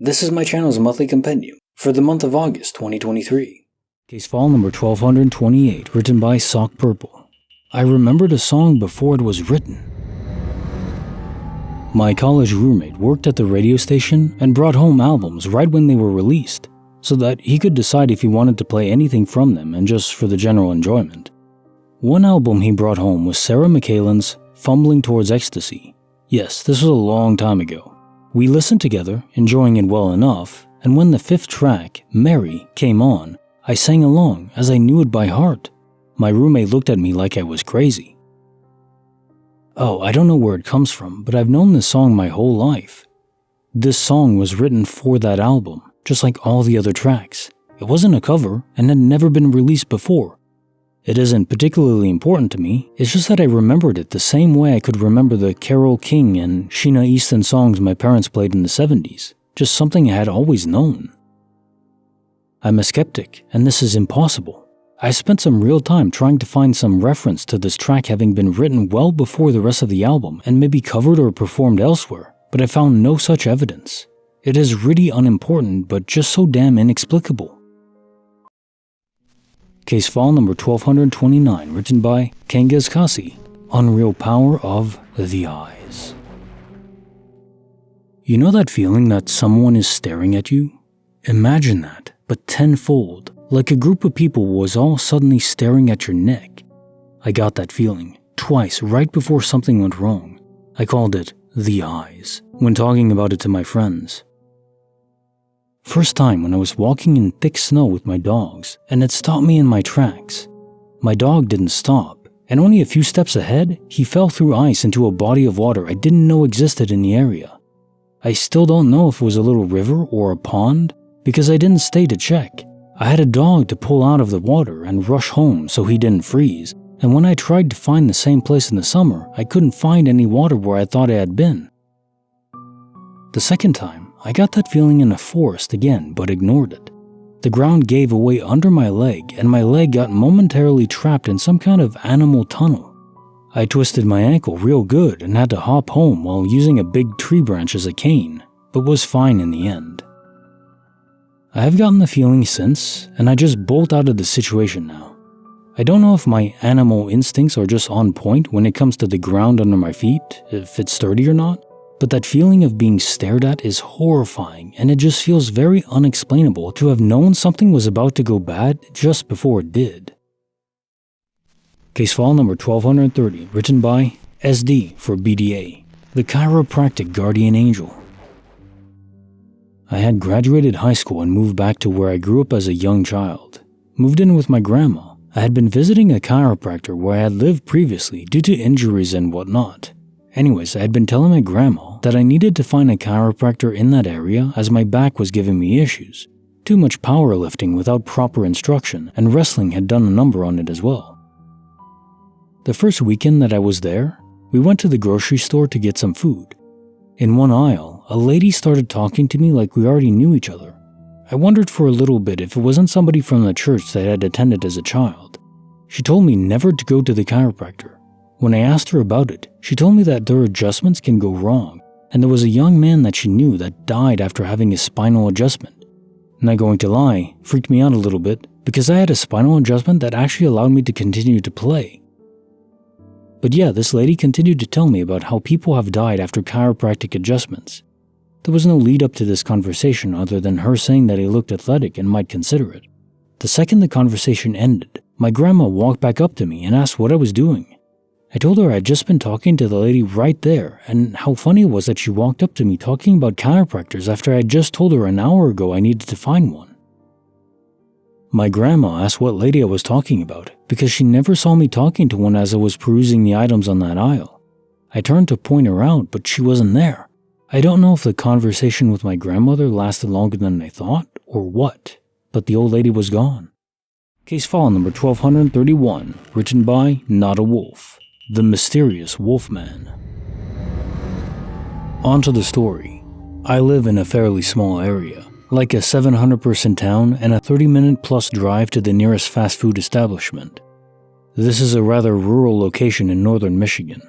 This is my channel's monthly compendium for the month of August 2023. Case file number 1228, written by Sock Purple. I remembered a song before it was written. My college roommate worked at the radio station and brought home albums right when they were released, so that he could decide if he wanted to play anything from them and just for the general enjoyment. One album he brought home was Sarah McCallan's Fumbling Towards Ecstasy. Yes, this was a long time ago. We listened together, enjoying it well enough, and when the fifth track, Mary, came on, I sang along as I knew it by heart. My roommate looked at me like I was crazy. Oh, I don't know where it comes from, but I've known this song my whole life. This song was written for that album, just like all the other tracks. It wasn't a cover and had never been released before. It isn't particularly important to me, it's just that I remembered it the same way I could remember the Carole King and Sheena Easton songs my parents played in the 70s, just something I had always known. I'm a skeptic, and this is impossible. I spent some real time trying to find some reference to this track having been written well before the rest of the album and maybe covered or performed elsewhere, but I found no such evidence. It is really unimportant, but just so damn inexplicable. Case file number 1229, written by Kangas Kasi, Unreal Power of the Eyes. You know that feeling that someone is staring at you? Imagine that, but tenfold, like a group of people was all suddenly staring at your neck. I got that feeling, twice right before something went wrong. I called it the eyes, when talking about it to my friends. First time when I was walking in thick snow with my dogs, and it stopped me in my tracks. My dog didn't stop, and only a few steps ahead, he fell through ice into a body of water I didn't know existed in the area. I still don't know if it was a little river or a pond, because I didn't stay to check. I had a dog to pull out of the water and rush home so he didn't freeze, and when I tried to find the same place in the summer, I couldn't find any water where I thought I had been. The second time, I got that feeling in a forest again, but ignored it. The ground gave away under my leg, and my leg got momentarily trapped in some kind of animal tunnel. I twisted my ankle real good and had to hop home while using a big tree branch as a cane, but was fine in the end. I have gotten the feeling since, and I just bolt out of the situation now. I don't know if my animal instincts are just on point when it comes to the ground under my feet, if it's sturdy or not, but that feeling of being stared at is horrifying, and it just feels very unexplainable to have known something was about to go bad just before it did. Case file number 1230, written by SD for BDA, the Chiropractic Guardian Angel. I had graduated high school and moved back to where I grew up as a young child. Moved in with my grandma. I had been visiting a chiropractor where I had lived previously due to injuries and whatnot. Anyways, I had been telling my grandma that I needed to find a chiropractor in that area as my back was giving me issues. Too much powerlifting without proper instruction, and wrestling had done a number on it as well. The first weekend that I was there, we went to the grocery store to get some food. In one aisle, a lady started talking to me like we already knew each other. I wondered for a little bit if it wasn't somebody from the church that I had attended as a child. She told me never to go to the chiropractor. When I asked her about it, she told me that their adjustments can go wrong, and there was a young man that she knew that died after having a spinal adjustment. Not going to lie, freaked me out a little bit, because I had a spinal adjustment that actually allowed me to continue to play. But yeah, this lady continued to tell me about how people have died after chiropractic adjustments. There was no lead up to this conversation other than her saying that I looked athletic and might consider it. The second the conversation ended, my grandma walked back up to me and asked what I was doing. I told her I'd just been talking to the lady right there, and how funny it was that she walked up to me talking about chiropractors after I had just told her an hour ago I needed to find one. My grandma asked what lady I was talking about, because she never saw me talking to one as I was perusing the items on that aisle. I turned to point her out, but she wasn't there. I don't know if the conversation with my grandmother lasted longer than I thought, or what, but the old lady was gone. Case file number 1231, written by Not a Wolf. The Mysterious Wolfman. On to the story. I live in a fairly small area, like a 700-person town and a 30-minute plus drive to the nearest fast food establishment. This is a rather rural location in northern Michigan.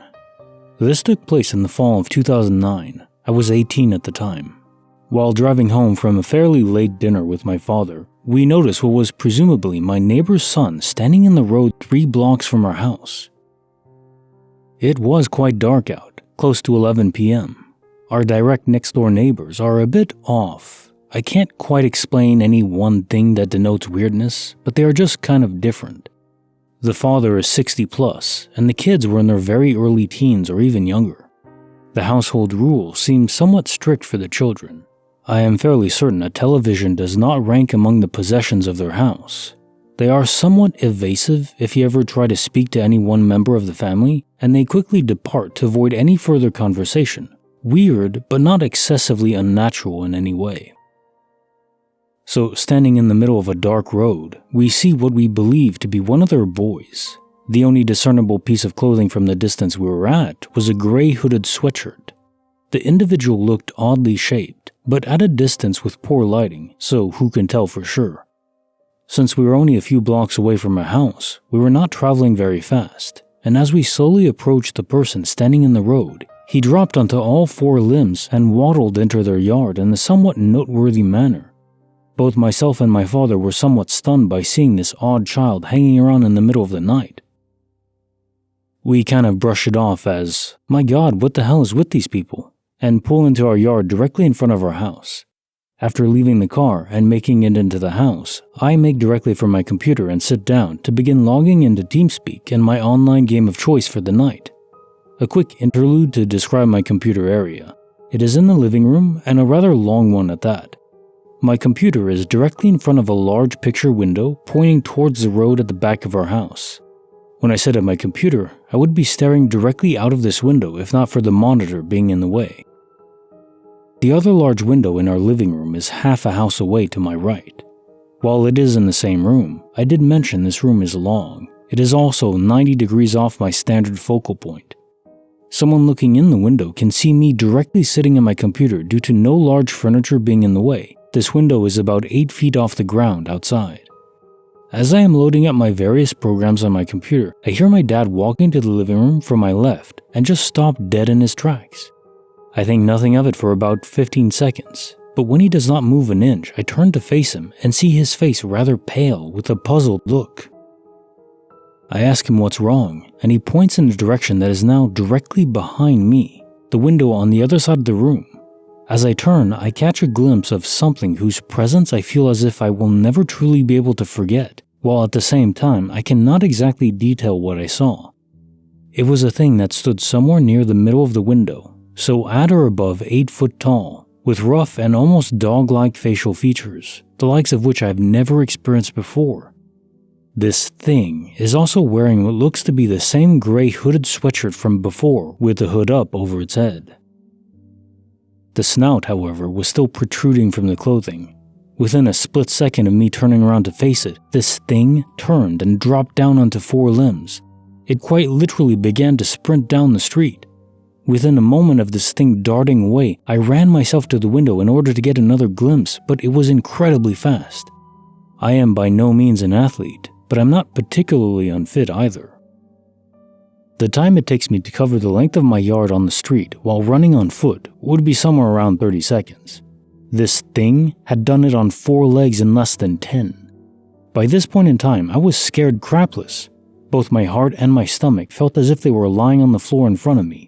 This took place in the fall of 2009. I was 18 at the time. While driving home from a fairly late dinner with my father, we noticed what was presumably my neighbor's son standing in the road 3 blocks from our house. It was quite dark out, close to 11 p.m. Our direct next-door neighbors are a bit off. I can't quite explain any one thing that denotes weirdness, but they are just kind of different. The father is 60 plus, and the kids were in their very early teens or even younger. The household rules seem somewhat strict for the children. I am fairly certain a television does not rank among the possessions of their house. They are somewhat evasive if you ever try to speak to any one member of the family, and they quickly depart to avoid any further conversation. Weird, but not excessively unnatural in any way. So, standing in the middle of a dark road, we see what we believe to be one of their boys. The only discernible piece of clothing from the distance we were at was a gray hooded sweatshirt. The individual looked oddly shaped, but at a distance with poor lighting, so who can tell for sure. Since we were only a few blocks away from our house, we were not traveling very fast, and as we slowly approached the person standing in the road, he dropped onto all 4 limbs and waddled into their yard in a somewhat noteworthy manner. Both myself and my father were somewhat stunned by seeing this odd child hanging around in the middle of the night. We kind of brush it off as, my God, what the hell is with these people? And pull into our yard directly in front of our house. After leaving the car and making it into the house, I make directly for my computer and sit down to begin logging into TeamSpeak and my online game of choice for the night. A quick interlude to describe my computer area. It is in the living room and a rather long one at that. My computer is directly in front of a large picture window pointing towards the road at the back of our house. When I sit at my computer, I would be staring directly out of this window if not for the monitor being in the way. The other large window in our living room is half a house away to my right. While it is in the same room, I did mention this room is long. It is also 90 degrees off my standard focal point. Someone looking in the window can see me directly sitting at my computer due to no large furniture being in the way. This window is about 8 feet off the ground outside. As I am loading up my various programs on my computer, I hear my dad walking to the living room from my left and just stop dead in his tracks. I think nothing of it for about 15 seconds, but when he does not move an inch, I turn to face him and see his face rather pale with a puzzled look. I ask him what's wrong, and he points in a direction that is now directly behind me, the window on the other side of the room. As I turn, I catch a glimpse of something whose presence I feel as if I will never truly be able to forget, while at the same time I cannot exactly detail what I saw. It was a thing that stood somewhere near the middle of the window, so at or above 8 foot tall, with rough and almost dog-like facial features, the likes of which I have never experienced before. This thing is also wearing what looks to be the same gray hooded sweatshirt from before with the hood up over its head. The snout, however, was still protruding from the clothing. Within a split second of me turning around to face it, this thing turned and dropped down onto 4 limbs. It quite literally began to sprint down the street. Within a moment of this thing darting away, I ran myself to the window in order to get another glimpse, but it was incredibly fast. I am by no means an athlete, but I'm not particularly unfit either. The time it takes me to cover the length of my yard on the street while running on foot would be somewhere around 30 seconds. This thing had done it on 4 legs in less than 10. By this point in time, I was scared crapless. Both my heart and my stomach felt as if they were lying on the floor in front of me.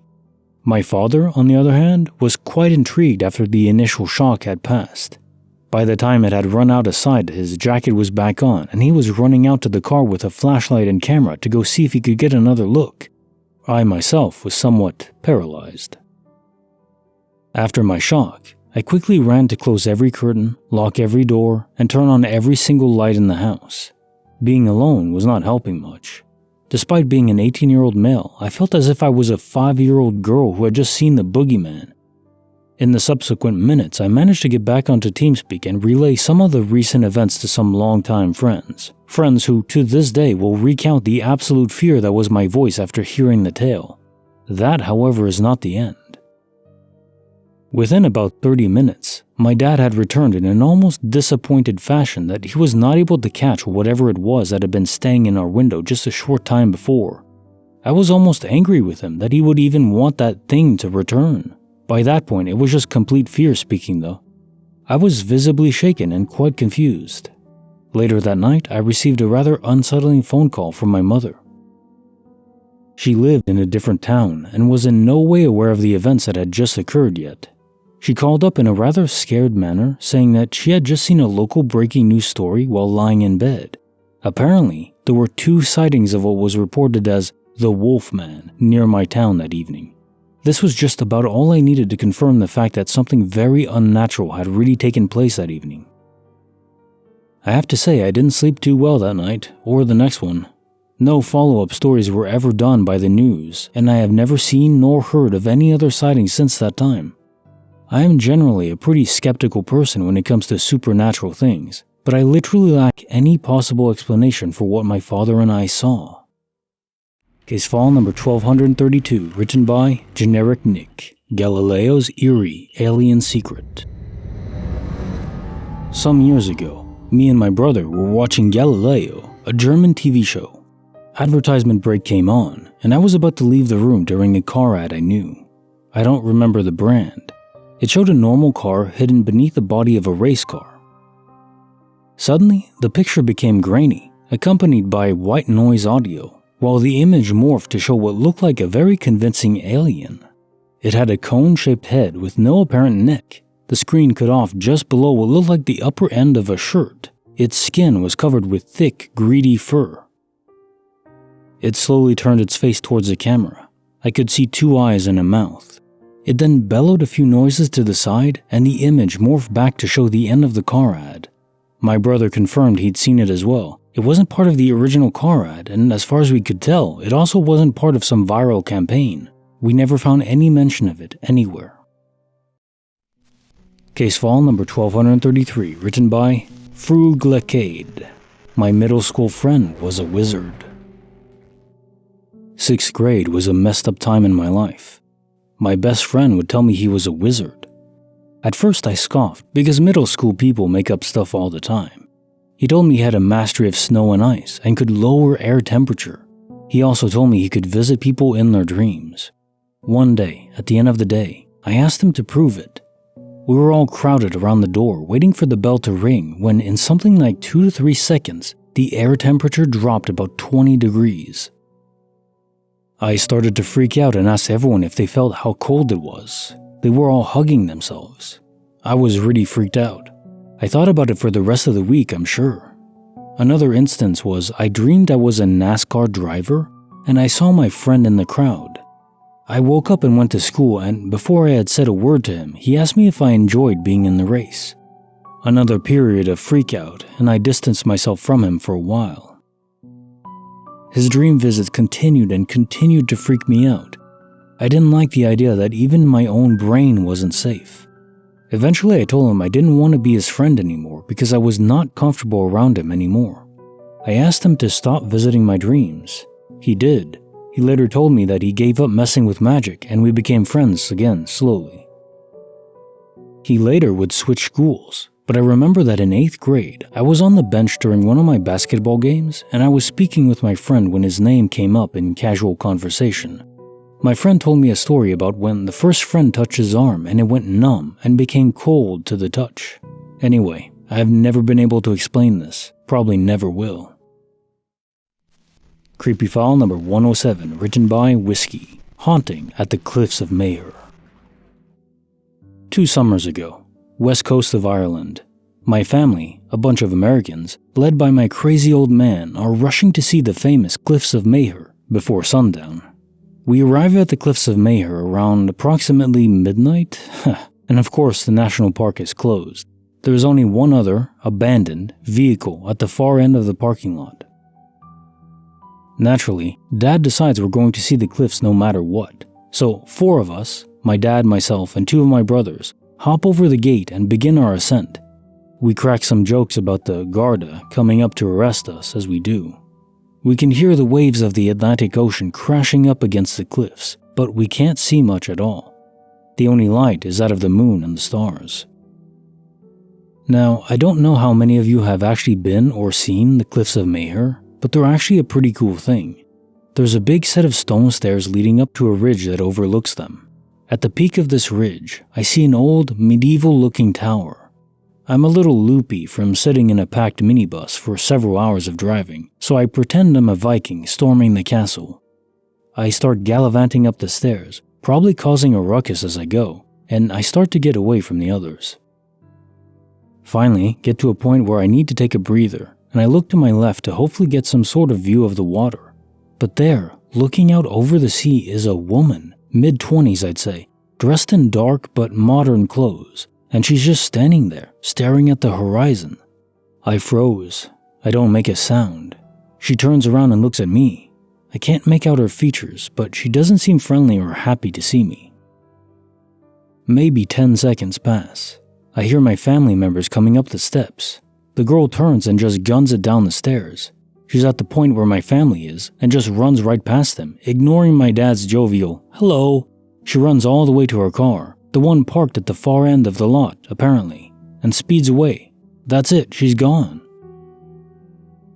My father, on the other hand, was quite intrigued after the initial shock had passed. By the time it had run out of sight, his jacket was back on, and he was running out to the car with a flashlight and camera to go see if he could get another look. I myself was somewhat paralyzed. After my shock, I quickly ran to close every curtain, lock every door, and turn on every single light in the house. Being alone was not helping much. Despite being an 18-year-old male, I felt as if I was a 5-year-old girl who had just seen the boogeyman. In the subsequent minutes, I managed to get back onto TeamSpeak and relay some of the recent events to some longtime friends. Friends who, to this day, will recount the absolute fear that was my voice after hearing the tale. That, however, is not the end. Within about 30 minutes, my dad had returned in an almost disappointed fashion that he was not able to catch whatever it was that had been staying in our window just a short time before. I was almost angry with him that he would even want that thing to return. By that point, it was just complete fear speaking though. I was visibly shaken and quite confused. Later that night, I received a rather unsettling phone call from my mother. She lived in a different town and was in no way aware of the events that had just occurred yet. She called up in a rather scared manner, saying that she had just seen a local breaking news story while lying in bed. Apparently, there were 2 sightings of what was reported as the Wolfman near my town that evening. This was just about all I needed to confirm the fact that something very unnatural had really taken place that evening. I have to say I didn't sleep too well that night, or the next one. No follow-up stories were ever done by the news, and I have never seen nor heard of any other sightings since that time. I am generally a pretty skeptical person when it comes to supernatural things, but I literally lack any possible explanation for what my father and I saw. Case file number 1232, written by Generic Nick, Galileo's Eerie Alien Secret. Some years ago, me and my brother were watching Galileo, a German TV show. Advertisement break came on, and I was about to leave the room during a car ad I knew. I don't remember the brand. It showed a normal car hidden beneath the body of a race car. Suddenly, the picture became grainy, accompanied by white noise audio, while the image morphed to show what looked like a very convincing alien. It had a cone-shaped head with no apparent neck. The screen cut off just below what looked like the upper end of a shirt. Its skin was covered with thick, greedy fur. It slowly turned its face towards the camera. I could see 2 eyes and a mouth. It then bellowed a few noises to the side, and the image morphed back to show the end of the car ad. My brother confirmed he'd seen it as well. It wasn't part of the original car ad, and as far as we could tell, it also wasn't part of some viral campaign. We never found any mention of it anywhere. Case file number 1233, written by Fruglacade. My middle school friend was a wizard. 6th grade was a messed up time in my life. My best friend would tell me he was a wizard. At first I scoffed, because middle school people make up stuff all the time. He told me he had a mastery of snow and ice and could lower air temperature. He also told me he could visit people in their dreams. One day, at the end of the day, I asked him to prove it. We were all crowded around the door waiting for the bell to ring when in something like 2 to 3 seconds, the air temperature dropped about 20 degrees. I started to freak out and asked everyone if they felt how cold it was. They were all hugging themselves. I was really freaked out. I thought about it for the rest of the week, I'm sure. Another instance was I dreamed I was a NASCAR driver and I saw my friend in the crowd. I woke up and went to school, and before I had said a word to him, he asked me if I enjoyed being in the race. Another period of freakout, and I distanced myself from him for a while. His dream visits continued and continued to freak me out. I didn't like the idea that even my own brain wasn't safe. Eventually I told him I didn't want to be his friend anymore because I was not comfortable around him anymore. I asked him to stop visiting my dreams. He did. He later told me that he gave up messing with magic and we became friends again slowly. He later would switch schools, but I remember that in 8th grade, I was on the bench during one of my basketball games and I was speaking with my friend when his name came up in casual conversation. My friend told me a story about when the first friend touched his arm and it went numb and became cold to the touch. Anyway, I have never been able to explain this, probably never will. Creepy file number 107, written by Whiskey, Haunting at the Cliffs of Mayo. 2 summers ago, west coast of Ireland, my family, a bunch of Americans, led by my crazy old man, are rushing to see the famous Cliffs of Mayo before sundown. We arrive at the Cliffs of Mayo around approximately midnight, and of course the national park is closed. There is only one other, abandoned, vehicle at the far end of the parking lot. Naturally, Dad decides we're going to see the cliffs no matter what. So 4 of us, my dad, myself, and 2 of my brothers, hop over the gate and begin our ascent. We crack some jokes about the Garda coming up to arrest us as we do. We can hear the waves of the Atlantic Ocean crashing up against the cliffs, but we can't see much at all. The only light is that of the moon and the stars. Now, I don't know how many of you have actually been or seen the Cliffs of Mayo, but they're actually a pretty cool thing. There's a big set of stone stairs leading up to a ridge that overlooks them. At the peak of this ridge, I see an old, medieval-looking tower. I'm a little loopy from sitting in a packed minibus for several hours of driving, so I pretend I'm a Viking storming the castle. I start gallivanting up the stairs, probably causing a ruckus as I go, and I start to get away from the others. Finally, get to a point where I need to take a breather, and I look to my left to hopefully get some sort of view of the water. But there, looking out over the sea, is a woman, mid-20s I'd say, dressed in dark but modern clothes, and she's just standing there, staring at the horizon. I froze. I don't make a sound. She turns around and looks at me. I can't make out her features, but she doesn't seem friendly or happy to see me. Maybe 10 seconds pass. I hear my family members coming up the steps. The girl turns and just guns it down the stairs. She's at the point where my family is and just runs right past them, ignoring my dad's jovial, "Hello." She runs all the way to her car, the one parked at the far end of the lot, apparently, and speeds away. That's it, she's gone.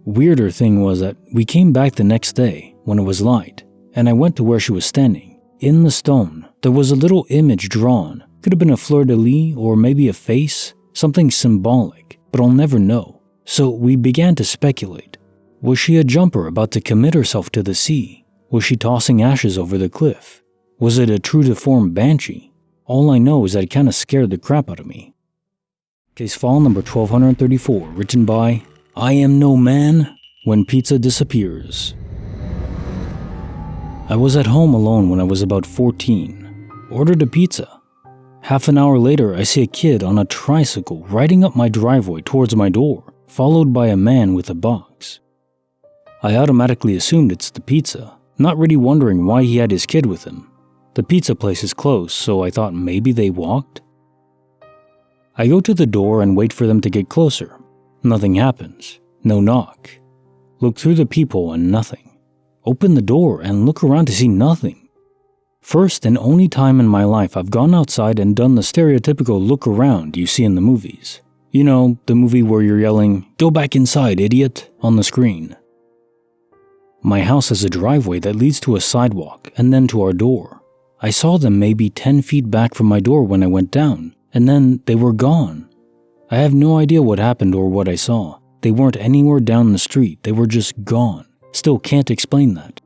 Weirder thing was that we came back the next day when it was light, and I went to where she was standing. In the stone, there was a little image drawn. Could have been a fleur-de-lis or maybe a face, something symbolic, but I'll never know. So we began to speculate. Was she a jumper about to commit herself to the sea? Was she tossing ashes over the cliff? Was it a true to form banshee? All I know is that it kinda scared the crap out of me. Case file number 1234, written by I Am No Man When Pizza Disappears. I was at home alone when I was about 14. Ordered a pizza. Half an hour later, I see a kid on a tricycle riding up my driveway towards my door, followed by a man with a box. I automatically assumed it's the pizza, not really wondering why he had his kid with him. The pizza place is close, so I thought maybe they walked. I go to the door and wait for them to get closer. Nothing happens. No knock. Look through the peephole and nothing. Open the door and look around to see nothing. First and only time in my life I've gone outside and done the stereotypical look around you see in the movies. You know, the movie where you're yelling, "Go back inside, idiot," on the screen. My house has a driveway that leads to a sidewalk and then to our door. I saw them maybe 10 feet back from my door when I went down, and then they were gone. I have no idea what happened or what I saw. They weren't anywhere down the street, they were just gone. Still can't explain that.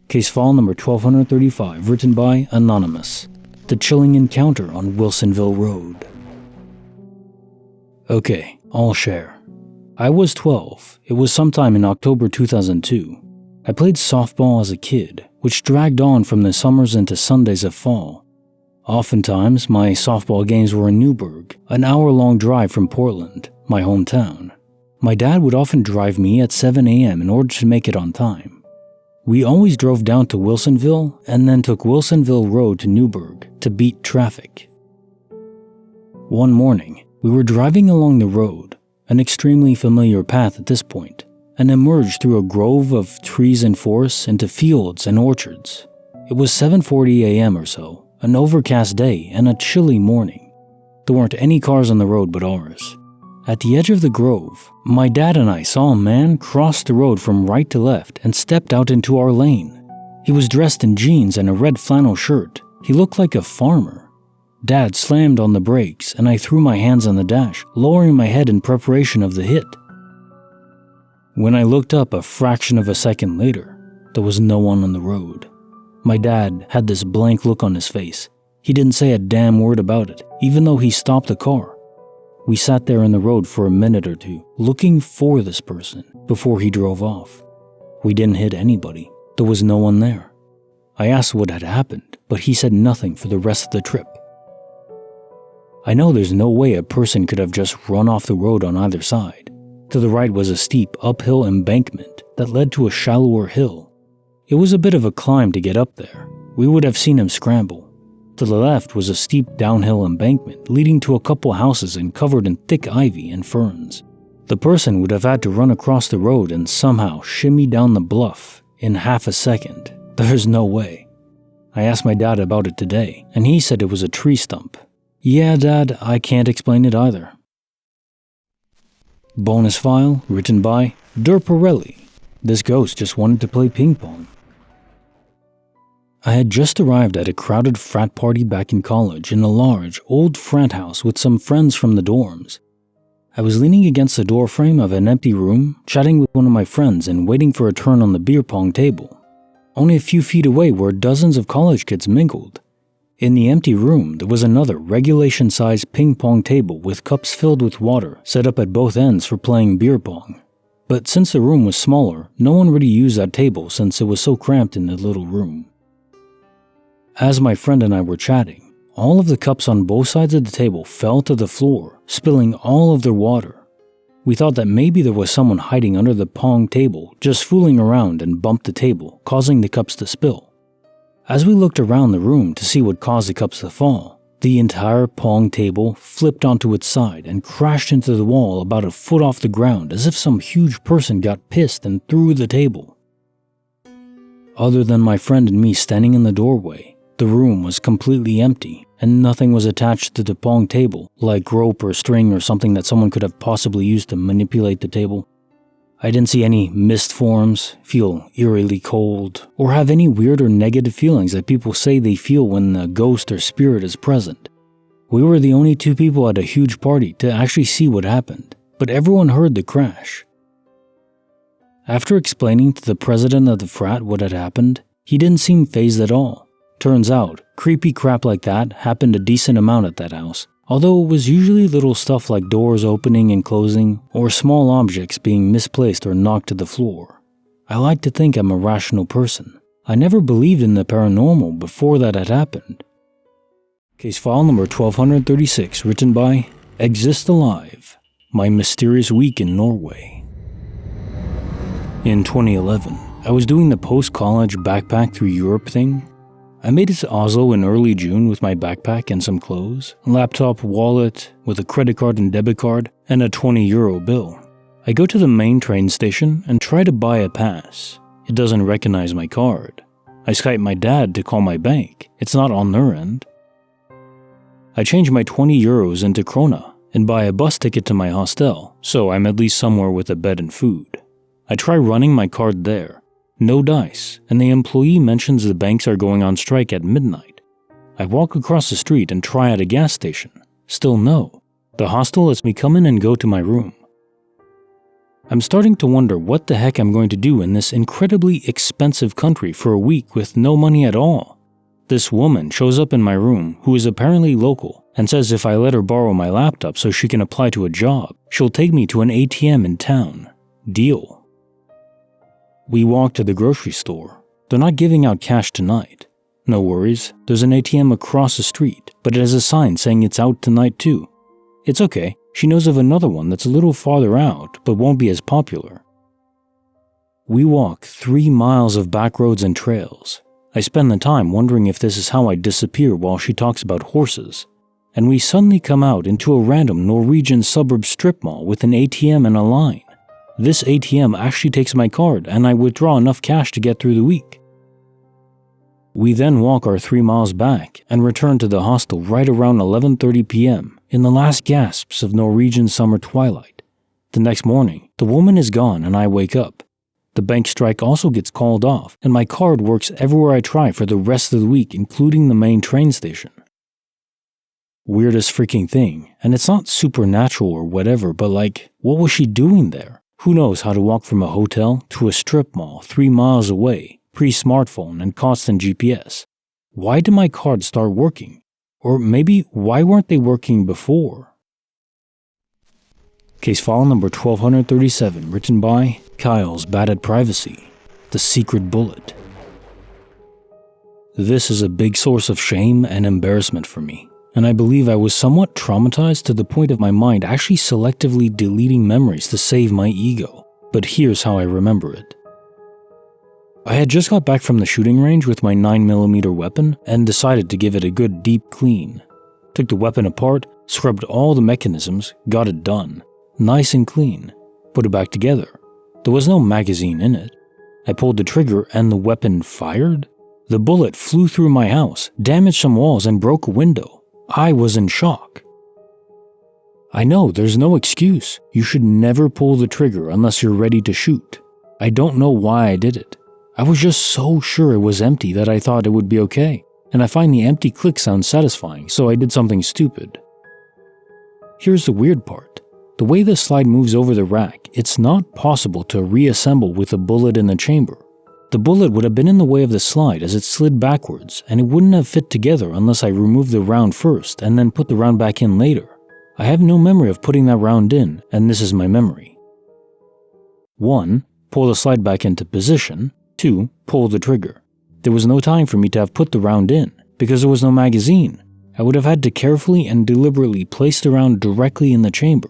Case file number 1235, written by Anonymous. The chilling encounter on Wilsonville Road. Okay, I'll share. I was 12. It was sometime in October 2002. I played softball as a kid, which dragged on from the summers into Sundays of fall. Oftentimes, my softball games were in Newburgh, an hour-long drive from Portland, my hometown. My dad would often drive me at 7 a.m. in order to make it on time. We always drove down to Wilsonville and then took Wilsonville Road to Newburgh to beat traffic. One morning, we were driving along the road, an extremely familiar path at this point, and emerged through a grove of trees and forests into fields and orchards. It was 7:40 a.m. or so, an overcast day and a chilly morning. There weren't any cars on the road but ours. At the edge of the grove, my dad and I saw a man cross the road from right to left and stepped out into our lane. He was dressed in jeans and a red flannel shirt. He looked like a farmer. Dad slammed on the brakes and I threw my hands on the dash, lowering my head in preparation of the hit. When I looked up a fraction of a second later, there was no one on the road. My dad had this blank look on his face. He didn't say a damn word about it, even though he stopped the car. We sat there in the road for a minute or two, looking for this person, before he drove off. We didn't hit anybody. There was no one there. I asked what had happened, but he said nothing for the rest of the trip. I know there's no way a person could have just run off the road on either side. To the right was a steep uphill embankment that led to a shallower hill. It was a bit of a climb to get up there. We would have seen him scramble. To the left was a steep downhill embankment leading to a couple houses and covered in thick ivy and ferns. The person would have had to run across the road and somehow shimmy down the bluff in half a second. There's no way. I asked my dad about it today, and he said it was a tree stump. Yeah, Dad, I can't explain it either. Bonus file, written by Durparelli. This ghost just wanted to play ping pong. I had just arrived at a crowded frat party back in college in a large, old frat house with some friends from the dorms. I was leaning against the doorframe of an empty room, chatting with one of my friends and waiting for a turn on the beer pong table. Only a few feet away were dozens of college kids mingled. In the empty room, there was another regulation-sized ping pong table with cups filled with water set up at both ends for playing beer pong. But since the room was smaller, no one really used that table since it was so cramped in the little room. As my friend and I were chatting, all of the cups on both sides of the table fell to the floor, spilling all of their water. We thought that maybe there was someone hiding under the pong table, just fooling around and bumped the table, causing the cups to spill. As we looked around the room to see what caused the cups to fall, the entire pong table flipped onto its side and crashed into the wall about a foot off the ground as if some huge person got pissed and threw the table. Other than my friend and me standing in the doorway, the room was completely empty and nothing was attached to the pong table, like rope or string or something that someone could have possibly used to manipulate the table. I didn't see any mist forms, feel eerily cold, or have any weird or negative feelings that people say they feel when a ghost or spirit is present. We were the only two people at a huge party to actually see what happened, but everyone heard the crash. After explaining to the president of the frat what had happened, he didn't seem fazed at all. Turns out, creepy crap like that happened a decent amount at that house, although it was usually little stuff like doors opening and closing, or small objects being misplaced or knocked to the floor. I like to think I'm a rational person. I never believed in the paranormal before that had happened. Case file number 1236, written by Exist Alive, My Mysterious Week in Norway. In 2011, I was doing the post-college backpack through Europe thing. I made it to Oslo in early June with my backpack and some clothes, a laptop, wallet, with a credit card and debit card, and a €20 bill. I go to the main train station and try to buy a pass. It doesn't recognize my card. I Skype my dad to call my bank. It's not on their end. I change my €20 into krona and buy a bus ticket to my hostel, so I'm at least somewhere with a bed and food. I try running my card there. No dice, and the employee mentions the banks are going on strike at midnight. I walk across the street and try at a gas station. Still no. The hostel lets me come in and go to my room. I'm starting to wonder what the heck I'm going to do in this incredibly expensive country for a week with no money at all. This woman shows up in my room, who is apparently local, and says if I let her borrow my laptop so she can apply to a job, she'll take me to an ATM in town. Deal. We walk to the grocery store. They're not giving out cash tonight. No worries, there's an ATM across the street, but it has a sign saying it's out tonight too. It's okay, she knows of another one that's a little farther out, but won't be as popular. We walk 3 miles of back roads and trails. I spend the time wondering if this is how I disappear while she talks about horses. And we suddenly come out into a random Norwegian suburb strip mall with an ATM and a line. This ATM actually takes my card and I withdraw enough cash to get through the week. We then walk our 3 miles back and return to the hostel right around 11:30 p.m. in the last gasps of Norwegian summer twilight. The next morning, the woman is gone and I wake up. The bank strike also gets called off and my card works everywhere I try for the rest of the week, including the main train station. Weirdest freaking thing, and it's not supernatural or whatever, but like, what was she doing there? Who knows how to walk from a hotel to a strip mall 3 miles away, pre-smartphone and constant GPS? Why did my cards start working? Or maybe why weren't they working before? Case file number 1237, written by Kyle's Bad at Privacy, The Secret Bullet. This is a big source of shame and embarrassment for me, and I believe I was somewhat traumatized to the point of my mind actually selectively deleting memories to save my ego, but here's how I remember it. I had just got back from the shooting range with my 9mm weapon and decided to give it a good deep clean. Took the weapon apart, scrubbed all the mechanisms, got it done. Nice and clean. Put it back together. There was no magazine in it. I pulled the trigger and the weapon fired. The bullet flew through my house, damaged some walls and broke a window. I was in shock. I know there's no excuse. You should never pull the trigger unless you're ready to shoot. I don't know why I did it. I was just so sure it was empty that I thought it would be okay, and I find the empty click sound satisfying, so I did something stupid. Here's the weird part. The way the slide moves over the rack, it's not possible to reassemble with a bullet in the chamber. The bullet would have been in the way of the slide as it slid backwards, and it wouldn't have fit together unless I removed the round first and then put the round back in later. I have no memory of putting that round in, and this is my memory. 1. Pull the slide back into position. 2. Pull the trigger. There was no time for me to have put the round in, because there was no magazine. I would have had to carefully and deliberately place the round directly in the chamber.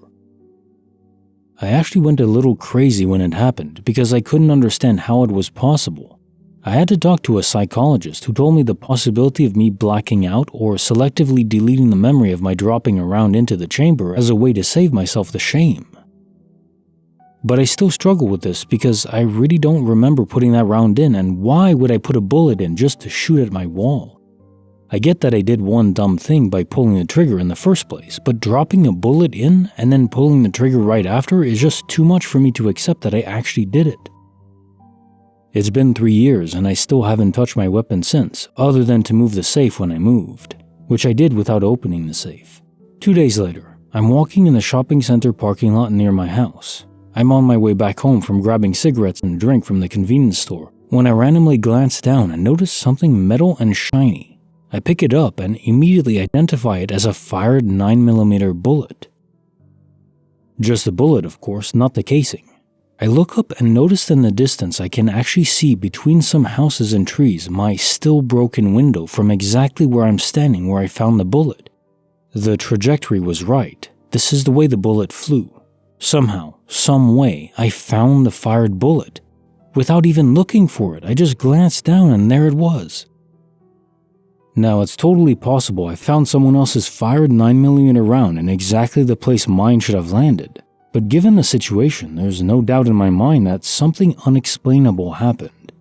I actually went a little crazy when it happened because I couldn't understand how it was possible. I had to talk to a psychologist who told me the possibility of me blacking out or selectively deleting the memory of my dropping a round into the chamber as a way to save myself the shame. But I still struggle with this because I really don't remember putting that round in, and why would I put a bullet in just to shoot at my wall? I get that I did one dumb thing by pulling the trigger in the first place, but dropping a bullet in and then pulling the trigger right after is just too much for me to accept that I actually did it. It's been 3 years and I still haven't touched my weapon since, other than to move the safe when I moved, which I did without opening the safe. 2 days later, I'm walking in the shopping center parking lot near my house. I'm on my way back home from grabbing cigarettes and a drink from the convenience store when I randomly glance down and notice something metal and shiny. I pick it up and immediately identify it as a fired 9mm bullet. Just the bullet, of course, not the casing. I look up and notice in the distance I can actually see between some houses and trees my still broken window from exactly where I'm standing where I found the bullet. The trajectory was right. This is the way the bullet flew. Somehow, some way, I found the fired bullet. Without even looking for it, I just glanced down and there it was. Now, it's totally possible I found someone else's fired 9mm round in exactly the place mine should have landed, but given the situation, there's no doubt in my mind that something unexplainable happened.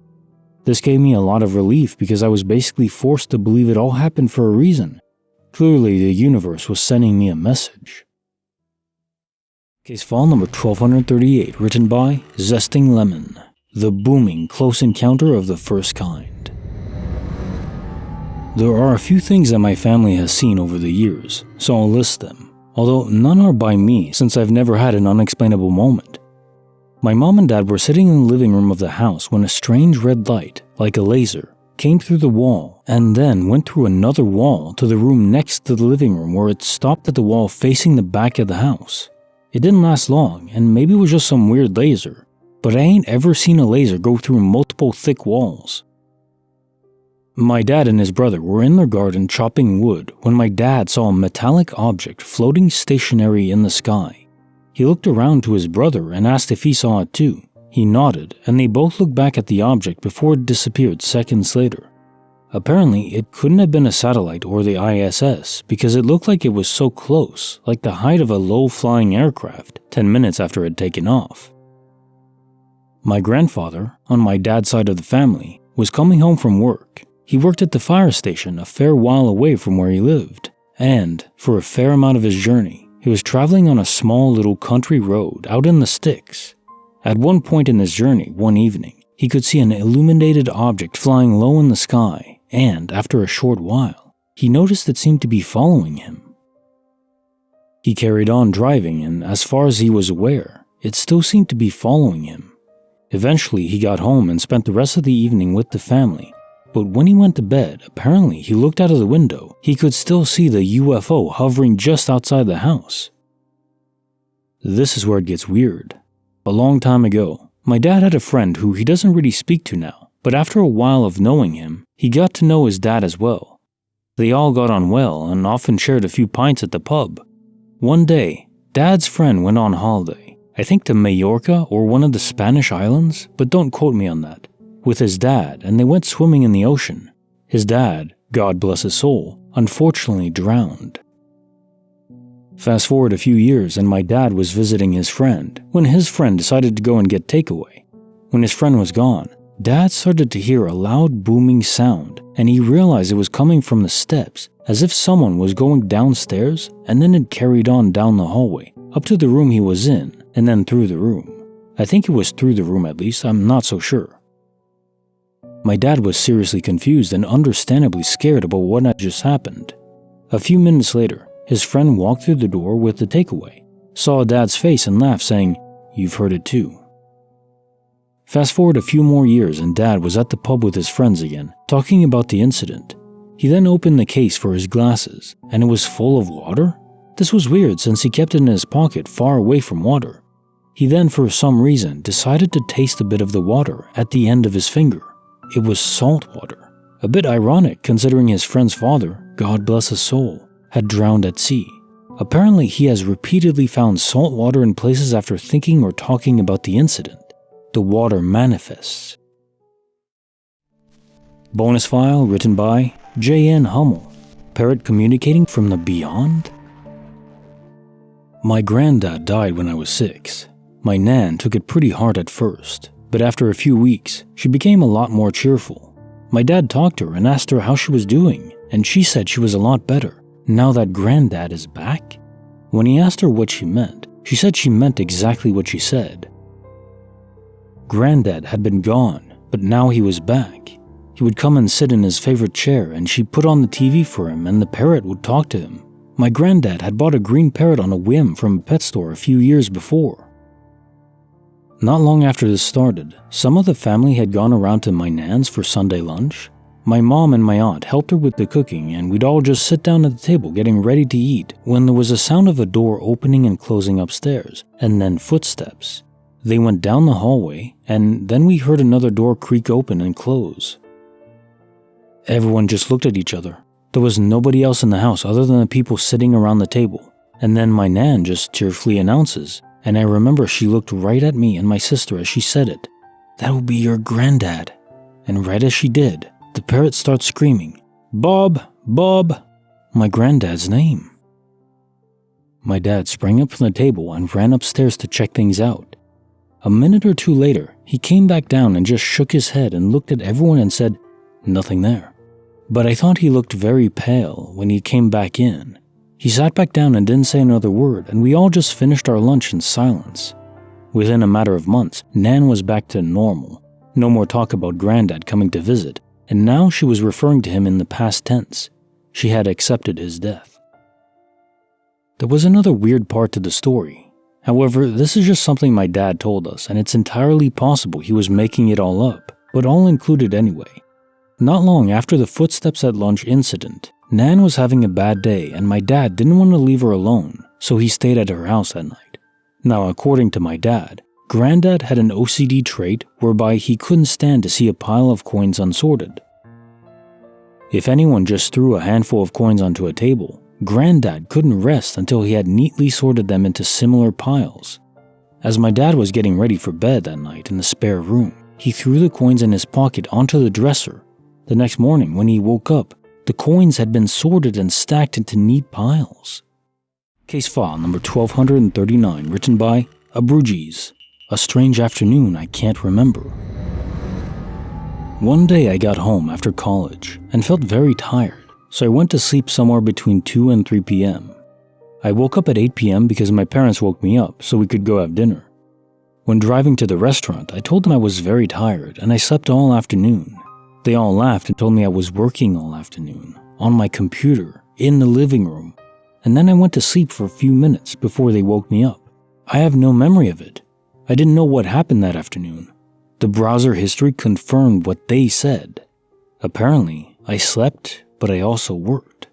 This gave me a lot of relief because I was basically forced to believe it all happened for a reason. Clearly, the universe was sending me a message. Case file number 1238, written by Zesting Lemon. The booming close encounter of the first kind. There are a few things that my family has seen over the years, so I'll list them, although none are by me since I've never had an unexplainable moment. My mom and dad were sitting in the living room of the house when a strange red light, like a laser, came through the wall and then went through another wall to the room next to the living room where it stopped at the wall facing the back of the house. It didn't last long, and maybe it was just some weird laser, but I ain't ever seen a laser go through multiple thick walls. My dad and his brother were in their garden chopping wood when my dad saw a metallic object floating stationary in the sky. He looked around to his brother and asked if he saw it too. He nodded, and they both looked back at the object before it disappeared seconds later. Apparently, it couldn't have been a satellite or the ISS because it looked like it was so close, like the height of a low-flying aircraft, 10 minutes after it had taken off. My grandfather, on my dad's side of the family, was coming home from work. He worked at the fire station a fair while away from where he lived, and, for a fair amount of his journey, he was traveling on a small little country road out in the sticks. At one point in his journey, one evening, he could see an illuminated object flying low in the sky, and, after a short while, he noticed it seemed to be following him. He carried on driving, and as far as he was aware, it still seemed to be following him. Eventually, he got home and spent the rest of the evening with the family. But when he went to bed, apparently he looked out of the window. He could still see the UFO hovering just outside the house. This is where it gets weird. A long time ago, my dad had a friend who he doesn't really speak to now, but after a while of knowing him, he got to know his dad as well. They all got on well and often shared a few pints at the pub. One day, Dad's friend went on holiday, I think to Majorca or one of the Spanish islands, but don't quote me on that, with his dad, and they went swimming in the ocean. His dad, God bless his soul, unfortunately drowned. Fast forward a few years and my dad was visiting his friend when his friend decided to go and get takeaway. When his friend was gone, Dad started to hear a loud booming sound and he realized it was coming from the steps, as if someone was going downstairs, and then it carried on down the hallway, up to the room he was in, and then through the room. I think it was through the room at least, I'm not so sure. My dad was seriously confused and understandably scared about what had just happened. A few minutes later, his friend walked through the door with the takeaway, saw Dad's face and laughed, saying, "You've heard it too." Fast forward a few more years and Dad was at the pub with his friends again, talking about the incident. He then opened the case for his glasses, and it was full of water? This was weird since he kept it in his pocket far away from water. He then, for some reason, decided to taste a bit of the water at the end of his finger. It was salt water. A bit ironic considering his friend's father, God bless his soul, had drowned at sea. Apparently, he has repeatedly found salt water in places after thinking or talking about the incident. The water manifests. Bonus file written by J.N. Hummel. Parrot communicating from the beyond? My granddad died when I was 6. My nan took it pretty hard at first, but after a few weeks, she became a lot more cheerful. My dad talked to her and asked her how she was doing, and she said she was a lot better, now that granddad is back. When he asked her what she meant, she said she meant exactly what she said. Granddad had been gone, but now he was back. He would come and sit in his favorite chair, and she put on the TV for him, and the parrot would talk to him. My granddad had bought a green parrot on a whim from a pet store a few years before. Not long after this started, some of the family had gone around to my nan's for Sunday lunch. My mom and my aunt helped her with the cooking, and we'd all just sit down at the table getting ready to eat when there was a sound of a door opening and closing upstairs, and then footsteps. They went down the hallway, and then we heard another door creak open and close. Everyone just looked at each other. There was nobody else in the house other than the people sitting around the table. And then my nan just cheerfully announces, and I remember she looked right at me and my sister as she said it. "That will be your granddad." And right as she did, the parrot starts screaming, "Bob, Bob," my granddad's name. My dad sprang up from the table and ran upstairs to check things out. A minute or two later, he came back down and just shook his head and looked at everyone and said, "Nothing there." But I thought he looked very pale when he came back in. He sat back down and didn't say another word, and we all just finished our lunch in silence. Within a matter of months, Nan was back to normal. No more talk about Granddad coming to visit, and now she was referring to him in the past tense. She had accepted his death. There was another weird part to the story. However, this is just something my dad told us, and it's entirely possible he was making it all up, but I'll include it anyway. Not long after the footsteps at lunch incident, Nan was having a bad day and my dad didn't want to leave her alone, so he stayed at her house that night. Now, according to my dad, Granddad had an OCD trait whereby he couldn't stand to see a pile of coins unsorted. If anyone just threw a handful of coins onto a table, Granddad couldn't rest until he had neatly sorted them into similar piles. As my dad was getting ready for bed that night in the spare room, he threw the coins in his pocket onto the dresser. The next morning, when he woke up, the coins had been sorted and stacked into neat piles. Case file number 1239, written by Abrujis. A strange afternoon I can't remember. One day I got home after college and felt very tired, so I went to sleep somewhere between 2 and 3 p.m. I woke up at 8 p.m. because my parents woke me up so we could go have dinner. When driving to the restaurant, I told them I was very tired and I slept all afternoon. They all laughed and told me I was working all afternoon, on my computer, in the living room, and then I went to sleep for a few minutes before they woke me up. I have no memory of it. I didn't know what happened that afternoon. The browser history confirmed what they said. Apparently, I slept, but I also worked.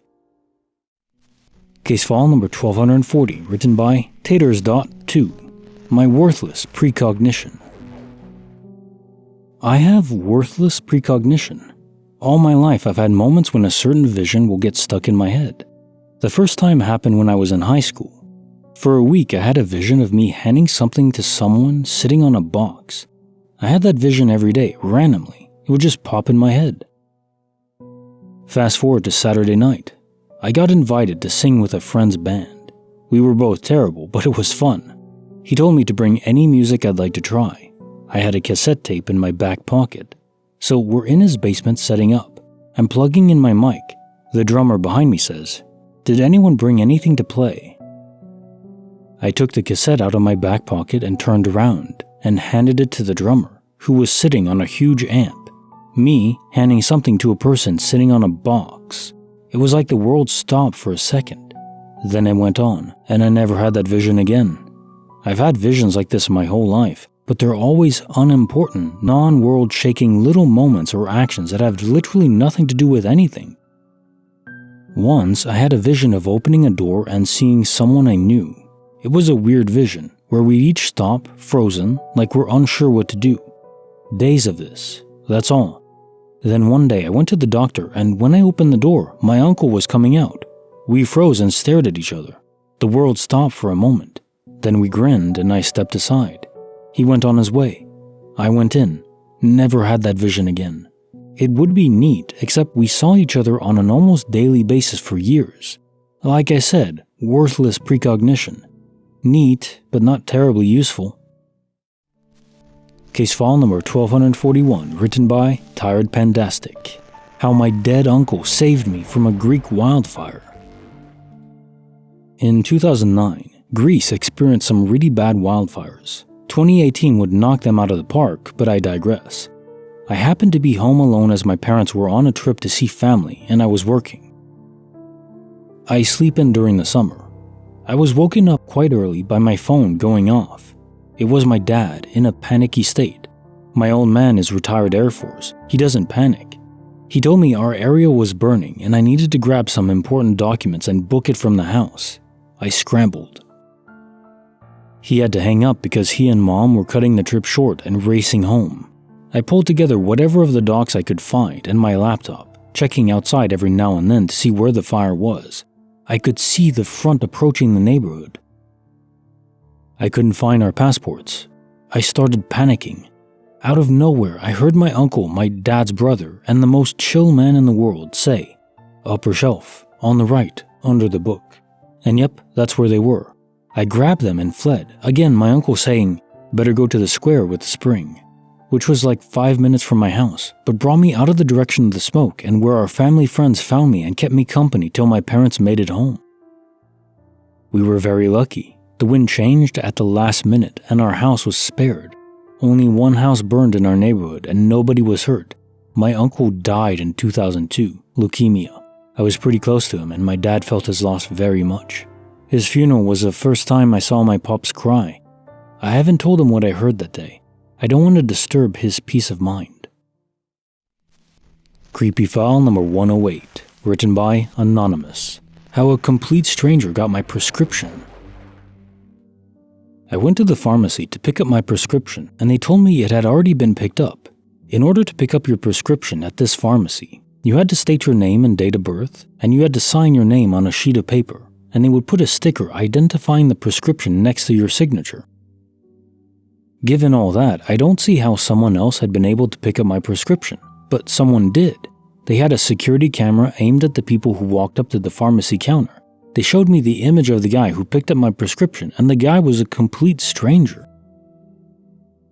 Case file number 1240, written by Taters.2. My Worthless Precognition. I have worthless precognition. All my life I've had moments when a certain vision will get stuck in my head. The first time happened when I was in high school. For a week I had a vision of me handing something to someone sitting on a box. I had that vision every day, randomly. It would just pop in my head. Fast forward to Saturday night. I got invited to sing with a friend's band. We were both terrible, but it was fun. He told me to bring any music I'd like to try. I had a cassette tape in my back pocket. So we're in his basement setting up. I'm plugging in my mic. The drummer behind me says, "Did anyone bring anything to play?" I took the cassette out of my back pocket and turned around and handed it to the drummer, who was sitting on a huge amp. Me handing something to a person sitting on a box. It was like the world stopped for a second. Then it went on, and I never had that vision again. I've had visions like this my whole life, but they're always unimportant, non-world-shaking little moments or actions that have literally nothing to do with anything. Once, I had a vision of opening a door and seeing someone I knew. It was a weird vision, where we each stop, frozen, like we're unsure what to do. Days of this, that's all. Then one day I went to the doctor, and when I opened the door, my uncle was coming out. We froze and stared at each other. The world stopped for a moment. Then we grinned and I stepped aside. He went on his way. I went in. Never had that vision again. It would be neat, except we saw each other on an almost daily basis for years. Like I said, worthless precognition. Neat, but not terribly useful. Case file number 1241, written by Tired Pandastic. How my dead uncle saved me from a Greek wildfire. In 2009, Greece experienced some really bad wildfires. 2018 would knock them out of the park, but I digress. I happened to be home alone as my parents were on a trip to see family and I was working. I sleep in during the summer. I was woken up quite early by my phone going off. It was my dad in a panicky state. My old man is retired Air Force. He doesn't panic. He told me our area was burning and I needed to grab some important documents and book it from the house. I scrambled. He had to hang up because he and Mom were cutting the trip short and racing home. I pulled together whatever of the docs I could find and my laptop, checking outside every now and then to see where the fire was. I could see the front approaching the neighborhood. I couldn't find our passports. I started panicking. Out of nowhere, I heard my uncle, my dad's brother, and the most chill man in the world say, "Upper shelf, on the right, under the book." And yep, that's where they were. I grabbed them and fled, again my uncle saying, "Better go to the square with the spring," which was like 5 minutes from my house, but brought me out of the direction of the smoke and where our family friends found me and kept me company till my parents made it home. We were very lucky. The wind changed at the last minute and our house was spared. Only one house burned in our neighborhood and nobody was hurt. My uncle died in 2002, leukemia. I was pretty close to him and my dad felt his loss very much. His funeral was the first time I saw my pops cry. I haven't told him what I heard that day. I don't want to disturb his peace of mind. Creepy file number 108, written by Anonymous. How a complete stranger got my prescription. I went to the pharmacy to pick up my prescription and they told me it had already been picked up. In order to pick up your prescription at this pharmacy, you had to state your name and date of birth, and you had to sign your name on a sheet of paper, and they would put a sticker identifying the prescription next to your signature. Given all that, I don't see how someone else had been able to pick up my prescription, but someone did. They had a security camera aimed at the people who walked up to the pharmacy counter. They showed me the image of the guy who picked up my prescription, and the guy was a complete stranger.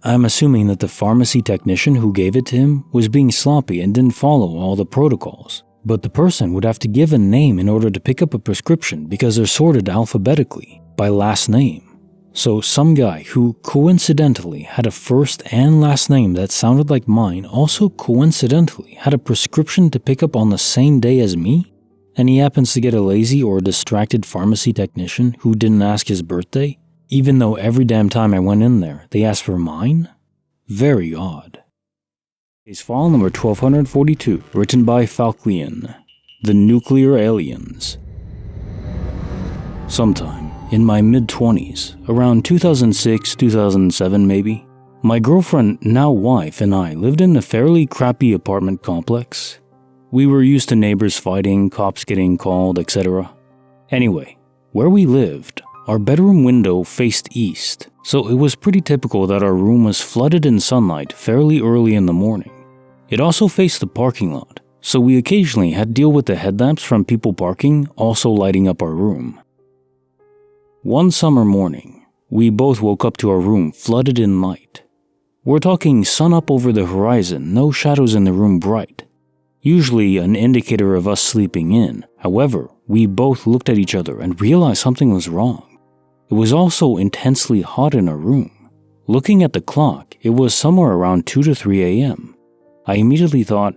I'm assuming that the pharmacy technician who gave it to him was being sloppy and didn't follow all the protocols, but the person would have to give a name in order to pick up a prescription because they're sorted alphabetically, by last name. So some guy who coincidentally had a first and last name that sounded like mine also coincidentally had a prescription to pick up on the same day as me? And he happens to get a lazy or distracted pharmacy technician who didn't ask his birthday? Even though every damn time I went in there, they asked for mine? Very odd. Case file number 1242, written by Falklian. The Nuclear Aliens. Sometime in my mid-20s, around 2006, 2007 maybe, my girlfriend, now wife, and I lived in a fairly crappy apartment complex. We were used to neighbors fighting, cops getting called, etc. Anyway, where we lived, our bedroom window faced east, so it was pretty typical that our room was flooded in sunlight fairly early in the morning. It also faced the parking lot, so we occasionally had to deal with the headlamps from people parking also lighting up our room. One summer morning, we both woke up to our room flooded in light. We're talking sun up over the horizon, no shadows in the room bright. Usually an indicator of us sleeping in. However, we both looked at each other and realized something was wrong. It was also intensely hot in our room. Looking at the clock, it was somewhere around 2 to 3 a.m. I immediately thought,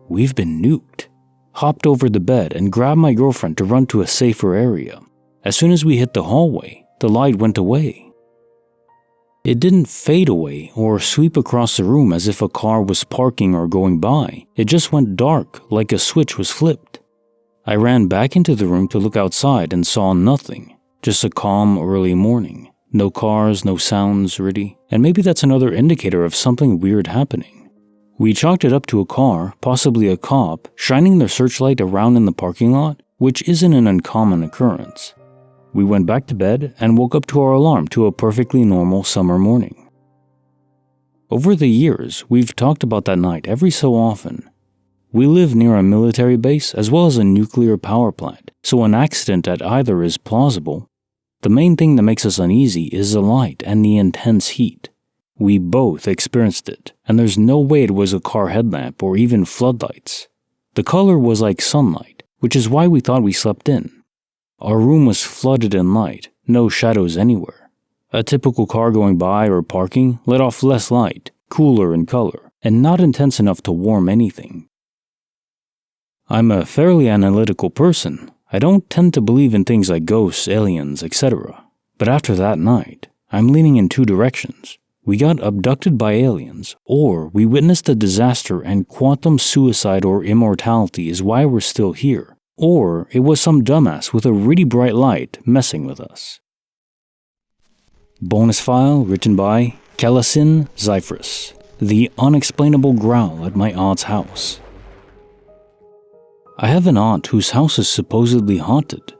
we've been nuked. Hopped over the bed and grabbed my girlfriend to run to a safer area. As soon as we hit the hallway, the light went away. It didn't fade away or sweep across the room as if a car was parking or going by. It just went dark, like a switch was flipped. I ran back into the room to look outside and saw nothing. Just a calm early morning. No cars, no sounds really. And maybe that's another indicator of something weird happening. We chalked it up to a car, possibly a cop, shining their searchlight around in the parking lot, which isn't an uncommon occurrence. We went back to bed and woke up to our alarm to a perfectly normal summer morning. Over the years, we've talked about that night every so often. We live near a military base as well as a nuclear power plant, so an accident at either is plausible. The main thing that makes us uneasy is the light and the intense heat. We both experienced it, and there's no way it was a car headlamp or even floodlights. The color was like sunlight, which is why we thought we slept in. Our room was flooded in light, no shadows anywhere. A typical car going by or parking let off less light, cooler in color, and not intense enough to warm anything. I'm a fairly analytical person. I don't tend to believe in things like ghosts, aliens, etc. But after that night, I'm leaning in two directions. We got abducted by aliens, or we witnessed a disaster and quantum suicide or immortality is why we're still here. Or it was some dumbass with a really bright light messing with us. Bonus file written by Kalasin Zyphris. The unexplainable growl at my aunt's house. I have an aunt whose house is supposedly haunted.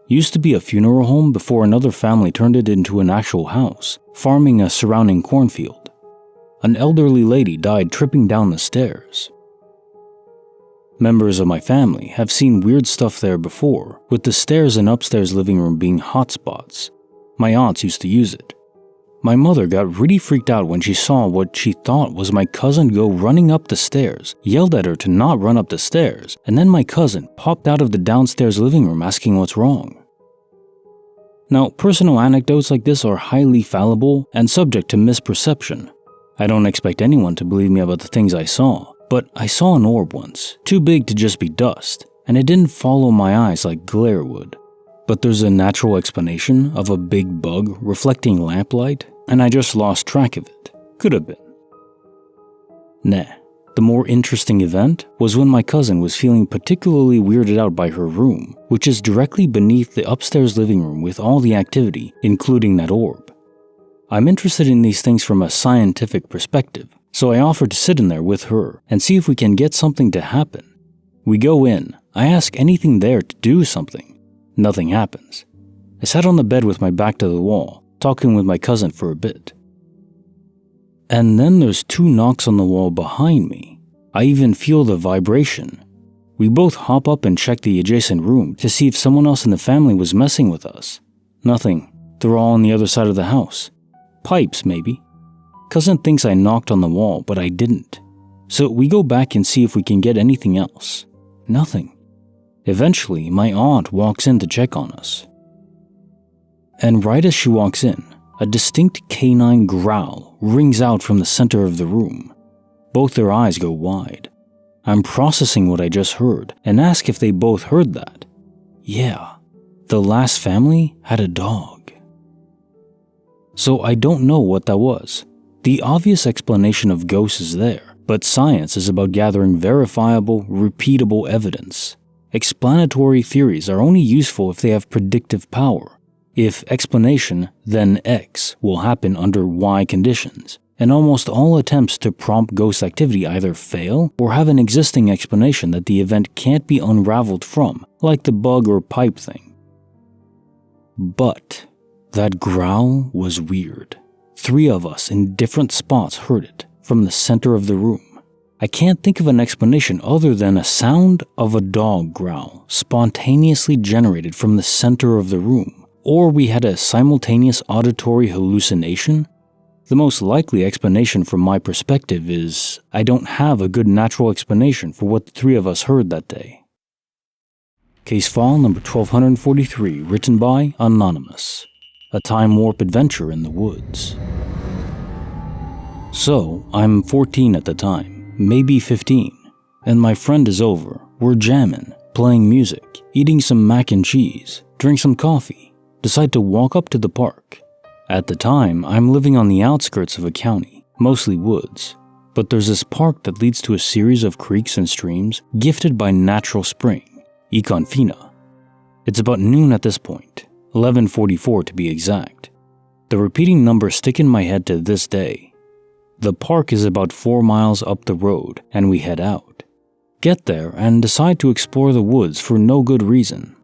Used to be a funeral home before another family turned it into an actual house, farming a surrounding cornfield. An elderly lady died tripping down the stairs. Members of my family have seen weird stuff there before, with the stairs and upstairs living room being hotspots. My aunts used to use it. My mother got really freaked out when she saw what she thought was my cousin go running up the stairs, yelled at her to not run up the stairs, and then my cousin popped out of the downstairs living room asking what's wrong. Now, personal anecdotes like this are highly fallible and subject to misperception. I don't expect anyone to believe me about the things I saw. But I saw an orb once, too big to just be dust, and it didn't follow my eyes like glare would. But there's a natural explanation of a big bug reflecting lamplight, and I just lost track of it. Could have been. Nah, the more interesting event was when my cousin was feeling particularly weirded out by her room, which is directly beneath the upstairs living room with all the activity, including that orb. I'm interested in these things from a scientific perspective. So I offered to sit in there with her and see if we can get something to happen. We go in, I ask anything there to do something. Nothing happens. I sat on the bed with my back to the wall, talking with my cousin for a bit. And then there's two knocks on the wall behind me. I even feel the vibration. We both hop up and check the adjacent room to see if someone else in the family was messing with us. Nothing. They're all on the other side of the house. Pipes, maybe. Cousin thinks I knocked on the wall, but I didn't. So we go back and see if we can get anything else. Nothing. Eventually, my aunt walks in to check on us. And right as she walks in, a distinct canine growl rings out from the center of the room. Both their eyes go wide. I'm processing what I just heard and ask if they both heard that. Yeah, the last family had a dog. So I don't know what that was. The obvious explanation of ghosts is there, but science is about gathering verifiable, repeatable evidence. Explanatory theories are only useful if they have predictive power. If explanation, then X will happen under Y conditions, and almost all attempts to prompt ghost activity either fail or have an existing explanation that the event can't be unraveled from, like the bug or pipe thing. But that growl was weird. 3 of us in different spots heard it from the center of the room. I can't think of an explanation other than a sound of a dog growl spontaneously generated from the center of the room, or we had a simultaneous auditory hallucination. The most likely explanation from my perspective is I don't have a good natural explanation for what the 3 of us heard that day. Case file number 1243, written by Anonymous. A time warp adventure in the woods. So, I'm 14 at the time, maybe 15, and my friend is over. We're jamming, playing music, eating some mac and cheese, drink some coffee, decide to walk up to the park. At the time, I'm living on the outskirts of a county, mostly woods, but there's this park that leads to a series of creeks and streams gifted by natural spring, Econ Fina. It's about noon at this point, 11:44 to be exact. The repeating numbers stick in my head to this day. The park is about 4 miles up the road, and we head out. Get there and decide to explore the woods for no good reason.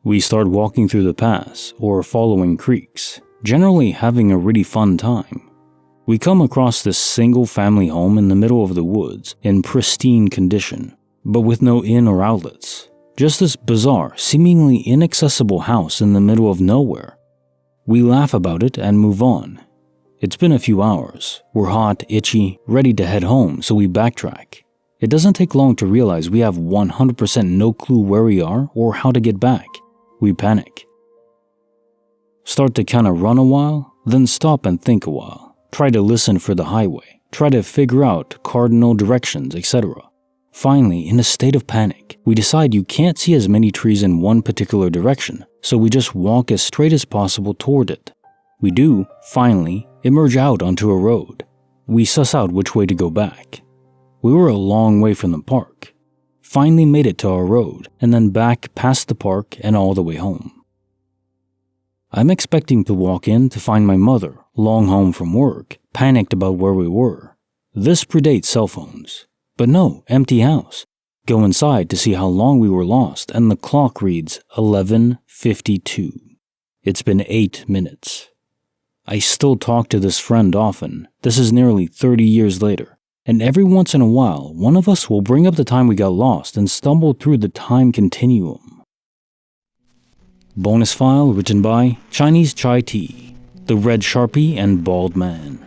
We start walking through the paths or following creeks, generally having a really fun time. We come across this single-family home in the middle of the woods in pristine condition, but with no inn or outlets. Just this bizarre, seemingly inaccessible house in the middle of nowhere. We laugh about it and move on. It's been a few hours. We're hot, itchy, ready to head home, so we backtrack. It doesn't take long to realize we have 100% no clue where we are or how to get back. We panic. Start to kind of run a while, then stop and think a while. Try to listen for the highway. Try to figure out cardinal directions, etc. Finally, in a state of panic, we decide you can't see as many trees in one particular direction, so we just walk as straight as possible toward it. We do, finally, emerge out onto a road. We suss out which way to go back. We were a long way from the park. Finally made it to our road, and then back past the park and all the way home. I'm expecting to walk in to find my mother, long home from work, panicked about where we were. This predates cell phones. But no, empty house. Go inside to see how long we were lost, and the clock reads 11:52. It's been 8 minutes. I still talk to this friend often. This is nearly 30 years later. And every once in a while, one of us will bring up the time we got lost and stumble through the time continuum. Bonus file written by Chinese Chai Tea, The Red Sharpie and Bald Man.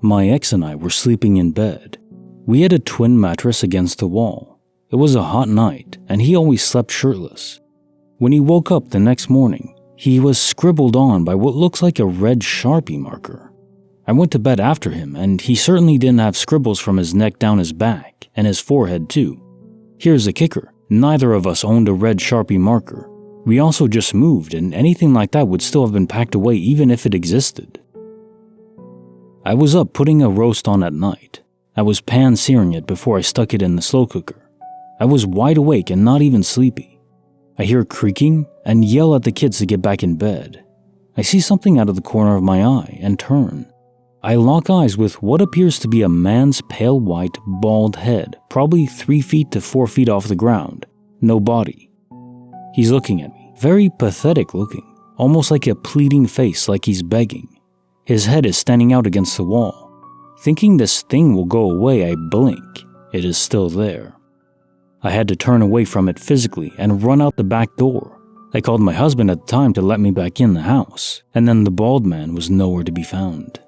My ex and I were sleeping in bed. We had a twin mattress against the wall. It was a hot night, and he always slept shirtless. When he woke up the next morning, he was scribbled on by what looks like a red Sharpie marker. I went to bed after him, and he certainly didn't have scribbles from his neck down his back, and his forehead too. Here's the kicker. Neither of us owned a red Sharpie marker. We also just moved, and anything like that would still have been packed away even if it existed. I was up putting a roast on at night. I was pan-searing it before I stuck it in the slow cooker. I was wide awake and not even sleepy. I hear creaking and yell at the kids to get back in bed. I see something out of the corner of my eye and turn. I lock eyes with what appears to be a man's pale white, bald head, probably 3 feet to 4 feet off the ground. No body. He's looking at me, very pathetic looking, almost like a pleading face, like he's begging. His head is standing out against the wall. Thinking this thing will go away, I blink. It is still there. I had to turn away from it physically and run out the back door. I called my husband at the time to let me back in the house, and then the bald man was nowhere to be found.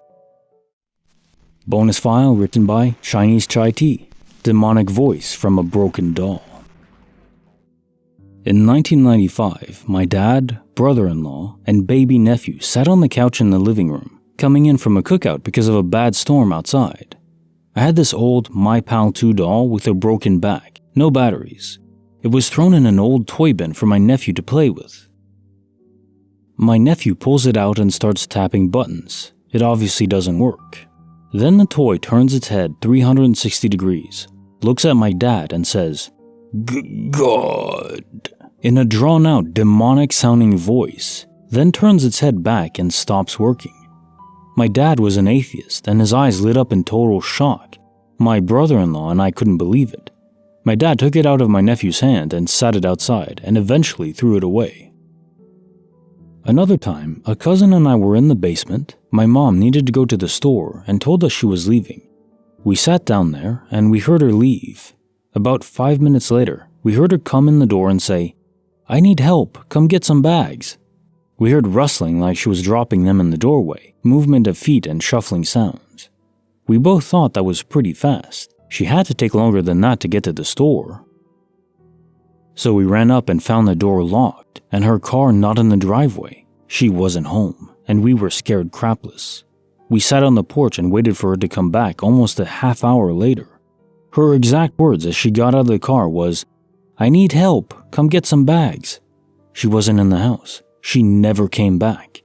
Bonus file written by Chinese Chai Tea, Demonic Voice from a Broken Doll. In 1995, my dad, brother-in-law, and baby nephew sat on the couch in the living room, coming in from a cookout because of a bad storm outside. I had this old My Pal 2 doll with a broken back, no batteries. It was thrown in an old toy bin for my nephew to play with. My nephew pulls it out and starts tapping buttons. It obviously doesn't work. Then the toy turns its head 360 degrees, looks at my dad and says, "God," in a drawn-out, demonic-sounding voice, then turns its head back and stops working. My dad was an atheist, and his eyes lit up in total shock. My brother-in-law and I couldn't believe it. My dad took it out of my nephew's hand and sat it outside, and eventually threw it away. Another time, a cousin and I were in the basement. My mom needed to go to the store and told us she was leaving. We sat down there, and we heard her leave. About 5 minutes later, we heard her come in the door and say, "I need help, come get some bags." We heard rustling like she was dropping them in the doorway, movement of feet and shuffling sounds. We both thought that was pretty fast. She had to take longer than that to get to the store. So we ran up and found the door locked and her car not in the driveway. She wasn't home, and we were scared crapless. We sat on the porch and waited for her to come back almost a half hour later. Her exact words as she got out of the car was, "I need help, come get some bags." She wasn't in the house. She never came back.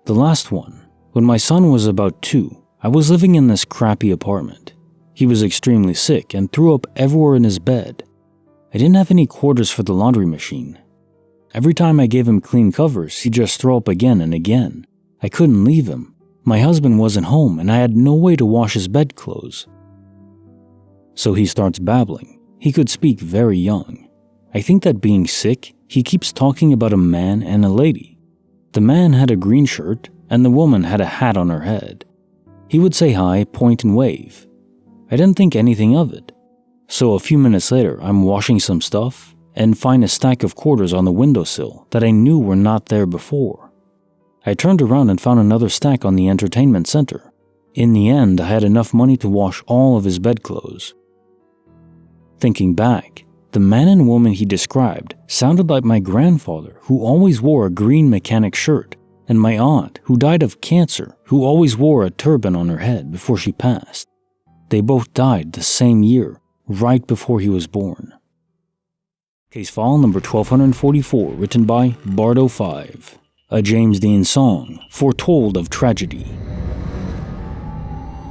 The last one. When my son was about 2, I was living in this crappy apartment. He was extremely sick and threw up everywhere in his bed. I didn't have any quarters for the laundry machine. Every time I gave him clean covers, he'd just throw up again and again. I couldn't leave him. My husband wasn't home and I had no way to wash his bedclothes. So he starts babbling. He could speak very young. I think that being sick, he keeps talking about a man and a lady. The man had a green shirt and the woman had a hat on her head. He would say hi, point and wave. I didn't think anything of it. So a few minutes later, I'm washing some stuff and find a stack of quarters on the windowsill that I knew were not there before. I turned around and found another stack on the entertainment center. In the end, I had enough money to wash all of his bedclothes. Thinking back, the man and woman he described sounded like my grandfather, who always wore a green mechanic shirt, and my aunt, who died of cancer, who always wore a turban on her head before she passed. They both died the same year, right before he was born. Case file number 1244, written by Bardo5. A James Dean song, Foretold of Tragedy.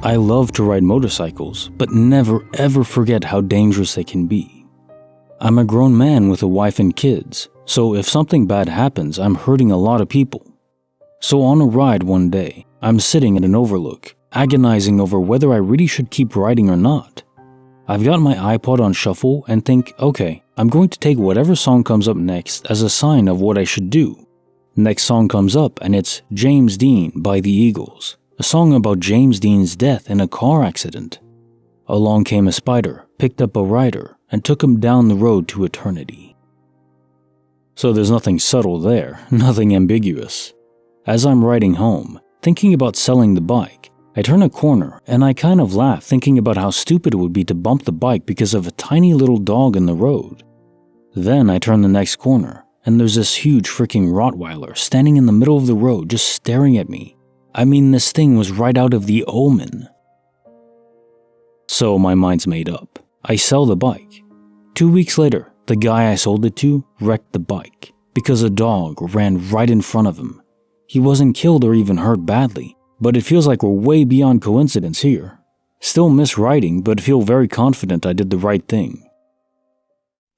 I love to ride motorcycles, but never ever forget how dangerous they can be. I'm a grown man with a wife and kids, so if something bad happens, I'm hurting a lot of people. So on a ride one day, I'm sitting at an overlook, agonizing over whether I really should keep riding or not. I've got my iPod on shuffle and think, okay, I'm going to take whatever song comes up next as a sign of what I should do. Next song comes up and it's James Dean by the Eagles, a song about James Dean's death in a car accident. Along came a spider, picked up a rider, and took him down the road to eternity. So there's nothing subtle there, nothing ambiguous. As I'm riding home, thinking about selling the bike, I turn a corner and I kind of laugh thinking about how stupid it would be to bump the bike because of a tiny little dog in the road. Then I turn the next corner and there's this huge freaking Rottweiler standing in the middle of the road just staring at me. I mean, this thing was right out of The Omen. So my mind's made up. I sell the bike. 2 weeks later, the guy I sold it to wrecked the bike because a dog ran right in front of him. He wasn't killed or even hurt badly, but it feels like we're way beyond coincidence here. Still miss riding, but feel very confident I did the right thing.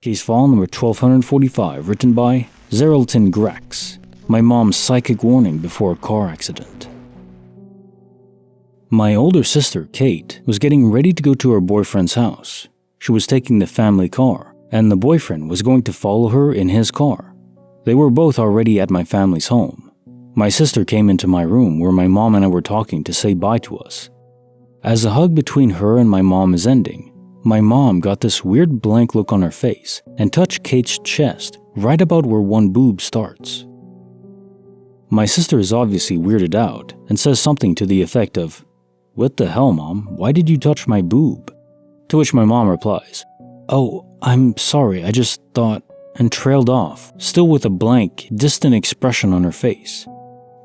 Case file number 1245, written by Zeralton Grex. My mom's psychic warning before a car accident. My older sister, Kate, was getting ready to go to her boyfriend's house. She was taking the family car, and the boyfriend was going to follow her in his car. They were both already at my family's home. My sister came into my room where my mom and I were talking to say bye to us. As the hug between her and my mom is ending, my mom got this weird blank look on her face and touched Kate's chest right about where one boob starts. My sister is obviously weirded out and says something to the effect of, "What the hell, Mom? Why did you touch my boob?" To which my mom replies, "Oh, I'm sorry, I just thought," and trailed off, still with a blank, distant expression on her face.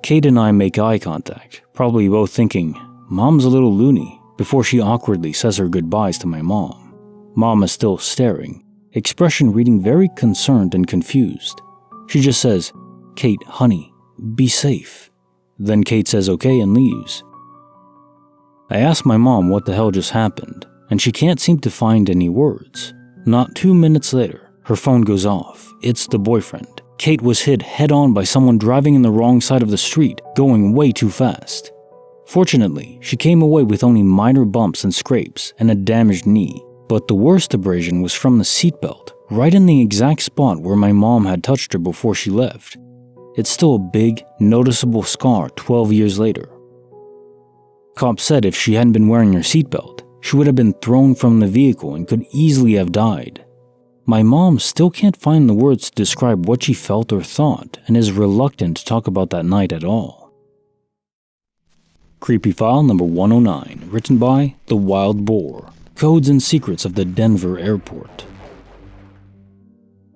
Kate and I make eye contact, probably both thinking, Mom's a little loony, before she awkwardly says her goodbyes to my mom. Mom is still staring, expression reading very concerned and confused. She just says, "Kate, honey, be safe." Then Kate says okay and leaves. I ask my mom what the hell just happened, and she can't seem to find any words. Not 2 minutes later, her phone goes off. It's the boyfriend. Kate was hit head-on by someone driving in the wrong side of the street, going way too fast. Fortunately, she came away with only minor bumps and scrapes and a damaged knee, but the worst abrasion was from the seatbelt, right in the exact spot where my mom had touched her before she left. It's still a big, noticeable scar 12 years later. Cops said if she hadn't been wearing her seatbelt, she would have been thrown from the vehicle and could easily have died. My mom still can't find the words to describe what she felt or thought and is reluctant to talk about that night at all. Creepy file number 109, written by The Wild Boar, Codes and Secrets of the Denver Airport.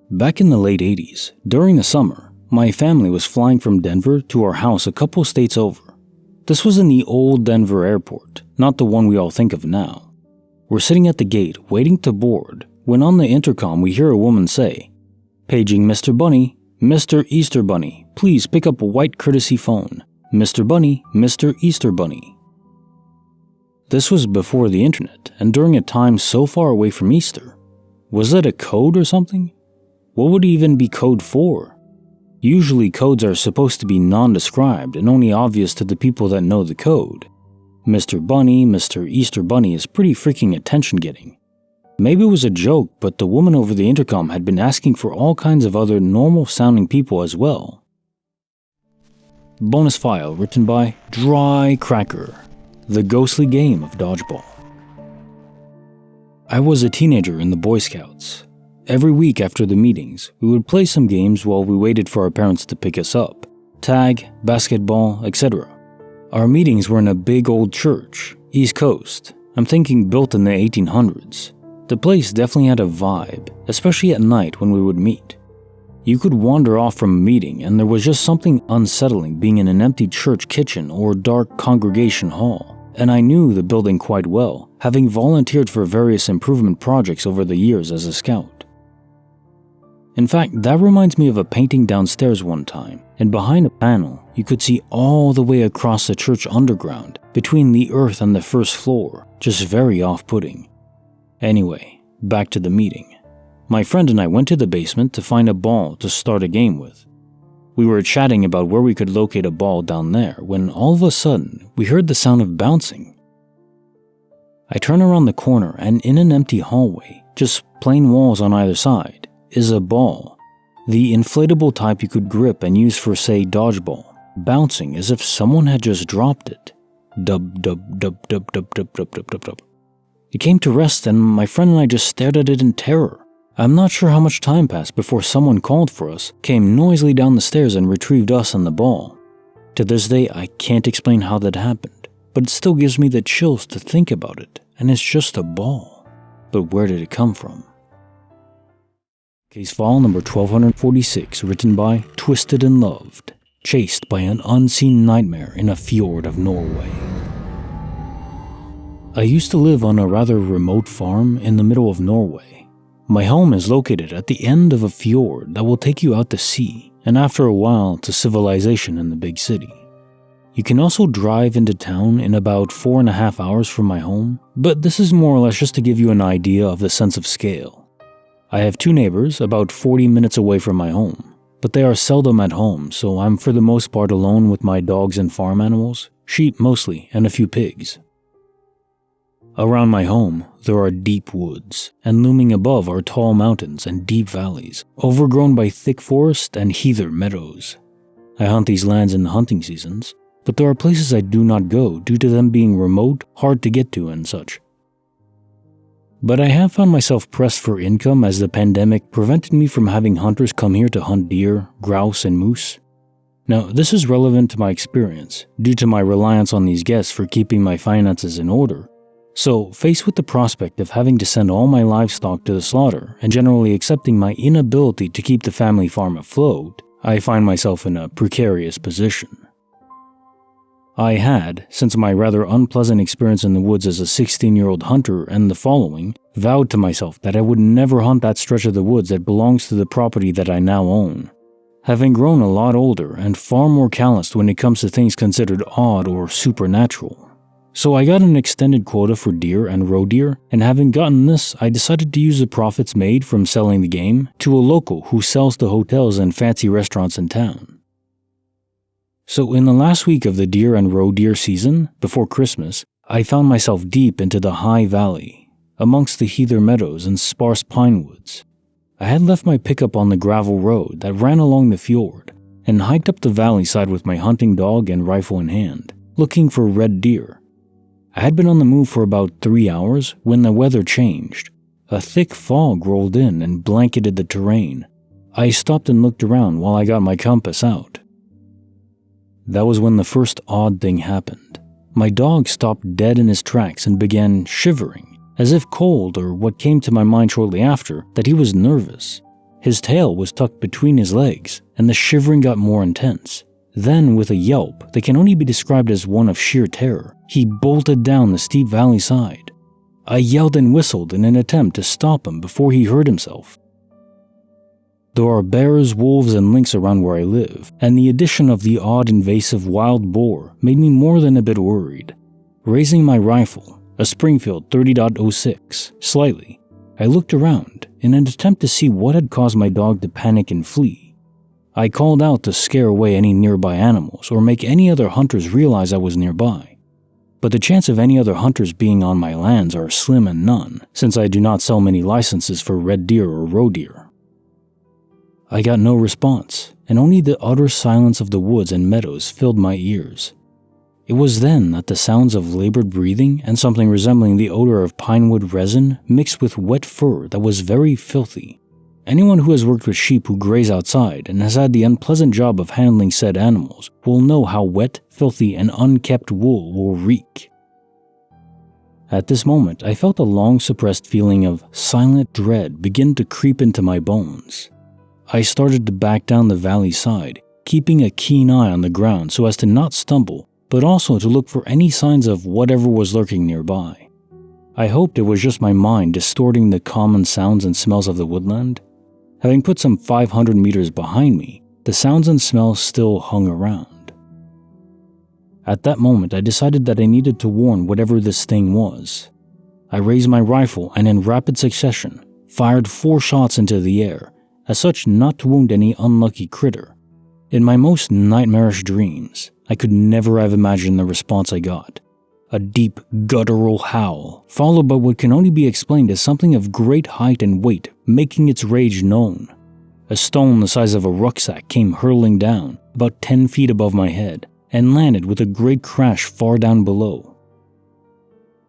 Back in the late 80s, during the summer, my family was flying from Denver to our house a couple states over. This was in the old Denver airport, not the one we all think of now. We're sitting at the gate, waiting to board, when on the intercom we hear a woman say, "Paging Mr. Bunny, Mr. Easter Bunny, please pick up a white courtesy phone. Mr. Bunny, Mr. Easter Bunny." This was before the internet, and during a time so far away from Easter. Was that a code or something? What would it even be code for? Usually codes are supposed to be nondescribed and only obvious to the people that know the code. Mr. Bunny, Mr. Easter Bunny is pretty freaking attention-getting. Maybe it was a joke, but the woman over the intercom had been asking for all kinds of other normal-sounding people as well. Bonus file written by Dry Cracker, The Ghostly Game of Dodgeball. I was a teenager in the Boy Scouts. Every week after the meetings, we would play some games while we waited for our parents to pick us up. Tag, basketball, etc. Our meetings were in a big old church, East Coast. I'm thinking built in the 1800s. The place definitely had a vibe, especially at night when we would meet. You could wander off from a meeting and there was just something unsettling being in an empty church kitchen or dark congregation hall. And I knew the building quite well, having volunteered for various improvement projects over the years as a scout. In fact, that reminds me of a painting downstairs one time, and behind a panel, you could see all the way across the church underground, between the earth and the first floor, just very off-putting. Anyway, back to the meeting. My friend and I went to the basement to find a ball to start a game with. We were chatting about where we could locate a ball down there when all of a sudden, we heard the sound of bouncing. I turn around the corner and in an empty hallway, just plain walls on either side, is a ball. The inflatable type you could grip and use for, say, dodgeball, bouncing as if someone had just dropped it. Dub, dub, dub, dub, dub, dub, dub, dub, dub, dub. It came to rest and my friend and I just stared at it in terror. I'm not sure how much time passed before someone called for us, came noisily down the stairs and retrieved us and the ball. To this day, I can't explain how that happened, but it still gives me the chills to think about it, and it's just a ball. But where did it come from? Case file number 1246, written by Twisted and Loved, chased by an unseen nightmare in a fjord of Norway. I used to live on a rather remote farm in the middle of Norway. My home is located at the end of a fjord that will take you out to sea, and after a while to civilization in the big city. You can also drive into town in about 4.5 hours from my home, but this is more or less just to give you an idea of the sense of scale. I have 2 neighbors about 40 minutes away from my home, but they are seldom at home, so I'm for the most part alone with my dogs and farm animals, sheep mostly, and a few pigs. Around my home, there are deep woods, and looming above are tall mountains and deep valleys, overgrown by thick forest and heather meadows. I hunt these lands in the hunting seasons, but there are places I do not go due to them being remote, hard to get to and such. But I have found myself pressed for income as the pandemic prevented me from having hunters come here to hunt deer, grouse, and moose. Now, this is relevant to my experience, due to my reliance on these guests for keeping my finances in order. So, faced with the prospect of having to send all my livestock to the slaughter and generally accepting my inability to keep the family farm afloat, I find myself in a precarious position. I had, since my rather unpleasant experience in the woods as a 16-year-old hunter and the following, vowed to myself that I would never hunt that stretch of the woods that belongs to the property that I now own. Having grown a lot older and far more calloused when it comes to things considered odd or supernatural. So I got an extended quota for deer and roe deer, and having gotten this, I decided to use the profits made from selling the game to a local who sells to hotels and fancy restaurants in town. So in the last week of the deer and roe deer season, before Christmas, I found myself deep into the high valley, amongst the heather meadows and sparse pine woods. I had left my pickup on the gravel road that ran along the fjord, and hiked up the valley side with my hunting dog and rifle in hand, looking for red deer. I had been on the move for about 3 hours when the weather changed. A thick fog rolled in and blanketed the terrain. I stopped and looked around while I got my compass out. That was when the first odd thing happened. My dog stopped dead in his tracks and began shivering, as if cold, or what came to my mind shortly after, that he was nervous. His tail was tucked between his legs, and the shivering got more intense. Then, with a yelp that can only be described as one of sheer terror, he bolted down the steep valley side. I yelled and whistled in an attempt to stop him before he hurt himself. There are bears, wolves, and lynx around where I live, and the addition of the odd invasive wild boar made me more than a bit worried. Raising my rifle, a Springfield 30.06, slightly, I looked around in an attempt to see what had caused my dog to panic and flee. I called out to scare away any nearby animals or make any other hunters realize I was nearby. But the chance of any other hunters being on my lands are slim and none, since I do not sell many licenses for red deer or roe deer. I got no response, and only the utter silence of the woods and meadows filled my ears. It was then that the sounds of labored breathing and something resembling the odor of pinewood resin mixed with wet fur that was very filthy. Anyone who has worked with sheep who graze outside and has had the unpleasant job of handling said animals will know how wet, filthy, and unkempt wool will reek. At this moment, I felt a long-suppressed feeling of silent dread begin to creep into my bones. I started to back down the valley side, keeping a keen eye on the ground so as to not stumble, but also to look for any signs of whatever was lurking nearby. I hoped it was just my mind distorting the common sounds and smells of the woodland. Having put some 500 meters behind me, the sounds and smells still hung around. At that moment, I decided that I needed to warn whatever this thing was. I raised my rifle and in rapid succession, fired 4 shots into the air, as such not to wound any unlucky critter. In my most nightmarish dreams, I could never have imagined the response I got. A deep, guttural howl, followed by what can only be explained as something of great height and weight making its rage known. A stone the size of a rucksack came hurtling down, about 10 feet above my head, and landed with a great crash far down below.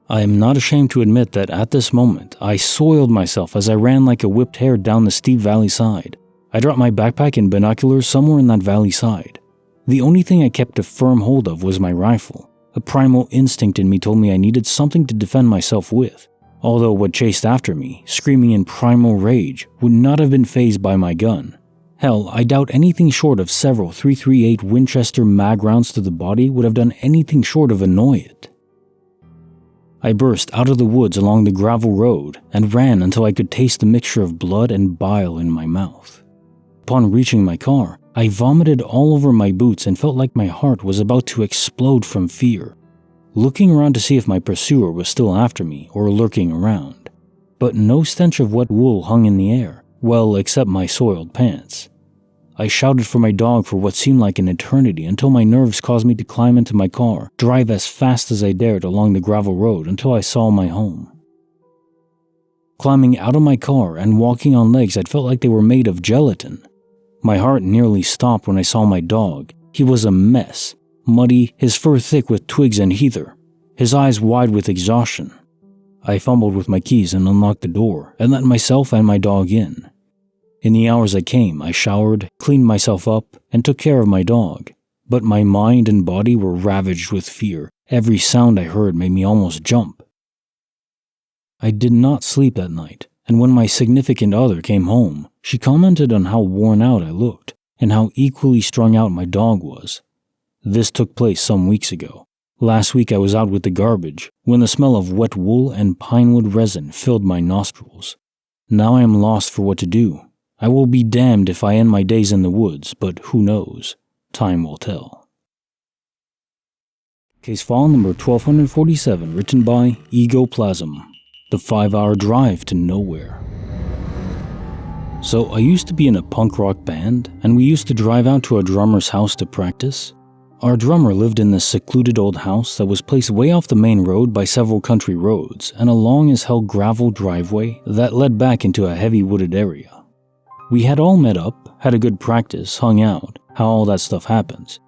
I am not ashamed to admit that at this moment, I soiled myself as I ran like a whipped hare down the steep valley side. I dropped my backpack and binoculars somewhere in that valley side. The only thing I kept a firm hold of was my rifle. A primal instinct in me told me I needed something to defend myself with, although what chased after me, screaming in primal rage, would not have been fazed by my gun. Hell, I doubt anything short of several .338 Winchester mag rounds to the body would have done anything short of annoy it. I burst out of the woods along the gravel road and ran until I could taste the mixture of blood and bile in my mouth. Upon reaching my car, I vomited all over my boots and felt like my heart was about to explode from fear, looking around to see if my pursuer was still after me or lurking around. But no stench of wet wool hung in the air, well, except my soiled pants. I shouted for my dog for what seemed like an eternity until my nerves caused me to climb into my car, drive as fast as I dared along the gravel road until I saw my home. Climbing out of my car and walking on legs that felt like they were made of gelatin. My heart nearly stopped when I saw my dog. He was a mess, muddy, his fur thick with twigs and heather, his eyes wide with exhaustion. I fumbled with my keys and unlocked the door and let myself and my dog in. In the hours that came, I showered, cleaned myself up, and took care of my dog. But my mind and body were ravaged with fear. Every sound I heard made me almost jump. I did not sleep that night, and when my significant other came home, she commented on how worn out I looked, and how equally strung out my dog was. This took place some weeks ago. Last week I was out with the garbage, when the smell of wet wool and pinewood resin filled my nostrils. Now I am lost for what to do. I will be damned if I end my days in the woods, but who knows? Time will tell. Case file number 1247, written by Egoplasm. The 5-hour drive to nowhere. So I used to be in a punk rock band, and we used to drive out to our drummer's house to practice. Our drummer lived in this secluded old house that was placed way off the main road by several country roads and a long as hell gravel driveway that led back into a heavy wooded area. We had all met up, had a good practice, hung out, how all that stuff happens.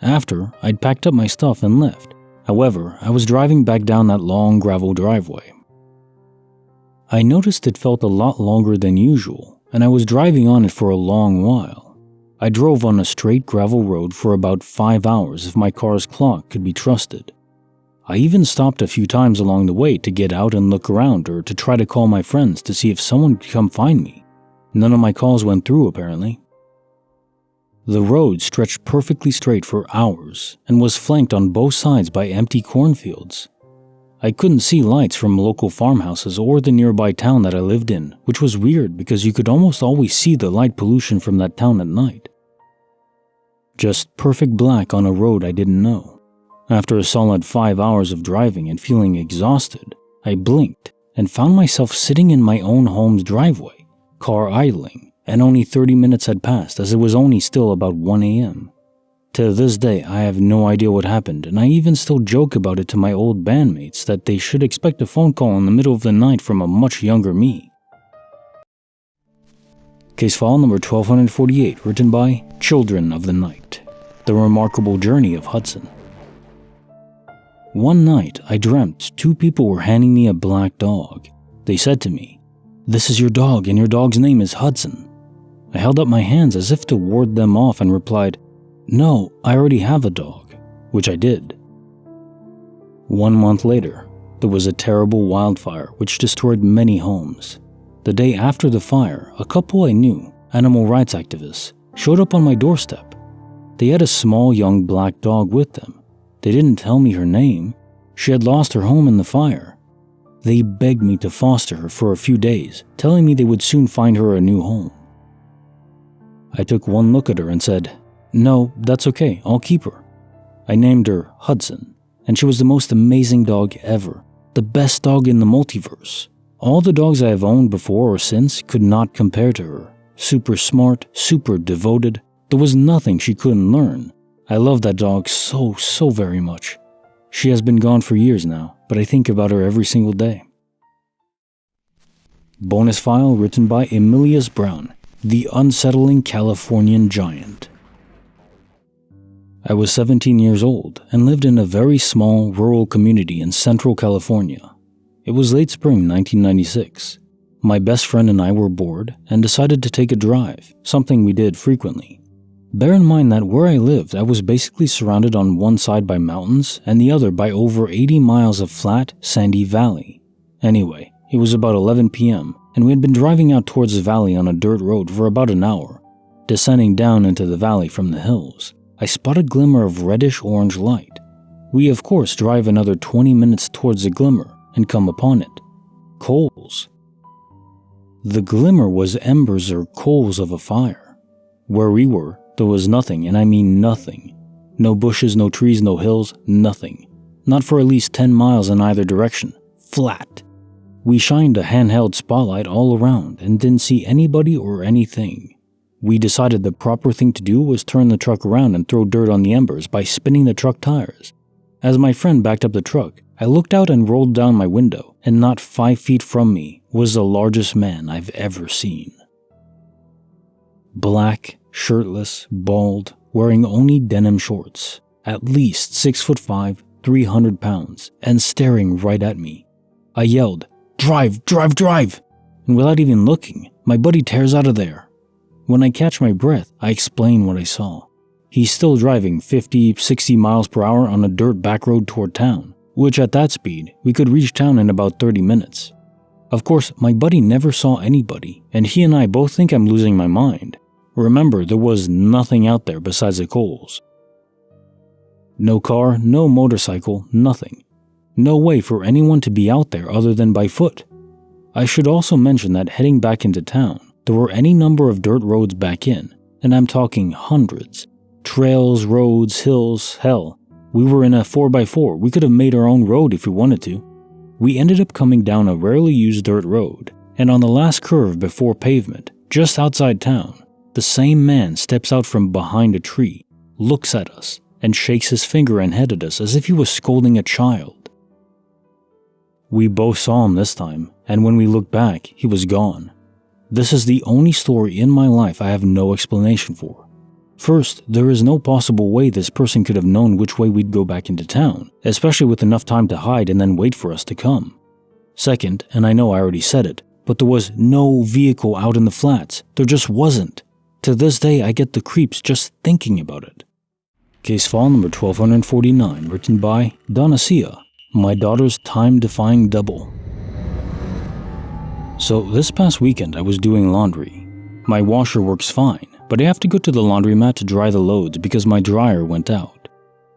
After, I'd packed up my stuff and left. However, I was driving back down that long gravel driveway. I noticed it felt a lot longer than usual, and I was driving on it for a long while. I drove on a straight gravel road for about 5 hours if my car's clock could be trusted. I even stopped a few times along the way to get out and look around or to try to call my friends to see if someone could come find me. None of my calls went through, apparently. The road stretched perfectly straight for hours and was flanked on both sides by empty cornfields. I couldn't see lights from local farmhouses or the nearby town that I lived in, which was weird because you could almost always see the light pollution from that town at night. Just perfect black on a road I didn't know. After a solid 5 hours of driving and feeling exhausted, I blinked and found myself sitting in my own home's driveway, car idling, and only 30 minutes had passed as it was only still about 1 a.m. To this day, I have no idea what happened, and I even still joke about it to my old bandmates that they should expect a phone call in the middle of the night from a much younger me. Case file number 1248, written by Children of the Night. The Remarkable Journey of Hudson. One night, I dreamt 2 people were handing me a black dog. They said to me, "This is your dog, and your dog's name is Hudson." I held up my hands as if to ward them off and replied, "No, I already have a dog," which I did. 1 month later, there was a terrible wildfire which destroyed many homes. The day after the fire, a couple I knew, animal rights activists, showed up on my doorstep. They had a small young black dog with them. They didn't tell me her name. She had lost her home in the fire. They begged me to foster her for a few days, telling me they would soon find her a new home. I took one look at her and said, "No, that's okay, I'll keep her." I named her Hudson, and she was the most amazing dog ever, the best dog in the multiverse. All the dogs I have owned before or since could not compare to her. Super smart, super devoted, there was nothing she couldn't learn. I love that dog so very much. She has been gone for years now, but I think about her every single day. Bonus file written by Emilius Brown, The Unsettling Californian Giant. I was 17 years old and lived in a very small rural community in central California. It was late spring 1996. My best friend and I were bored and decided to take a drive, something we did frequently. Bear in mind that where I lived, I was basically surrounded on one side by mountains and the other by over 80 miles of flat, sandy valley. Anyway, it was about 11 p.m. and we had been driving out towards the valley on a dirt road for about an hour. Descending down into the valley from the hills, I spotted a glimmer of reddish-orange light. We of course drive another 20 minutes towards the glimmer and come upon it. Coals. The glimmer was embers or coals of a fire. Where we were, there was nothing, and I mean nothing. No bushes, no trees, no hills, nothing. Not for at least 10 miles in either direction. Flat. We shined a handheld spotlight all around and didn't see anybody or anything. We decided the proper thing to do was turn the truck around and throw dirt on the embers by spinning the truck tires. As my friend backed up the truck, I looked out and rolled down my window, and not 5 feet from me was the largest man I've ever seen. Black, shirtless, bald, wearing only denim shorts, at least 6'5", 300 pounds, and staring right at me. I yelled, "Drive, drive, drive!" And without even looking, my buddy tears out of there. When I catch my breath, I explain what I saw. He's still driving 50, 60 miles per hour on a dirt back road toward town, which at that speed, we could reach town in about 30 minutes. Of course, my buddy never saw anybody, and he and I both think I'm losing my mind. Remember, there was nothing out there besides the coals. No car, no motorcycle, nothing. No way for anyone to be out there other than by foot. I should also mention that heading back into town, there were any number of dirt roads back in, and I'm talking hundreds. Trails, roads, hills, hell. We were in a 4x4, we could have made our own road if we wanted to. We ended up coming down a rarely used dirt road, and on the last curve before pavement, just outside town, the same man steps out from behind a tree, looks at us, and shakes his finger and head at us as if he was scolding a child. We both saw him this time, and when we looked back, he was gone. This is the only story in my life I have no explanation for. First, there is no possible way this person could have known which way we'd go back into town, especially with enough time to hide and then wait for us to come. Second, and I know I already said it, but there was no vehicle out in the flats. There just wasn't. To this day, I get the creeps just thinking about it. Case file number 1249, written by Donacia, my daughter's time-defying double. So this past weekend I was doing laundry. My washer works fine, but I have to go to the laundromat to dry the loads because my dryer went out.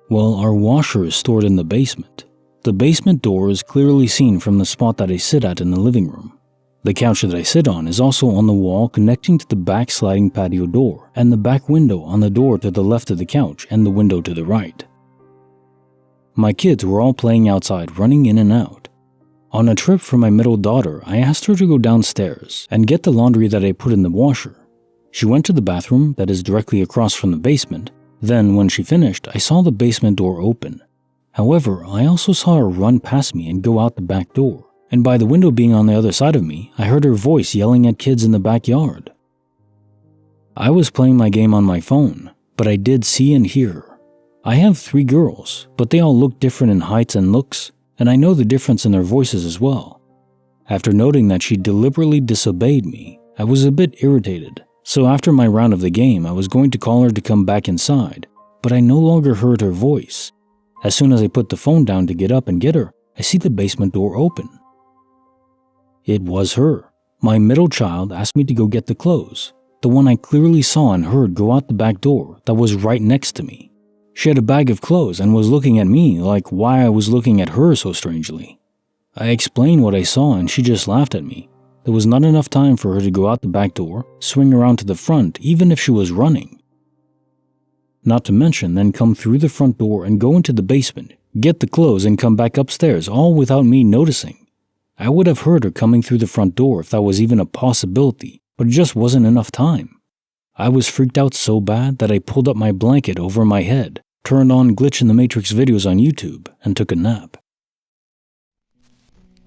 Well, our washer is stored in the basement. The basement door is clearly seen from the spot that I sit at in the living room. The couch that I sit on is also on the wall connecting to the back sliding patio door and the back window on the door to the left of the couch and the window to the right. My kids were all playing outside, running in and out. On a trip for my middle daughter, I asked her to go downstairs and get the laundry that I put in the washer. She went to the bathroom that is directly across from the basement. Then, when she finished, I saw the basement door open. However, I also saw her run past me and go out the back door. And by the window being on the other side of me, I heard her voice yelling at kids in the backyard. I was playing my game on my phone, but I did see and hear her. I have 3 girls, but they all look different in heights and looks, and I know the difference in their voices as well. After noting that she deliberately disobeyed me, I was a bit irritated, so after my round of the game, I was going to call her to come back inside, but I no longer heard her voice. As soon as I put the phone down to get up and get her, I see the basement door open. It was her. My middle child asked me to go get the clothes, the one I clearly saw and heard go out the back door that was right next to me. She had a bag of clothes and was looking at me like why I was looking at her so strangely. I explained what I saw and she just laughed at me. There was not enough time for her to go out the back door, swing around to the front even if she was running. Not to mention then come through the front door and go into the basement, get the clothes and come back upstairs all without me noticing. I would have heard her coming through the front door if that was even a possibility, but it just wasn't enough time. I was freaked out so bad that I pulled up my blanket over my head, turned on Glitch in the Matrix videos on YouTube, and took a nap.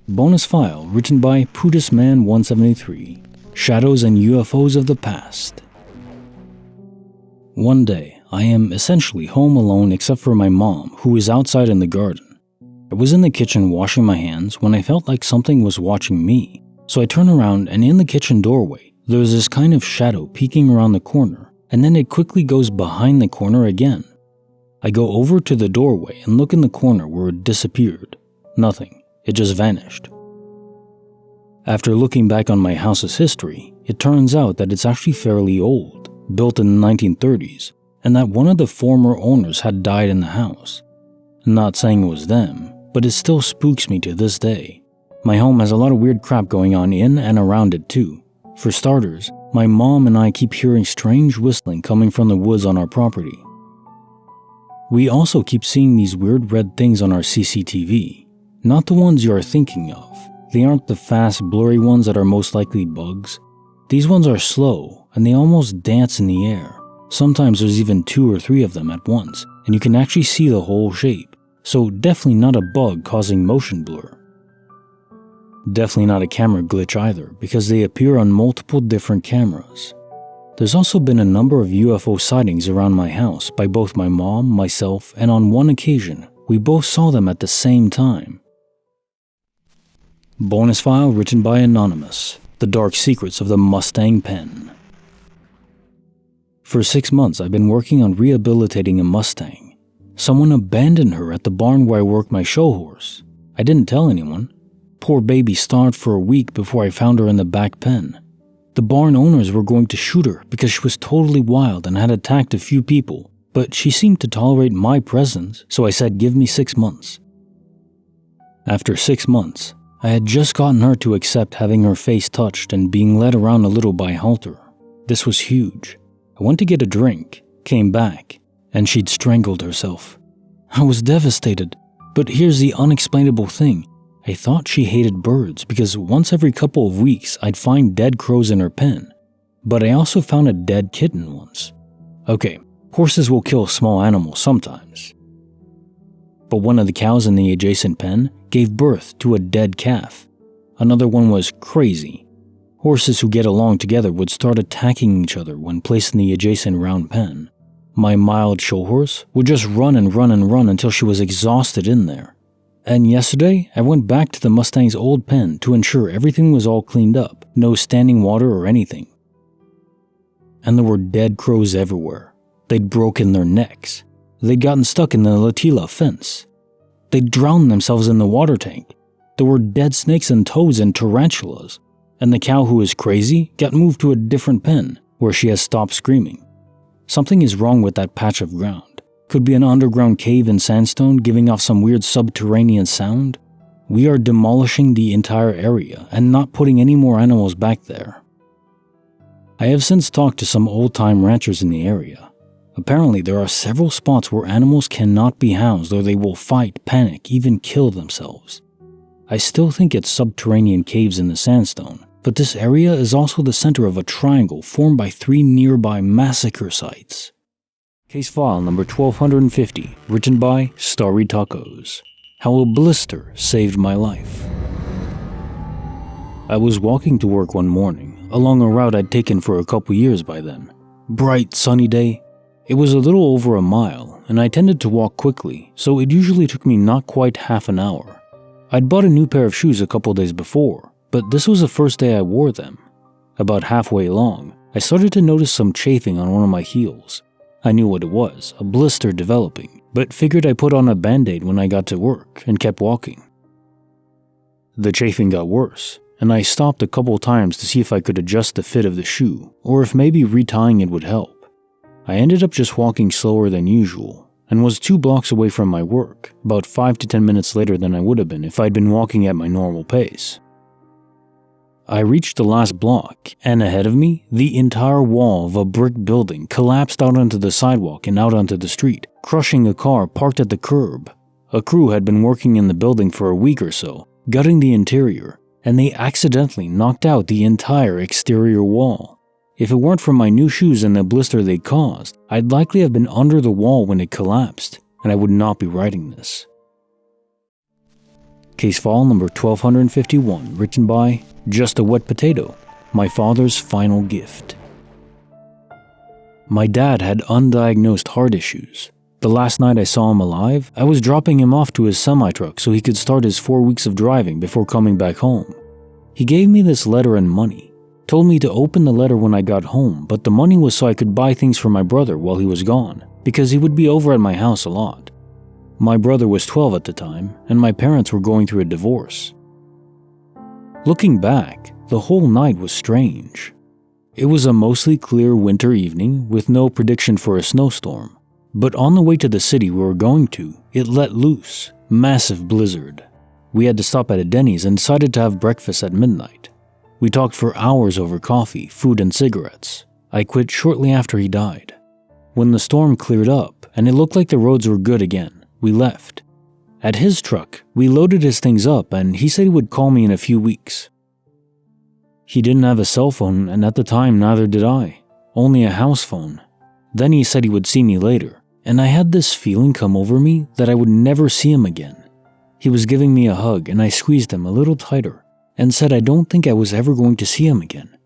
Bonus file written by PutisMan173, Shadows and UFOs of the Past. One day, I am essentially home alone except for my mom, who is outside in the garden. I was in the kitchen washing my hands when I felt like something was watching me, so I turn around and in the kitchen doorway, there's this kind of shadow peeking around the corner, and then it quickly goes behind the corner again. I go over to the doorway and look in the corner where it disappeared. Nothing. It just vanished. After looking back on my house's history, it turns out that it's actually fairly old, built in the 1930s, and that one of the former owners had died in the house. Not saying it was them, but it still spooks me to this day. My home has a lot of weird crap going on in and around it too. For starters, my mom and I keep hearing strange whistling coming from the woods on our property. We also keep seeing these weird red things on our CCTV. Not the ones you are thinking of. They aren't the fast, blurry ones that are most likely bugs. These ones are slow, and they almost dance in the air. Sometimes there's even 2 or 3 of them at once, and you can actually see the whole shape. So definitely not a bug causing motion blur. Definitely not a camera glitch either, because they appear on multiple different cameras. There's also been a number of UFO sightings around my house by both my mom, myself, and on one occasion, we both saw them at the same time. Bonus file written by Anonymous, The Dark Secrets of the Mustang Pen. For 6 months, I've been working on rehabilitating a Mustang. Someone abandoned her at the barn where I work my show horse. I didn't tell anyone. Poor baby starved for a week before I found her in the back pen. The barn owners were going to shoot her because she was totally wild and had attacked a few people, but she seemed to tolerate my presence, so I said give me 6 months. After 6 months, I had just gotten her to accept having her face touched and being led around a little by Halter. This was huge. I went to get a drink, came back, and she'd strangled herself. I was devastated, but here's the unexplainable thing. I thought she hated birds because once every couple of weeks I'd find dead crows in her pen, but I also found a dead kitten once. Okay, horses will kill small animals sometimes. But one of the cows in the adjacent pen gave birth to a dead calf. Another one was crazy. Horses who get along together would start attacking each other when placed in the adjacent round pen. My mild show horse would just run and run and run until she was exhausted in there. And yesterday, I went back to the Mustang's old pen to ensure everything was all cleaned up, no standing water or anything. And there were dead crows everywhere. They'd broken their necks. They'd gotten stuck in the Latila fence. They'd drowned themselves in the water tank. There were dead snakes and toads and tarantulas. And the cow who was crazy got moved to a different pen, where she has stopped screaming. Something is wrong with that patch of ground. Could be an underground cave in sandstone giving off some weird subterranean sound. We are demolishing the entire area and not putting any more animals back there. I have since talked to some old-time ranchers in the area. Apparently, there are several spots where animals cannot be housed or they will fight, panic, even kill themselves. I still think it's subterranean caves in the sandstone, but this area is also the center of a triangle formed by 3 nearby massacre sites. Case file number 1250, written by Starry Tacos. How a blister saved my life. I was walking to work one morning, along a route I'd taken for a couple years by then. Bright, sunny day. It was a little over a mile, and I tended to walk quickly, so it usually took me not quite half an hour. I'd bought a new pair of shoes a couple days before, but this was the first day I wore them. About halfway along, I started to notice some chafing on one of my heels. I knew what it was, a blister developing, but figured I put on a band-aid when I got to work and kept walking. The chafing got worse, and I stopped a couple times to see if I could adjust the fit of the shoe, or if maybe retying it would help. I ended up just walking slower than usual, and was 2 blocks away from my work, about 5 to 10 minutes later than I would have been if I'd been walking at my normal pace. I reached the last block, and ahead of me, the entire wall of a brick building collapsed out onto the sidewalk and out onto the street, crushing a car parked at the curb. A crew had been working in the building for a week or so, gutting the interior, and they accidentally knocked out the entire exterior wall. If it weren't for my new shoes and the blister they caused, I'd likely have been under the wall when it collapsed, and I would not be writing this. Case file number 1251, written by Just a Wet Potato, my father's final gift. My dad had undiagnosed heart issues. The last night I saw him alive, I was dropping him off to his semi-truck so he could start his 4 weeks of driving before coming back home. He gave me this letter and money, told me to open the letter when I got home, but the money was so I could buy things for my brother while he was gone, because he would be over at my house a lot. My brother was 12 at the time, and my parents were going through a divorce. Looking back, the whole night was strange. It was a mostly clear winter evening with no prediction for a snowstorm, but on the way to the city we were going to, it let loose, massive blizzard. We had to stop at a Denny's and decided to have breakfast at midnight. We talked for hours over coffee, food, and cigarettes. I quit shortly after he died. When the storm cleared up and it looked like the roads were good again, we left. At his truck, we loaded his things up and he said he would call me in a few weeks. He didn't have a cell phone, and at the time neither did I, only a house phone. Then he said he would see me later, and I had this feeling come over me that I would never see him again. He was giving me a hug and I squeezed him a little tighter and said I don't think I was ever going to see him again.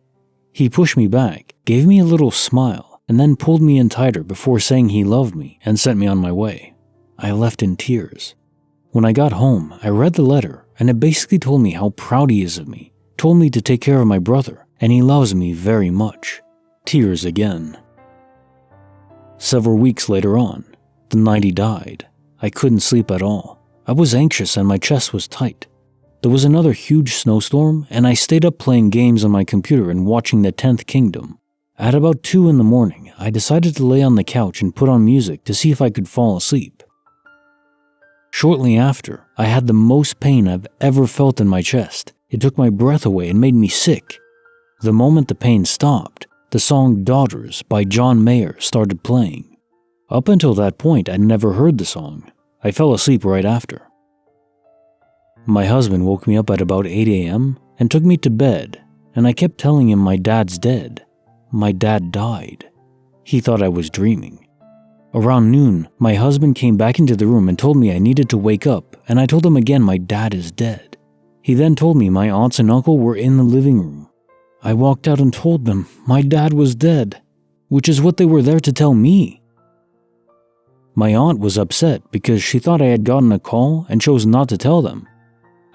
He pushed me back, gave me a little smile, and then pulled me in tighter before saying he loved me and sent me on my way. I left in tears. When I got home, I read the letter, and it basically told me how proud he is of me, told me to take care of my brother, and he loves me very much. Tears again. Several weeks later on, the night he died, I couldn't sleep at all. I was anxious and my chest was tight. There was another huge snowstorm, and I stayed up playing games on my computer and watching The 10th Kingdom. At about 2 in the morning, I decided to lay on the couch and put on music to see if I could fall asleep. Shortly after, I had the most pain I've ever felt in my chest. It took my breath away and made me sick. The moment the pain stopped, the song Daughters by John Mayer started playing. Up until that point, I'd never heard the song. I fell asleep right after. My husband woke me up at about 8 a.m. and took me to bed, and I kept telling him my dad's dead. My dad died. He thought I was dreaming. Around noon, my husband came back into the room and told me I needed to wake up, and I told him again my dad is dead. He then told me my aunts and uncle were in the living room. I walked out and told them my dad was dead, which is what they were there to tell me. My aunt was upset because she thought I had gotten a call and chose not to tell them.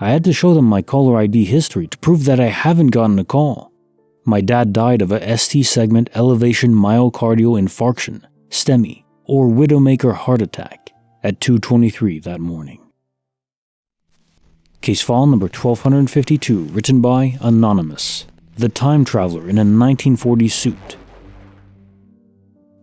I had to show them my caller ID history to prove that I haven't gotten a call. My dad died of a ST segment elevation myocardial infarction, STEMI, or widowmaker heart attack, at 2:23 that morning. Case file number 1252, written by Anonymous, the time traveler in a 1940s suit.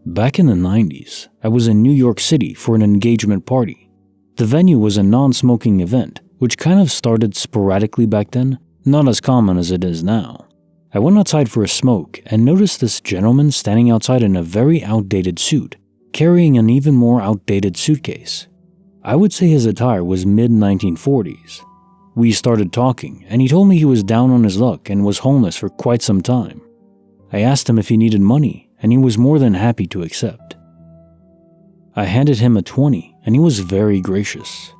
Back in the 90s, I was in New York City for an engagement party. The venue was a non-smoking event, which kind of started sporadically back then, not as common as it is now. I went outside for a smoke and noticed this gentleman standing outside in a very outdated suit, carrying an even more outdated suitcase. I would say his attire was mid-1940s. We started talking, and he told me he was down on his luck and was homeless for quite some time. I asked him if he needed money, and he was more than happy to accept. I handed him a 20, and he was very gracious.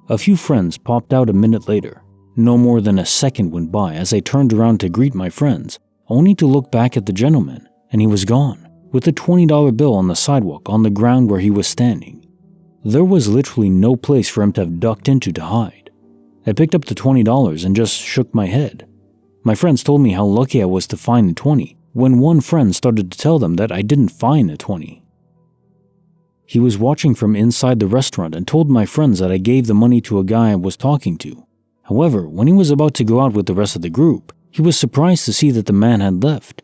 A few friends popped out a minute later. No more than a second went by as I turned around to greet my friends, only to look back at the gentleman, and he was gone, with a $20 bill on the sidewalk on the ground where he was standing. There was literally no place for him to have ducked into to hide. I picked up the $20 and just shook my head. My friends told me how lucky I was to find the 20, when one friend started to tell them that I didn't find the 20. He was watching from inside the restaurant and told my friends that I gave the money to a guy I was talking to. However, when he was about to go out with the rest of the group, he was surprised to see that the man had left.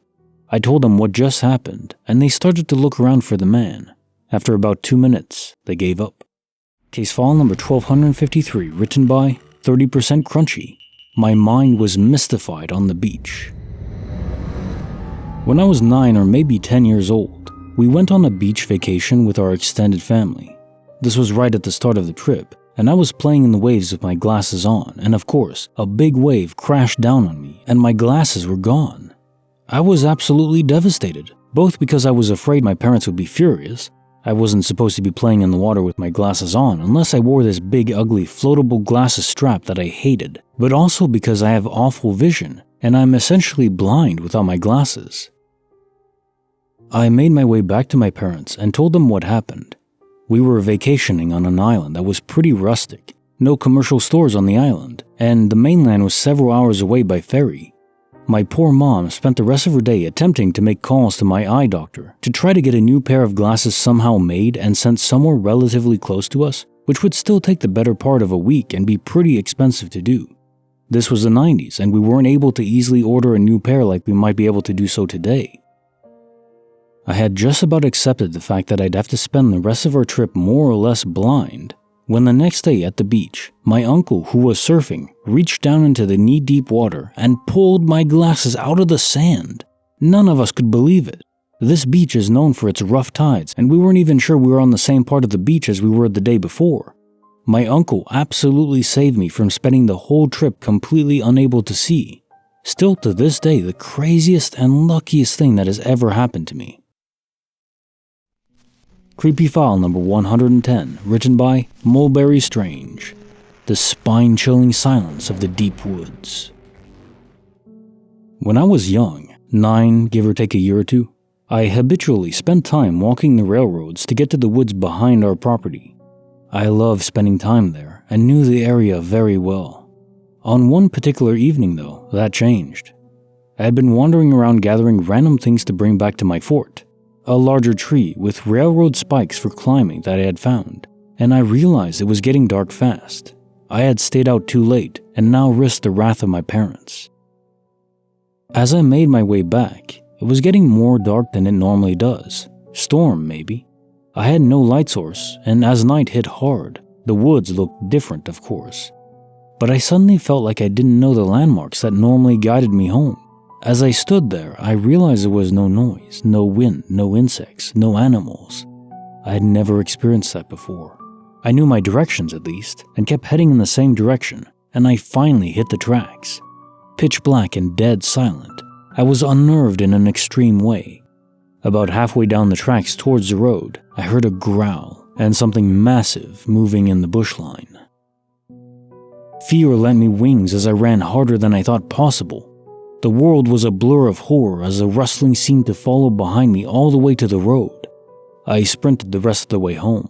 I told them what just happened, and they started to look around for the man. After about 2 minutes, they gave up. Case file number 1253, written by 30% Crunchy. My mind was mystified on the beach. When I was 9 or maybe 10 years old, we went on a beach vacation with our extended family. This was right at the start of the trip, and I was playing in the waves with my glasses on, and of course, a big wave crashed down on me, and my glasses were gone. I was absolutely devastated, both because I was afraid my parents would be furious. I wasn't supposed to be playing in the water with my glasses on unless I wore this big ugly floatable glasses strap that I hated, but also because I have awful vision, and I'm essentially blind without my glasses. I made my way back to my parents and told them what happened. We were vacationing on an island that was pretty rustic, no commercial stores on the island, and the mainland was several hours away by ferry. My poor mom spent the rest of her day attempting to make calls to my eye doctor to try to get a new pair of glasses somehow made and sent somewhere relatively close to us, which would still take the better part of a week and be pretty expensive to do. This was the 90s, and we weren't able to easily order a new pair like we might be able to do so today. I had just about accepted the fact that I'd have to spend the rest of our trip more or less blind, when the next day at the beach, my uncle, who was surfing, reached down into the knee-deep water and pulled my glasses out of the sand. None of us could believe it. This beach is known for its rough tides, and we weren't even sure we were on the same part of the beach as we were the day before. My uncle absolutely saved me from spending the whole trip completely unable to see. Still to this day, the craziest and luckiest thing that has ever happened to me. Creepy file number 110, written by Mulberry Strange. The spine-chilling silence of the deep woods. When I was young, 9, give or take a year or two, I habitually spent time walking the railroads to get to the woods behind our property. I loved spending time there and knew the area very well. On one particular evening, though, that changed. I had been wandering around gathering random things to bring back to my fort. A larger tree with railroad spikes for climbing that I had found, and I realized it was getting dark fast. I had stayed out too late and now risked the wrath of my parents. As I made my way back, it was getting more dark than it normally does. Storm, maybe. I had no light source, and as night hit hard, the woods looked different, of course. But I suddenly felt like I didn't know the landmarks that normally guided me home. As I stood there, I realized there was no noise, no wind, no insects, no animals. I had never experienced that before. I knew my directions at least, and kept heading in the same direction, and I finally hit the tracks. Pitch black and dead silent, I was unnerved in an extreme way. About halfway down the tracks towards the road, I heard a growl and something massive moving in the bushline. Fear lent me wings as I ran harder than I thought possible. The world was a blur of horror as the rustling seemed to follow behind me all the way to the road. I sprinted the rest of the way home.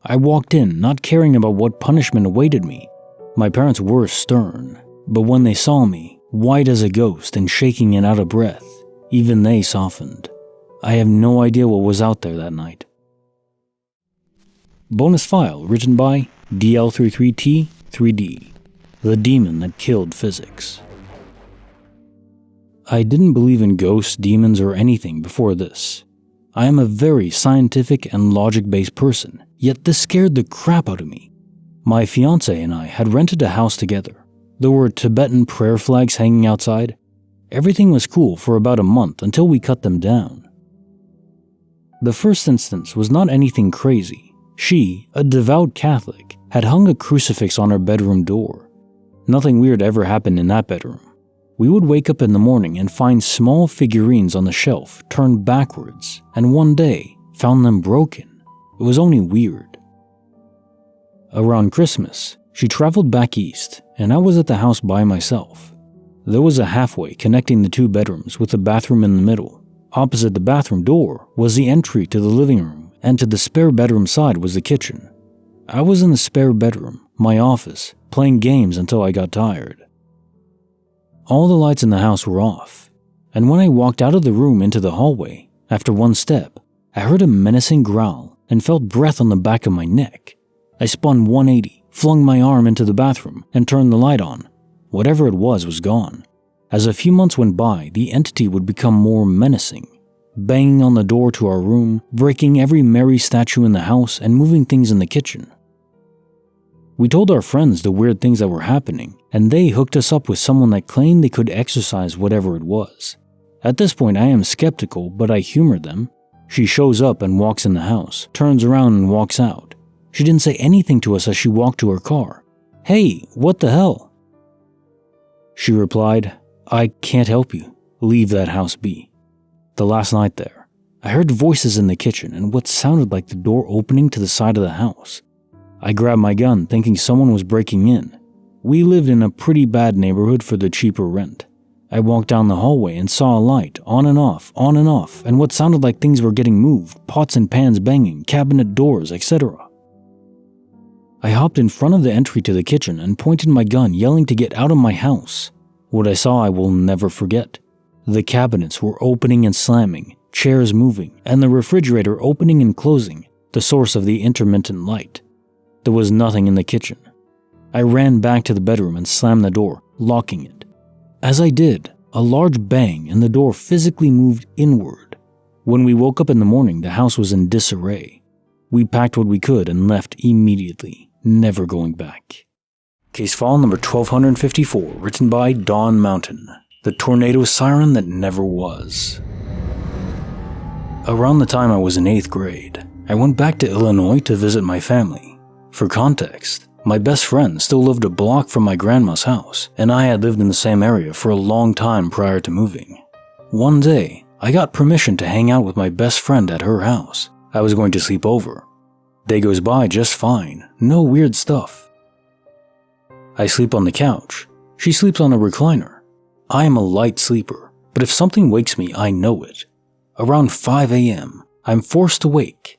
I walked in, not caring about what punishment awaited me. My parents were stern, but when they saw me, white as a ghost and shaking and out of breath, even they softened. I have no idea what was out there that night. Bonus file written by DL33T3D, the demon that killed physics. I didn't believe in ghosts, demons, or anything before this. I am a very scientific and logic-based person, yet this scared the crap out of me. My fiancé and I had rented a house together. There were Tibetan prayer flags hanging outside. Everything was cool for about a month until we cut them down. The first instance was not anything crazy. She, a devout Catholic, had hung a crucifix on her bedroom door. Nothing weird ever happened in that bedroom. We would wake up in the morning and find small figurines on the shelf turned backwards, and one day found them broken. It was only weird. Around Christmas, she traveled back east, and I was at the house by myself. There was a halfway connecting the two bedrooms with a bathroom in the middle. Opposite the bathroom door was the entry to the living room, and to the spare bedroom side was the kitchen. I was in the spare bedroom, my office, playing games until I got tired. All the lights in the house were off, and when I walked out of the room into the hallway, after one step, I heard a menacing growl and felt breath on the back of my neck. I spun 180, flung my arm into the bathroom, and turned the light on. Whatever it was gone. As a few months went by, the entity would become more menacing, banging on the door to our room, breaking every Mary statue in the house, and moving things in the kitchen. We told our friends the weird things that were happening, and they hooked us up with someone that claimed they could exorcise whatever it was. At this point, I am skeptical, but I humor them. She shows up and walks in the house, turns around and walks out. She didn't say anything to us as she walked to her car. "Hey, what the hell?" She replied, "I can't help you. Leave that house be." The last night there, I heard voices in the kitchen and what sounded like the door opening to the side of the house. I grabbed my gun thinking someone was breaking in. We lived in a pretty bad neighborhood for the cheaper rent. I walked down the hallway and saw a light, on and off, and what sounded like things were getting moved, pots and pans banging, cabinet doors, etc. I hopped in front of the entry to the kitchen and pointed my gun, yelling to get out of my house. What I saw I will never forget. The cabinets were opening and slamming, chairs moving, and the refrigerator opening and closing, the source of the intermittent light. There was nothing in the kitchen. I ran back to the bedroom and slammed the door, locking it. As I did, a large bang and the door physically moved inward. When we woke up in the morning, the house was in disarray. We packed what we could and left immediately, never going back. Case file number 1254, written by Dawn Mountain, the tornado siren that never was. Around the time I was in 8th grade, I went back to Illinois to visit my family. For context, my best friend still lived a block from my grandma's house, and I had lived in the same area for a long time prior to moving. One day, I got permission to hang out with my best friend at her house. I was going to sleep over. Day goes by just fine, no weird stuff. I sleep on the couch. She sleeps on a recliner. I am a light sleeper, but if something wakes me, I know it. Around 5 a.m., I'm forced to wake.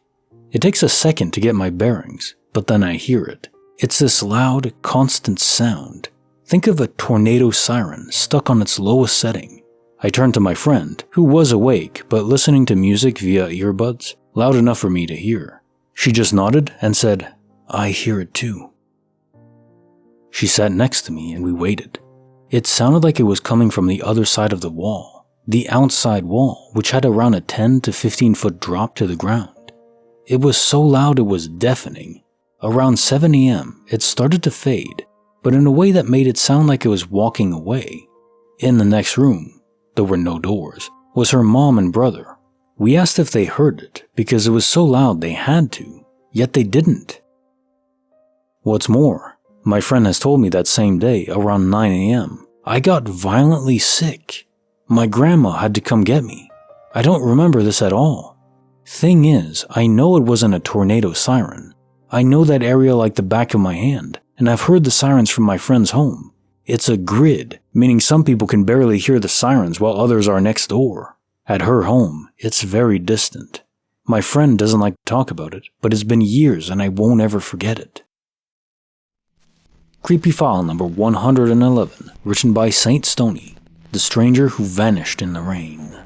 It takes a second to get my bearings, but then I hear it. It's this loud, constant sound. Think of a tornado siren stuck on its lowest setting. I turned to my friend, who was awake but listening to music via earbuds, loud enough for me to hear. She just nodded and said, "I hear it too." She sat next to me and we waited. It sounded like it was coming from the other side of the wall, the outside wall, which had around a 10 to 15 foot drop to the ground. It was so loud it was deafening. Around 7 a.m., it started to fade, but in a way that made it sound like it was walking away. In the next room, there were no doors, was her mom and brother. We asked if they heard it because it was so loud they had to, yet they didn't. What's more, my friend has told me that same day, around 9 a.m., I got violently sick. My grandma had to come get me. I don't remember this at all. Thing is, I know it wasn't a tornado siren. I know that area like the back of my hand, and I've heard the sirens from my friend's home. It's a grid, meaning some people can barely hear the sirens while others are next door. At her home, it's very distant. My friend doesn't like to talk about it, but it's been years and I won't ever forget it. Creepy file number 111, written by Saint Stony, the stranger who vanished in the rain.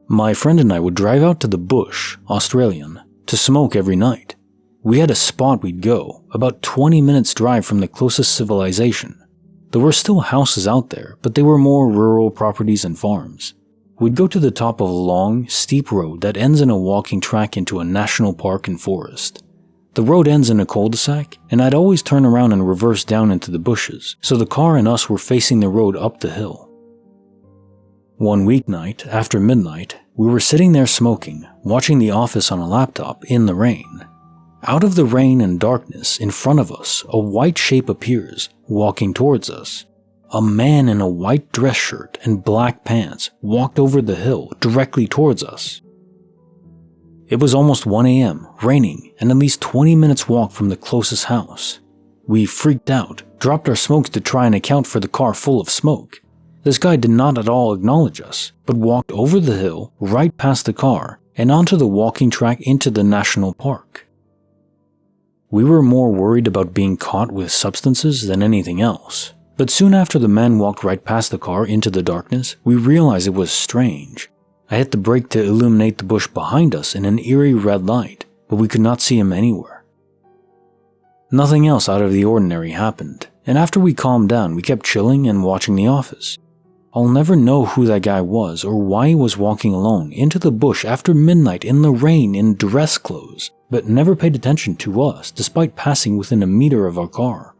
My friend and I would drive out to the bush, Australian, to smoke every night. We had a spot we'd go, about 20 minutes drive from the closest civilization. There were still houses out there, but they were more rural properties and farms. We'd go to the top of a long, steep road that ends in a walking track into a national park and forest. The road ends in a cul-de-sac, and I'd always turn around and reverse down into the bushes, so the car and us were facing the road up the hill. One weeknight, after midnight, we were sitting there smoking, watching The Office on a laptop in the rain. Out of the rain and darkness, in front of us, a white shape appears, walking towards us. A man in a white dress shirt and black pants walked over the hill directly towards us. It was almost 1 a.m., raining, and at least 20 minutes walk from the closest house. We freaked out, dropped our smokes to try and account for the car full of smoke. This guy did not at all acknowledge us, but walked over the hill, right past the car, and onto the walking track into the national park. We were more worried about being caught with substances than anything else. But soon after the man walked right past the car into the darkness, we realized it was strange. I hit the brake to illuminate the bush behind us in an eerie red light, but we could not see him anywhere. Nothing else out of the ordinary happened, and after we calmed down, we kept chilling and watching The Office. I'll never know who that guy was or why he was walking alone into the bush after midnight in the rain in dress clothes, but never paid attention to us despite passing within a meter of our car.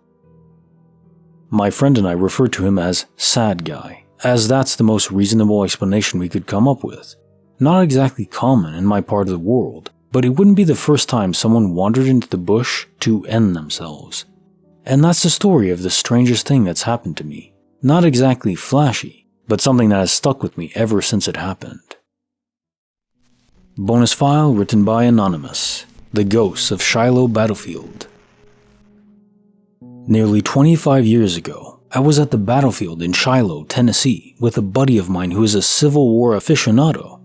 My friend and I refer to him as Sad Guy, as that's the most reasonable explanation we could come up with. Not exactly common in my part of the world, but it wouldn't be the first time someone wandered into the bush to end themselves. And that's the story of the strangest thing that's happened to me. Not exactly flashy, but something that has stuck with me ever since it happened. Bonus file written by Anonymous, The Ghosts of Shiloh Battlefield. Nearly 25 years ago, I was at the battlefield in Shiloh, Tennessee, with a buddy of mine who is a Civil War aficionado.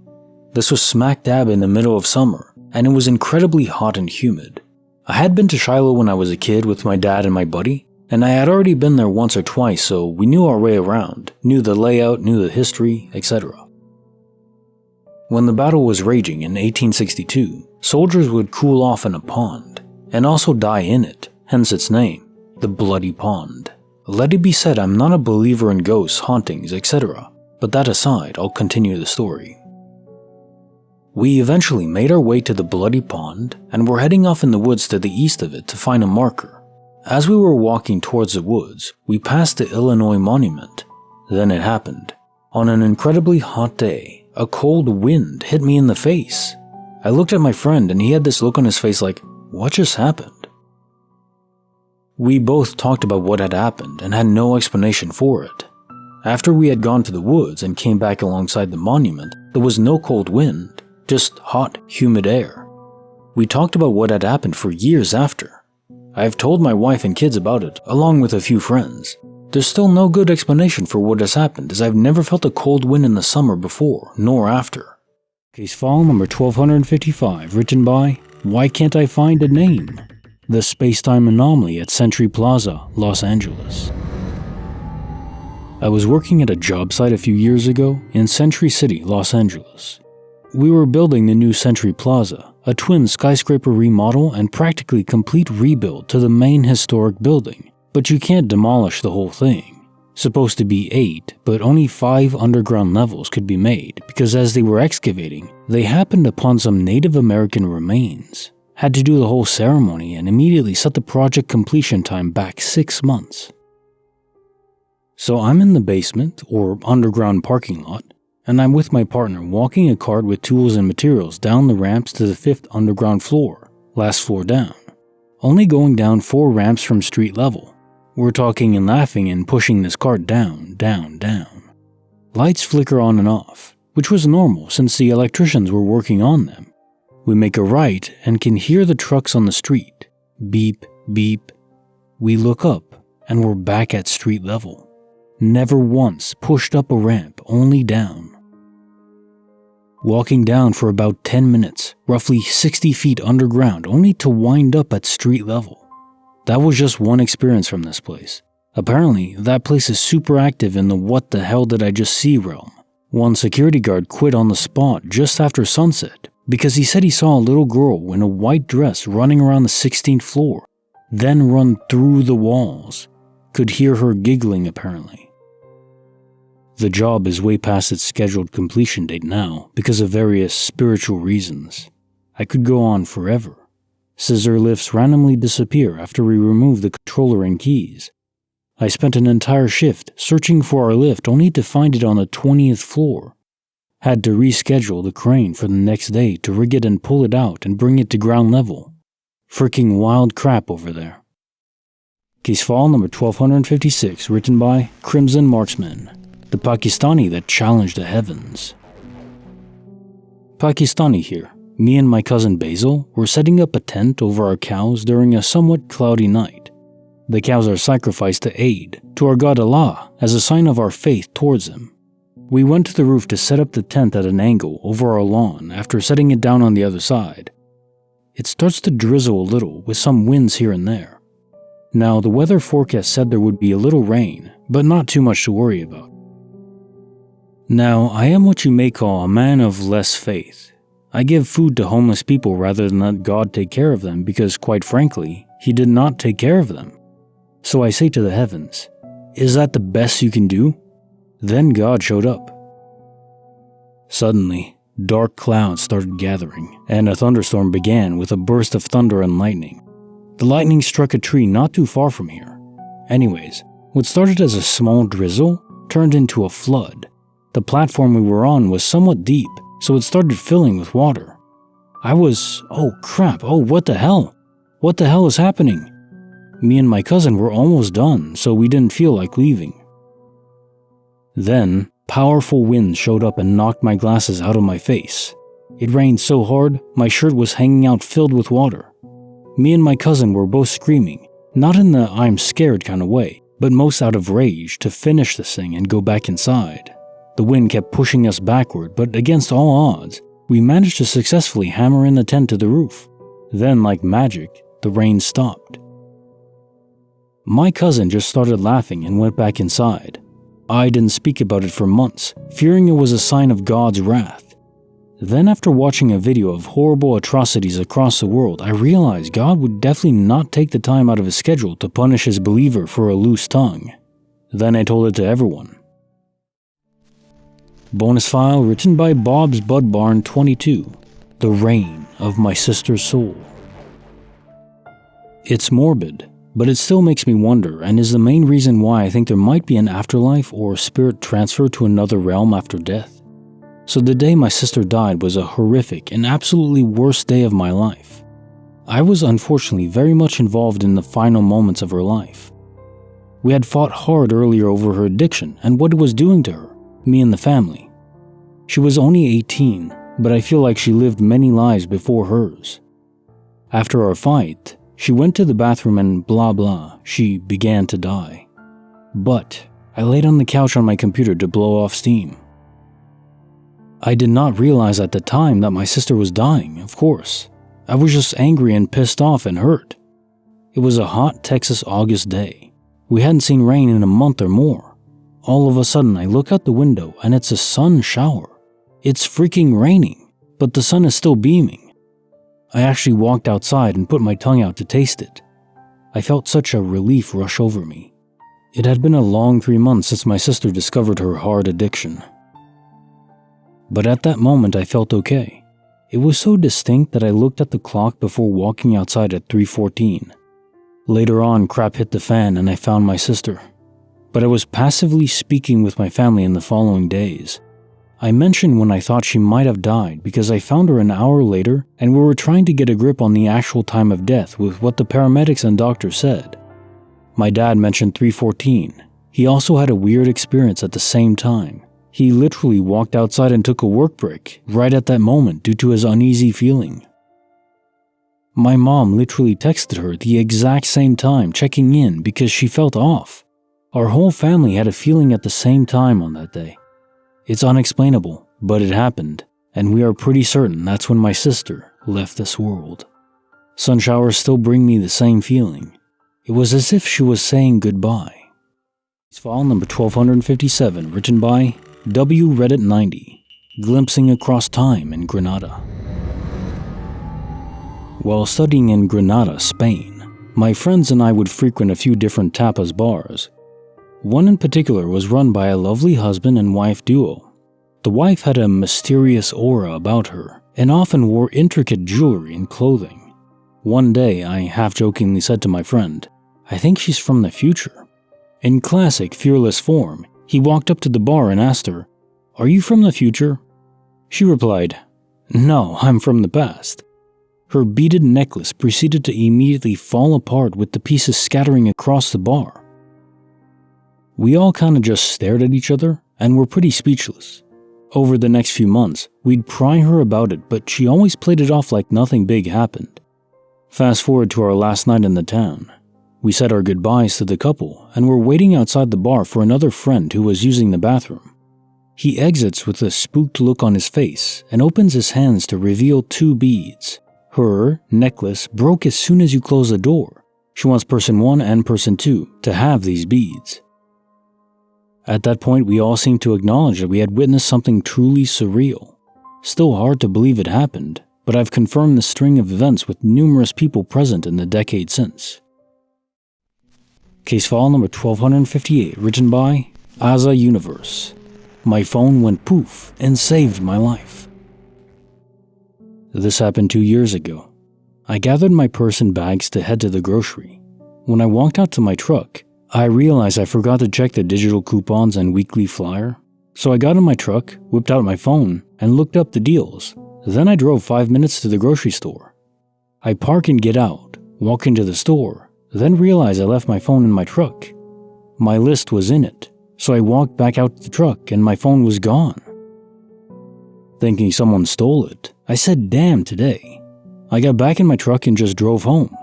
This was smack dab in the middle of summer, and it was incredibly hot and humid. I had been to Shiloh when I was a kid with my dad and my buddy, and I had already been there once or twice, so we knew our way around, knew the layout, knew the history, etc. When the battle was raging in 1862, soldiers would cool off in a pond, and also die in it, hence its name. The Bloody Pond. Let it be said I'm not a believer in ghosts, hauntings, etc., but that aside, I'll continue the story. We eventually made our way to the Bloody Pond and were heading off in the woods to the east of it to find a marker. As we were walking towards the woods, we passed the Illinois Monument. Then it happened. On an incredibly hot day, a cold wind hit me in the face. I looked at my friend and he had this look on his face like, what just happened? We both talked about what had happened and had no explanation for it. After we had gone to the woods and came back alongside the monument, there was no cold wind, just hot, humid air. We talked about what had happened for years after. I have told my wife and kids about it, along with a few friends. There's still no good explanation for what has happened, as I've never felt a cold wind in the summer before, nor after. Case file number 1255, written by Why Can't I Find a Name? The Space-Time Anomaly at Century Plaza, Los Angeles. I was working at a job site a few years ago in Century City, Los Angeles. We were building the new Century Plaza, a twin skyscraper remodel and practically complete rebuild to the main historic building, but you can't demolish the whole thing. Supposed to be 8, but only 5 underground levels could be made because as they were excavating, they happened upon some Native American remains. Had to do the whole ceremony and immediately set the project completion time back 6 months. So I'm in the basement, or underground parking lot, and I'm with my partner walking a cart with tools and materials down the ramps to the 5th underground floor, last floor down. Only going down 4 ramps from street level. We're talking and laughing and pushing this cart down, down, down. Lights flicker on and off, which was normal since the electricians were working on them. We make a right and can hear the trucks on the street. Beep, beep. We look up and we're back at street level. Never once pushed up a ramp, only down. Walking down for about 10 minutes, roughly 60 feet underground, only to wind up at street level. That was just one experience from this place. Apparently, that place is super active in the what the hell did I just see realm. One security guard quit on the spot just after sunset because he said he saw a little girl in a white dress running around the 16th floor, then run through the walls. Could hear her giggling apparently. The job is way past its scheduled completion date now because of various spiritual reasons. I could go on forever. Scissor lifts randomly disappear after we remove the controller and keys. I spent an entire shift searching for our lift only to find it on the 20th floor. Had to reschedule the crane for the next day to rig it and pull it out and bring it to ground level. Freaking wild crap over there. Case file number 1256, written by Crimson Marksman, the Pakistani that challenged the heavens. Pakistani here. Me and my cousin Basil were setting up a tent over our cows during a somewhat cloudy night. The cows are sacrificed to aid to our god Allah as a sign of our faith towards him. We went to the roof to set up the tent at an angle over our lawn after setting it down on the other side. It starts to drizzle a little with some winds here and there. Now, the weather forecast said there would be a little rain, but not too much to worry about. Now, I am what you may call a man of less faith. I give food to homeless people rather than let God take care of them because, quite frankly, He did not take care of them. So I say to the heavens, is that the best you can do? Then God showed up. Suddenly, dark clouds started gathering, and a thunderstorm began with a burst of thunder and lightning. The lightning struck a tree not too far from here. Anyways, what started as a small drizzle turned into a flood. The platform we were on was somewhat deep, so it started filling with water. I was, oh crap, oh what the hell? What the hell is happening? Me and my cousin were almost done, so we didn't feel like leaving. Then, powerful winds showed up and knocked my glasses out of my face. It rained so hard, my shirt was hanging out filled with water. Me and my cousin were both screaming, not in the I'm scared kind of way, but most out of rage to finish this thing and go back inside. The wind kept pushing us backward, but against all odds, we managed to successfully hammer in the tent to the roof. Then, like magic, the rain stopped. My cousin just started laughing and went back inside. I didn't speak about it for months, fearing it was a sign of God's wrath. Then, after watching a video of horrible atrocities across the world, I realized God would definitely not take the time out of his schedule to punish his believer for a loose tongue. Then I told it to everyone. Bonus file written by Bob's Bud Barn 22, The Reign of My Sister's Soul. It's morbid, but it still makes me wonder and is the main reason why I think there might be an afterlife or spirit transfer to another realm after death. So the day my sister died was a horrific and absolutely worst day of my life. I was unfortunately very much involved in the final moments of her life. We had fought hard earlier over her addiction and what it was doing to her, me and the family. She was only 18, but I feel like she lived many lives before hers. After our fight, she went to the bathroom and blah blah, she began to die. But I laid on the couch on my computer to blow off steam. I did not realize at the time that my sister was dying, of course. I was just angry and pissed off and hurt. It was a hot Texas August day. We hadn't seen rain in a month or more. All of a sudden, I look out the window and it's a sun shower. It's freaking raining, but the sun is still beaming. I actually walked outside and put my tongue out to taste it. I felt such a relief rush over me. It had been a long 3 months since my sister discovered her hard addiction. But at that moment, I felt okay. It was so distinct that I looked at the clock before walking outside at 3:14. Later on, crap hit the fan and I found my sister. But I was passively speaking with my family in the following days. I mentioned when I thought she might have died because I found her an hour later and we were trying to get a grip on the actual time of death with what the paramedics and doctors said. My dad mentioned 3:14. He also had a weird experience at the same time. He literally walked outside and took a work break right at that moment due to his uneasy feeling. My mom literally texted her the exact same time checking in because she felt off. Our whole family had a feeling at the same time on that day. It's unexplainable, but it happened, and we are pretty certain that's when my sister left this world. Sun showers still bring me the same feeling. It was as if she was saying goodbye. It's file number 1257, written by W. Reddit 90, Glimpsing Across Time in Granada. While studying in Granada, Spain, my friends and I would frequent a few different tapas bars. One in particular was run by a lovely husband and wife duo. The wife had a mysterious aura about her and often wore intricate jewelry and clothing. One day, I half-jokingly said to my friend, "I think she's from the future." In classic fearless form, he walked up to the bar and asked her, "Are you from the future?" She replied, "No, I'm from the past." Her beaded necklace proceeded to immediately fall apart with the pieces scattering across the bar. We all kinda just stared at each other and were pretty speechless. Over the next few months, we'd pry her about it, but she always played it off like nothing big happened. Fast forward to our last night in the town. We said our goodbyes to the couple and were waiting outside the bar for another friend who was using the bathroom. He exits with a spooked look on his face and opens his hands to reveal 2 beads. Her necklace broke as soon as you close the door. She wants person 1 and person 2 to have these beads. At that point, we all seemed to acknowledge that we had witnessed something truly surreal. Still hard to believe it happened, but I've confirmed the string of events with numerous people present in the decade since. Case file number 1258, written by Aza Universe. My phone went poof and saved my life. This happened 2 years ago. I gathered my purse and bags to head to the grocery. When I walked out to my truck, I realized I forgot to check the digital coupons and weekly flyer. So I got in my truck, whipped out my phone, and looked up the deals. Then I drove 5 minutes to the grocery store. I park and get out, walk into the store, then realize I left my phone in my truck. My list was in it, so I walked back out to the truck and my phone was gone. Thinking someone stole it, I said damn today. I got back in my truck and just drove home.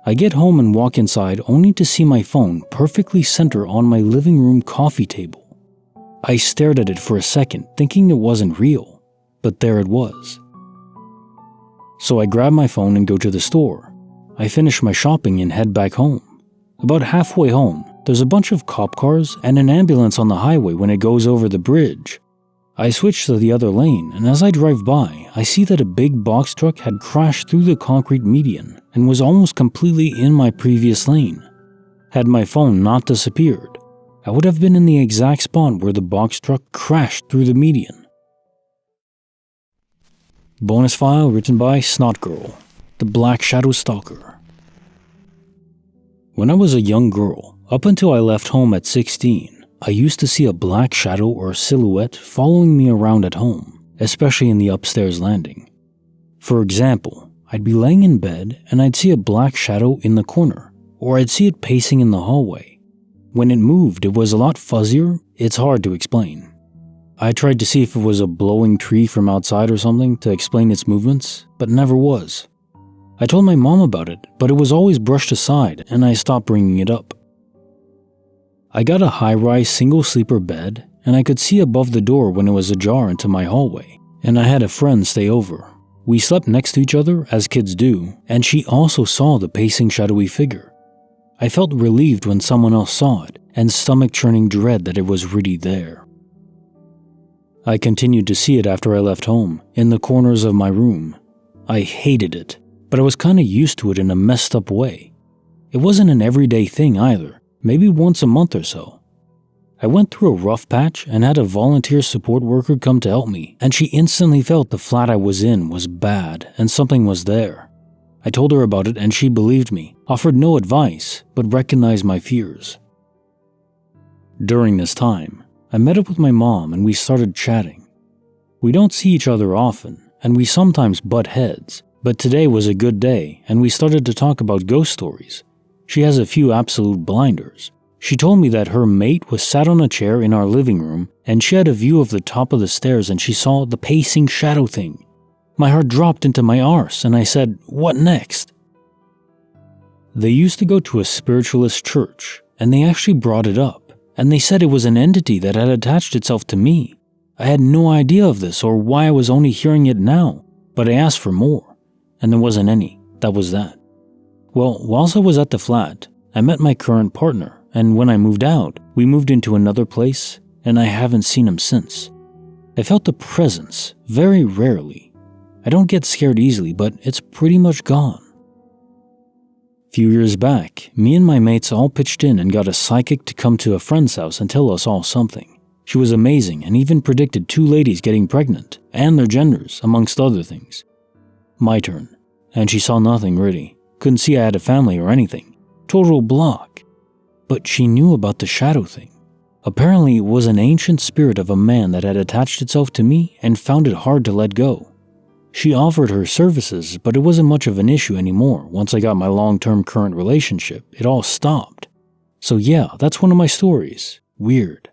I get home and walk inside only to see my phone perfectly center on my living room coffee table. I stared at it for a second, thinking it wasn't real, but there it was. So I grab my phone and go to the store. I finish my shopping and head back home. About halfway home, there's a bunch of cop cars and an ambulance on the highway when it goes over the bridge. I switch to the other lane, and as I drive by, I see that a big box truck had crashed through the concrete median and was almost completely in my previous lane. Had my phone not disappeared, I would have been in the exact spot where the box truck crashed through the median. Bonus file written by Snot Girl, the Black Shadow Stalker. When I was a young girl, up until I left home at 16, I used to see a black shadow or silhouette following me around at home, especially in the upstairs landing. For example, I'd be laying in bed and I'd see a black shadow in the corner, or I'd see it pacing in the hallway. When it moved, it was a lot fuzzier. It's hard to explain. I tried to see if it was a blowing tree from outside or something to explain its movements, but never was. I told my mom about it, but it was always brushed aside and I stopped bringing it up. I got a high-rise single-sleeper bed, and I could see above the door when it was ajar into my hallway, and I had a friend stay over. We slept next to each other, as kids do, and she also saw the pacing shadowy figure. I felt relieved when someone else saw it, and stomach-churning dread that it was really there. I continued to see it after I left home, in the corners of my room. I hated it, but I was kinda used to it in a messed up way. It wasn't an everyday thing either. Maybe once a month or so. I went through a rough patch and had a volunteer support worker come to help me, and she instantly felt the flat I was in was bad and something was there. I told her about it and she believed me, offered no advice, but recognized my fears. During this time, I met up with my mom and we started chatting. We don't see each other often, and we sometimes butt heads, but today was a good day and we started to talk about ghost stories. She has a few absolute blinders. She told me that her mate was sat on a chair in our living room and she had a view of the top of the stairs and she saw the pacing shadow thing. My heart dropped into my arse and I said, "What next?" They used to go to a spiritualist church and they actually brought it up and they said it was an entity that had attached itself to me. I had no idea of this or why I was only hearing it now, but I asked for more and there wasn't any. That was that. Well, whilst I was at the flat, I met my current partner, and when I moved out, we moved into another place, and I haven't seen him since. I felt the presence, very rarely. I don't get scared easily, but it's pretty much gone. few years back, me and my mates all pitched in and got a psychic to come to a friend's house and tell us all something. She was amazing and even predicted 2 ladies getting pregnant, and their genders, amongst other things. My turn, and she saw nothing really. Couldn't see I had a family or anything. Total block. But she knew about the shadow thing. Apparently it was an ancient spirit of a man that had attached itself to me and found it hard to let go. She offered her services, but it wasn't much of an issue anymore. Once I got my long-term current relationship, it all stopped. So yeah, that's one of my stories. Weird.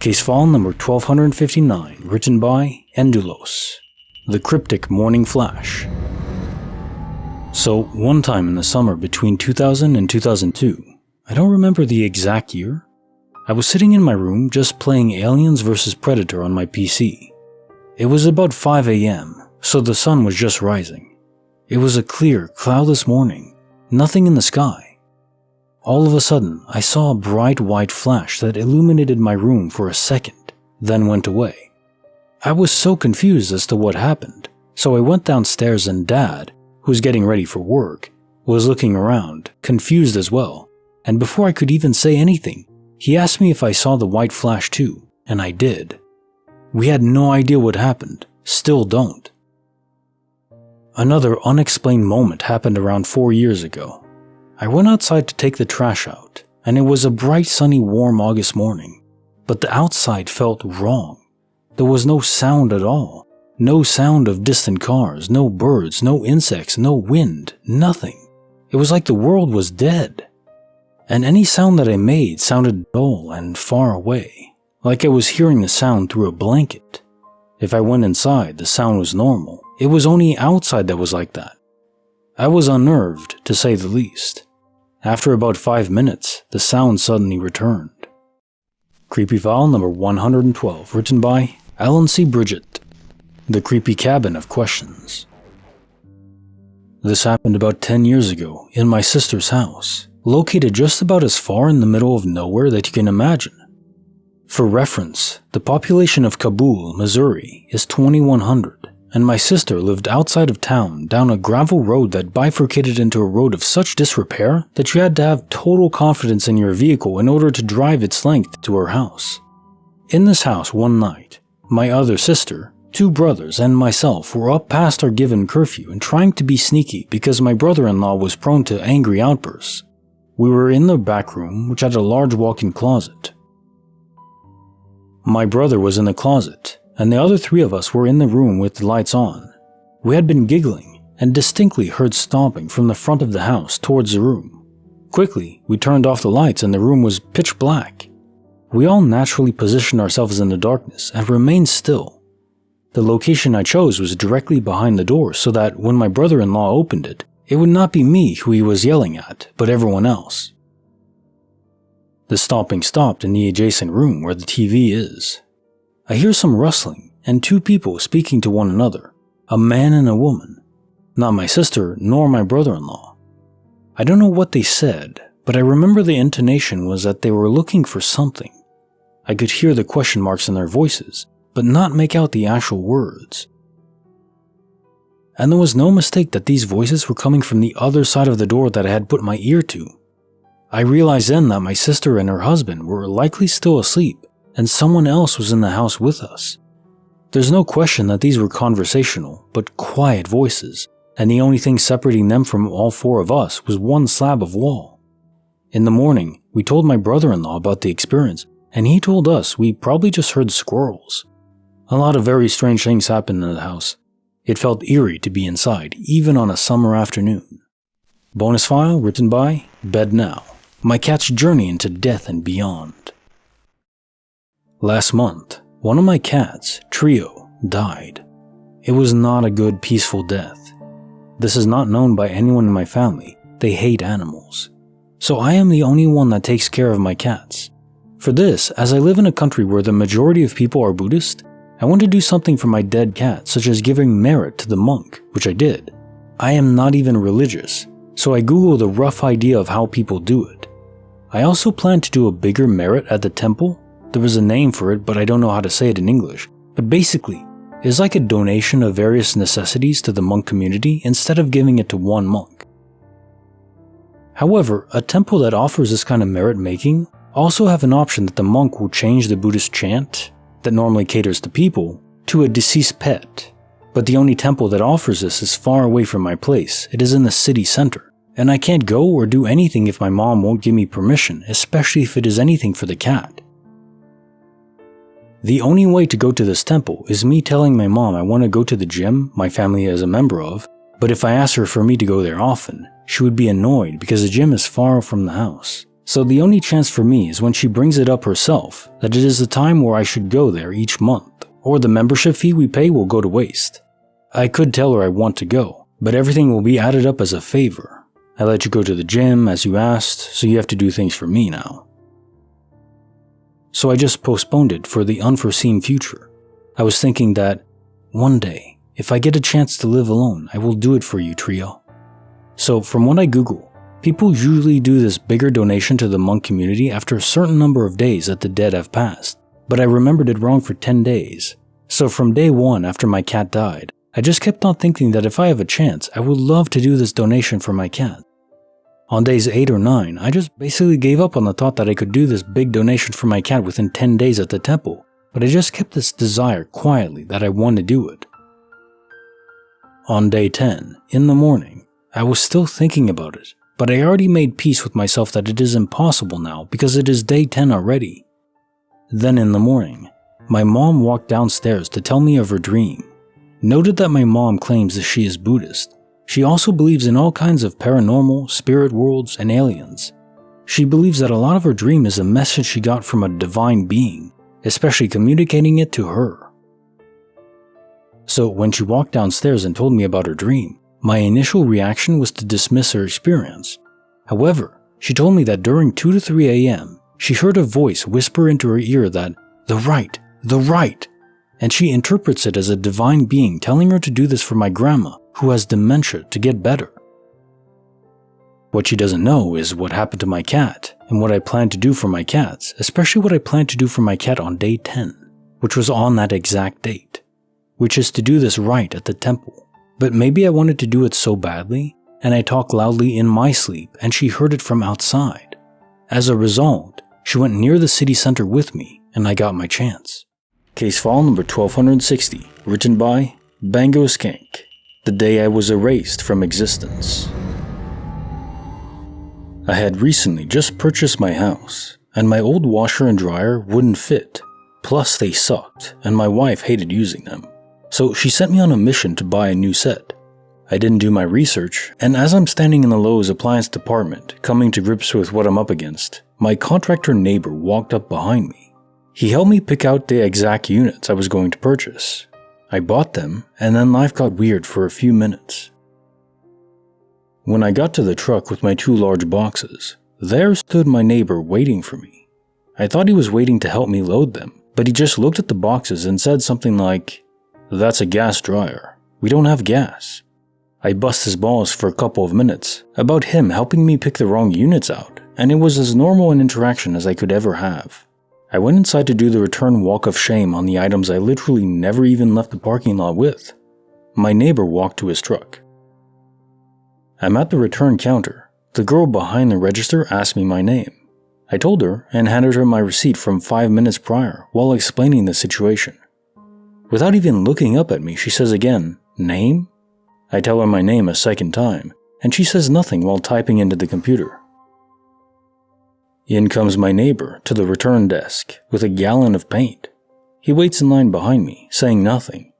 Case file number 1259, written by Endulos. The Cryptic Morning Flash. So, one time in the summer between 2000 and 2002, I don't remember the exact year, I was sitting in my room just playing Aliens vs. Predator on my PC. It was about 5 a.m., so the sun was just rising. It was a clear, cloudless morning, nothing in the sky. All of a sudden, I saw a bright white flash that illuminated my room for a second, then went away. I was so confused as to what happened, so I went downstairs and Dad, who was getting ready for work, was looking around, confused as well, and before I could even say anything, he asked me if I saw the white flash too, and I did. We had no idea what happened, still don't. Another unexplained moment happened around 4 years ago. I went outside to take the trash out, and it was a bright sunny warm August morning, but the outside felt wrong. There was no sound at all. No sound of distant cars, no birds, no insects, no wind, nothing. It was like the world was dead. And any sound that I made sounded dull and far away, like I was hearing the sound through a blanket. If I went inside, the sound was normal. It was only outside that was like that. I was unnerved, to say the least. After about 5 minutes, the sound suddenly returned. Creepy file number 112, written by Alan C. Bridget. The Creepy Cabin of Questions. This happened about 10 years ago in my sister's house, located just about as far in the middle of nowhere that you can imagine. For reference, the population of Kabul, Missouri is 2,100, and my sister lived outside of town down a gravel road that bifurcated into a road of such disrepair that you had to have total confidence in your vehicle in order to drive its length to her house. In this house one night, my other sister, 2 brothers, and myself were up past our given curfew and trying to be sneaky because my brother-in-law was prone to angry outbursts. We were in the back room, which had a large walk-in closet. My brother was in the closet, and the other 3 of us were in the room with the lights on. We had been giggling and distinctly heard stomping from the front of the house towards the room. Quickly, we turned off the lights and the room was pitch black. We all naturally positioned ourselves in the darkness and remained still. The location I chose was directly behind the door so that when my brother-in-law opened it, it would not be me who he was yelling at, but everyone else. The stomping stopped in the adjacent room where the TV is. I hear some rustling and 2 people speaking to one another, a man and a woman. Not my sister nor my brother-in-law. I don't know what they said, but I remember the intonation was that they were looking for something. I could hear the question marks in their voices, but not make out the actual words. And there was no mistake that these voices were coming from the other side of the door that I had put my ear to. I realized then that my sister and her husband were likely still asleep, and someone else was in the house with us. There's no question that these were conversational, but quiet voices, and the only thing separating them from all 4 of us was one slab of wall. In the morning, we told my brother-in-law about the experience, and he told us we probably just heard squirrels. A lot of very strange things happened in the house. It felt eerie to be inside, even on a summer afternoon. Bonus file written by Bed Now. My cat's journey into death and beyond. Last month, one of my cats, Trio, died. It was not a good, peaceful death. This is not known by anyone in my family. They hate animals. So I am the only one that takes care of my cats. For this, as I live in a country where the majority of people are Buddhist, I want to do something for my dead cat, such as giving merit to the monk, which I did. I am not even religious, so I googled a rough idea of how people do it. I also plan to do a bigger merit at the temple. There was a name for it, but I don't know how to say it in English. But basically, it's like a donation of various necessities to the monk community instead of giving it to one monk. However, a temple that offers this kind of merit making also have an option that the monk will change the Buddhist chant that normally caters to people to a deceased pet. But the only temple that offers this is far away from my place. It is in the city center, and I can't go or do anything if my mom won't give me permission, especially if it is anything for the cat. The only way to go to this temple is me telling my mom I want to go to the gym my family is a member of, but if I ask her for me to go there often, she would be annoyed because the gym is far from the house. So the only chance for me is when she brings it up herself that it is the time where I should go there each month, or the membership fee we pay will go to waste. I could tell her I want to go, but everything will be added up as a favor. I let you go to the gym as you asked, so you have to do things for me now. So I just postponed it for the unforeseen future. I was thinking that one day, if I get a chance to live alone, I will do it for you, trio. So from what I Google, people usually do this bigger donation to the monk community after a certain number of days that the dead have passed, but I remembered it wrong for 10 days. So from day 1 after my cat died, I just kept on thinking that if I have a chance, I would love to do this donation for my cat. On days 8 or 9, I just basically gave up on the thought that I could do this big donation for my cat within 10 days at the temple, but I just kept this desire quietly that I wanted to do it. On day 10, in the morning, I was still thinking about it, but I already made peace with myself that it is impossible now because it is day 10 already. Then in the morning, my mom walked downstairs to tell me of her dream. Noted that my mom claims that she is Buddhist. She also believes in all kinds of paranormal, spirit worlds, and aliens. She believes that a lot of her dream is a message she got from a divine being, especially communicating it to her. So when she walked downstairs and told me about her dream, my initial reaction was to dismiss her experience. However, she told me that during 2 to 3 a.m., she heard a voice whisper into her ear that, the right, and she interprets it as a divine being telling her to do this for my grandma, who has dementia, to get better. What she doesn't know is what happened to my cat and what I plan to do for my cats, especially what I plan to do for my cat on day 10, which was on that exact date, which is to do this right at the temple. But maybe I wanted to do it so badly, and I talked loudly in my sleep and she heard it from outside. As a result, she went near the city center with me and I got my chance. Case file number 1260, written by Bango Skank. The day I was erased from existence. I had recently just purchased my house, and my old washer and dryer wouldn't fit. Plus they sucked, and my wife hated using them. So she sent me on a mission to buy a new set. I didn't do my research, and as I'm standing in the Lowe's appliance department, coming to grips with what I'm up against, my contractor neighbor walked up behind me. He helped me pick out the exact units I was going to purchase. I bought them, and then life got weird for a few minutes. When I got to the truck with my 2 large boxes, there stood my neighbor waiting for me. I thought he was waiting to help me load them, but he just looked at the boxes and said something like, "That's a gas dryer. We don't have gas." I bust his balls for a couple of minutes about him helping me pick the wrong units out, and it was as normal an interaction as I could ever have. I went inside to do the return walk of shame on the items I literally never even left the parking lot with. My neighbor walked to his truck. I'm at the return counter. The girl behind the register asked me my name. I told her and handed her my receipt from 5 minutes prior while explaining the situation. Without even looking up at me, she says again, "Name?" I tell her my name a second time, and she says nothing while typing into the computer. In comes my neighbor to the return desk with a gallon of paint. He waits in line behind me, saying nothing.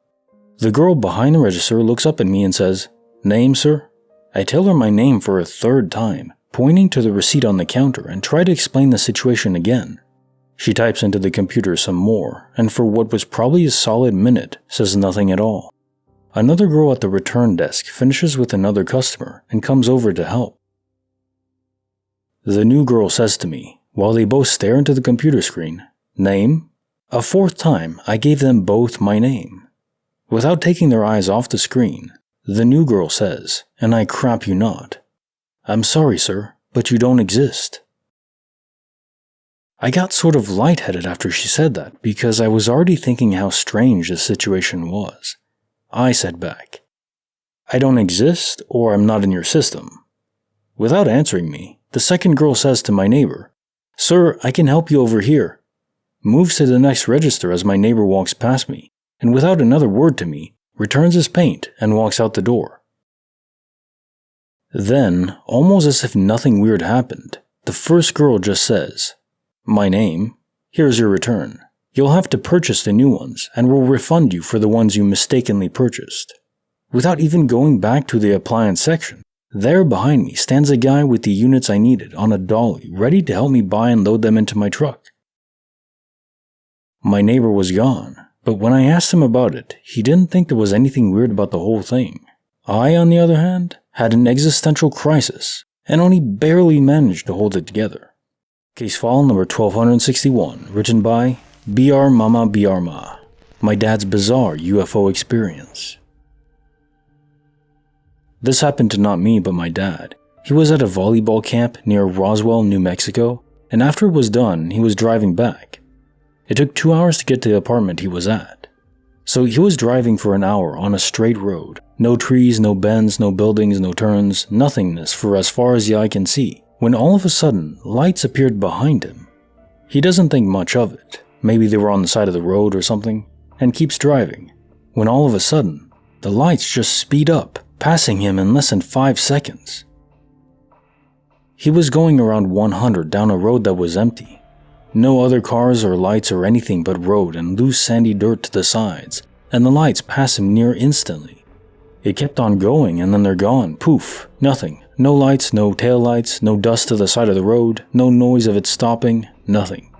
The girl behind the register looks up at me and says, "Name, sir?" I tell her my name for a 3rd time, pointing to the receipt on the counter, and try to explain the situation again. She types into the computer some more, and for what was probably a solid minute, says nothing at all. Another girl at the return desk finishes with another customer and comes over to help. The new girl says to me, while they both stare into the computer screen, "Name?" A 4th time, I gave them both my name. Without taking their eyes off the screen, the new girl says, and I crap you not, "I'm sorry, sir, but you don't exist." I got sort of lightheaded after she said that because I was already thinking how strange the situation was. I said back, "I don't exist or I'm not in your system." Without answering me, the second girl says to my neighbor, "Sir, I can help you over here." Moves to the next register as my neighbor walks past me, and without another word to me, returns his paint and walks out the door. Then, almost as if nothing weird happened, the first girl just says, "My name, here's your return. You'll have to purchase the new ones, and we'll refund you for the ones you mistakenly purchased." Without even going back to the appliance section, there behind me stands a guy with the units I needed on a dolly ready to help me buy and load them into my truck. My neighbor was gone, but when I asked him about it, he didn't think there was anything weird about the whole thing. I, on the other hand, had an existential crisis and only barely managed to hold it together. Case file number 1261, written by BR Mama BR Ma, my dad's bizarre UFO experience. This happened to not me but my dad. He was at a volleyball camp near Roswell, New Mexico, and after it was done, he was driving back. It took 2 hours to get to the apartment he was at. So he was driving for an hour on a straight road. No trees, no bends, no buildings, no turns, nothingness for as far as the eye can see, when all of a sudden, lights appeared behind him. He doesn't think much of it. Maybe they were on the side of the road or something, and keeps driving, when all of a sudden, the lights just speed up, passing him in less than 5 seconds. He was going around 100 down a road that was empty. No other cars or lights or anything but road and loose sandy dirt to the sides, and the lights pass him near instantly. It kept on going and then they're gone, poof, nothing. No lights, no taillights, no dust to the side of the road, no noise of it stopping, nothing.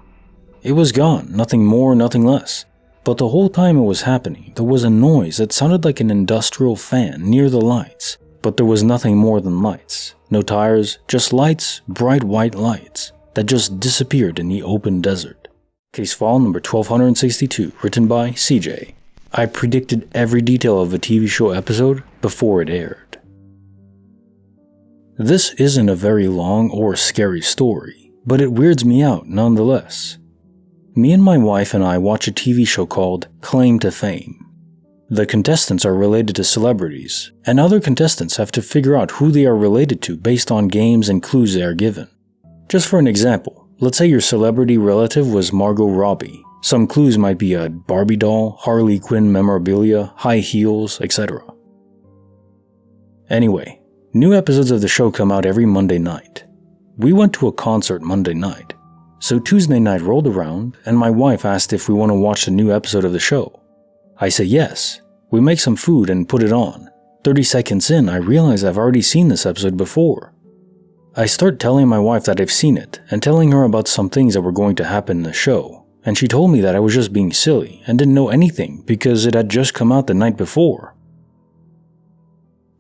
It was gone, nothing more, nothing less. But the whole time it was happening, there was a noise that sounded like an industrial fan near the lights, but there was nothing more than lights. No tires, just lights, bright white lights, that just disappeared in the open desert. Case file number 1262, written by CJ. I predicted every detail of a TV show episode before it aired. This isn't a very long or scary story, but it weirds me out nonetheless. Me and my wife and I watch a TV show called Claim to Fame. The contestants are related to celebrities, and other contestants have to figure out who they are related to based on games and clues they are given. Just for an example, let's say your celebrity relative was Margot Robbie. Some clues might be a Barbie doll, Harley Quinn memorabilia, high heels, etc. Anyway, new episodes of the show come out every Monday night. We went to a concert Monday night. So Tuesday night rolled around, and my wife asked if we want to watch the new episode of the show. I say yes. We make some food and put it on. 30 seconds in, I realize I've already seen this episode before. I start telling my wife that I've seen it, and telling her about some things that were going to happen in the show, and she told me that I was just being silly and didn't know anything because it had just come out the night before.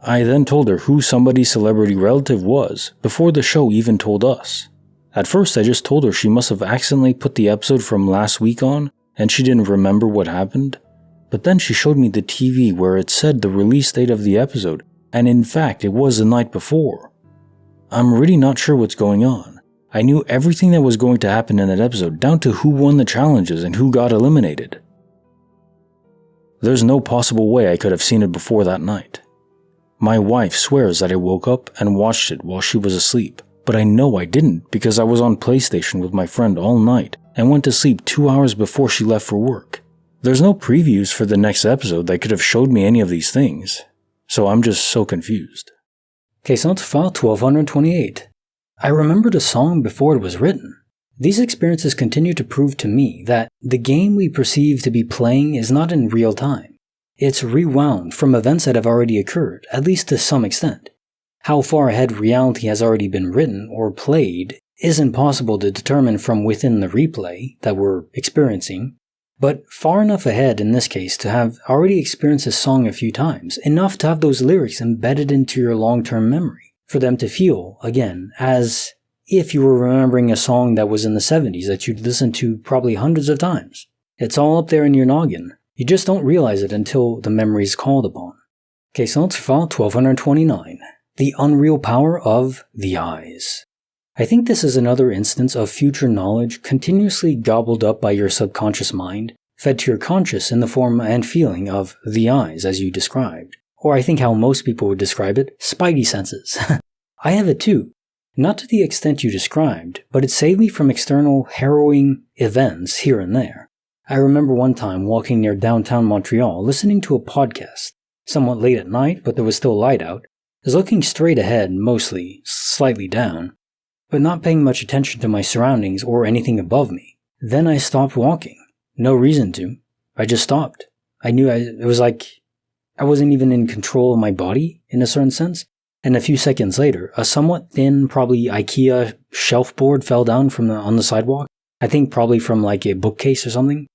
I then told her who somebody's celebrity relative was before the show even told us. At first I just told her she must have accidentally put the episode from last week on and she didn't remember what happened, but then she showed me the TV where it said the release date of the episode, and in fact it was the night before. I'm really not sure what's going on. I knew everything that was going to happen in that episode down to who won the challenges and who got eliminated. There's no possible way I could have seen it before that night. My wife swears that I woke up and watched it while she was asleep. But I know I didn't because I was on PlayStation with my friend all night and went to sleep 2 hours before she left for work. There's no previews for the next episode that could have showed me any of these things, so I'm just so confused. Case notes file 1228. I remembered a song before it was written. These experiences continue to prove to me that the game we perceive to be playing is not in real time. It's rewound from events that have already occurred, at least to some extent. How far ahead reality has already been written or played isn't possible to determine from within the replay that we're experiencing, but far enough ahead in this case to have already experienced this song a few times, enough to have those lyrics embedded into your long-term memory, for them to feel, again, as if you were remembering a song that was in the 70s that you'd listened to probably hundreds of times. It's all up there in your noggin. You just don't realize it until the memory is called upon. Case notes file 1229. The unreal power of the eyes. I think this is another instance of future knowledge continuously gobbled up by your subconscious mind, fed to your conscious in the form and feeling of the eyes as you described. Or I think how most people would describe it, spidey senses. I have it too. Not to the extent you described, but it saved me from external harrowing events here and there. I remember one time walking near downtown Montreal, listening to a podcast, somewhat late at night, but there was still light out. I was looking straight ahead, mostly slightly down, but not paying much attention to my surroundings or anything above me. Then I stopped walking. No reason to. I just stopped. I knew it was like I wasn't even in control of my body, in a certain sense. And a few seconds later, a somewhat thin, probably IKEA shelf board fell down on the sidewalk. I think probably from like a bookcase or something.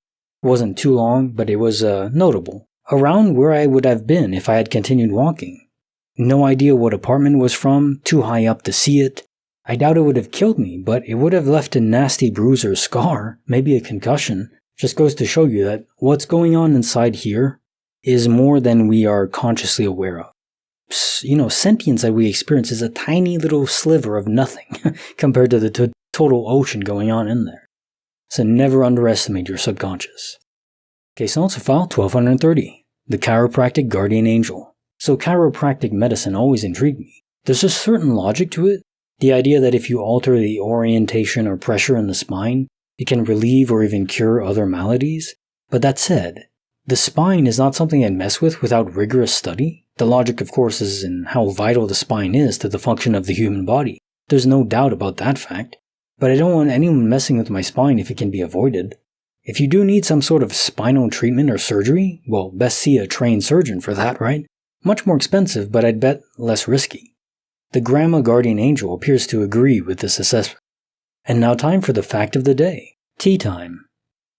It wasn't too long, but it was notable. Around where I would have been if I had continued walking. No idea what apartment it was from, too high up to see it. I doubt it would have killed me, but it would have left a nasty bruise or scar, maybe a concussion. Just goes to show you that what's going on inside here is more than we are consciously aware of. Sentience that we experience is a tiny little sliver of nothing compared to the total ocean going on in there. So never underestimate your subconscious. Case notes for file 1230, the Chiropractic Guardian Angel. So chiropractic medicine always intrigued me. There's a certain logic to it. The idea that if you alter the orientation or pressure in the spine, it can relieve or even cure other maladies. But that said, the spine is not something I'd mess with without rigorous study. The logic, of course, is in how vital the spine is to the function of the human body. There's no doubt about that fact. But I don't want anyone messing with my spine if it can be avoided. If you do need some sort of spinal treatment or surgery, well, best see a trained surgeon for that, right? Much more expensive, but I'd bet less risky. The Grandma Guardian Angel appears to agree with this assessment. And now time for the fact of the day. Tea time.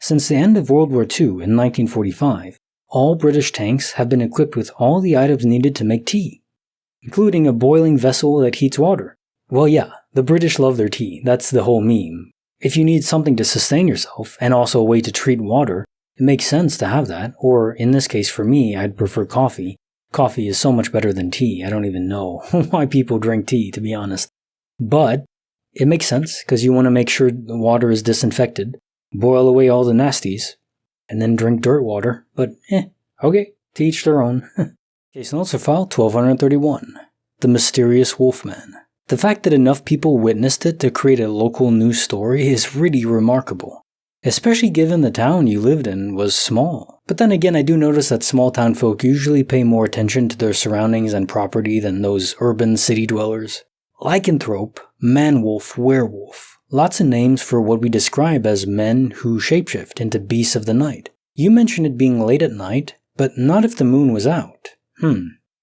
Since the end of World War II in 1945, all British tanks have been equipped with all the items needed to make tea, including a boiling vessel that heats water. Well, yeah, the British love their tea, that's the whole meme. If you need something to sustain yourself, and also a way to treat water, it makes sense to have that, or in this case for me, I'd prefer coffee. Coffee is so much better than tea, I don't even know why people drink tea, to be honest. But it makes sense, because you want to make sure the water is disinfected, boil away all the nasties, and then drink dirt water, but okay, to each their own. Case notes for file 1231, the Mysterious Wolfman. The fact that enough people witnessed it to create a local news story is really remarkable, especially given the town you lived in was small. But then again, I do notice that small town folk usually pay more attention to their surroundings and property than those urban city dwellers. Lycanthrope, man-wolf, werewolf. Lots of names for what we describe as men who shapeshift into beasts of the night. You mentioned it being late at night, but not if the moon was out.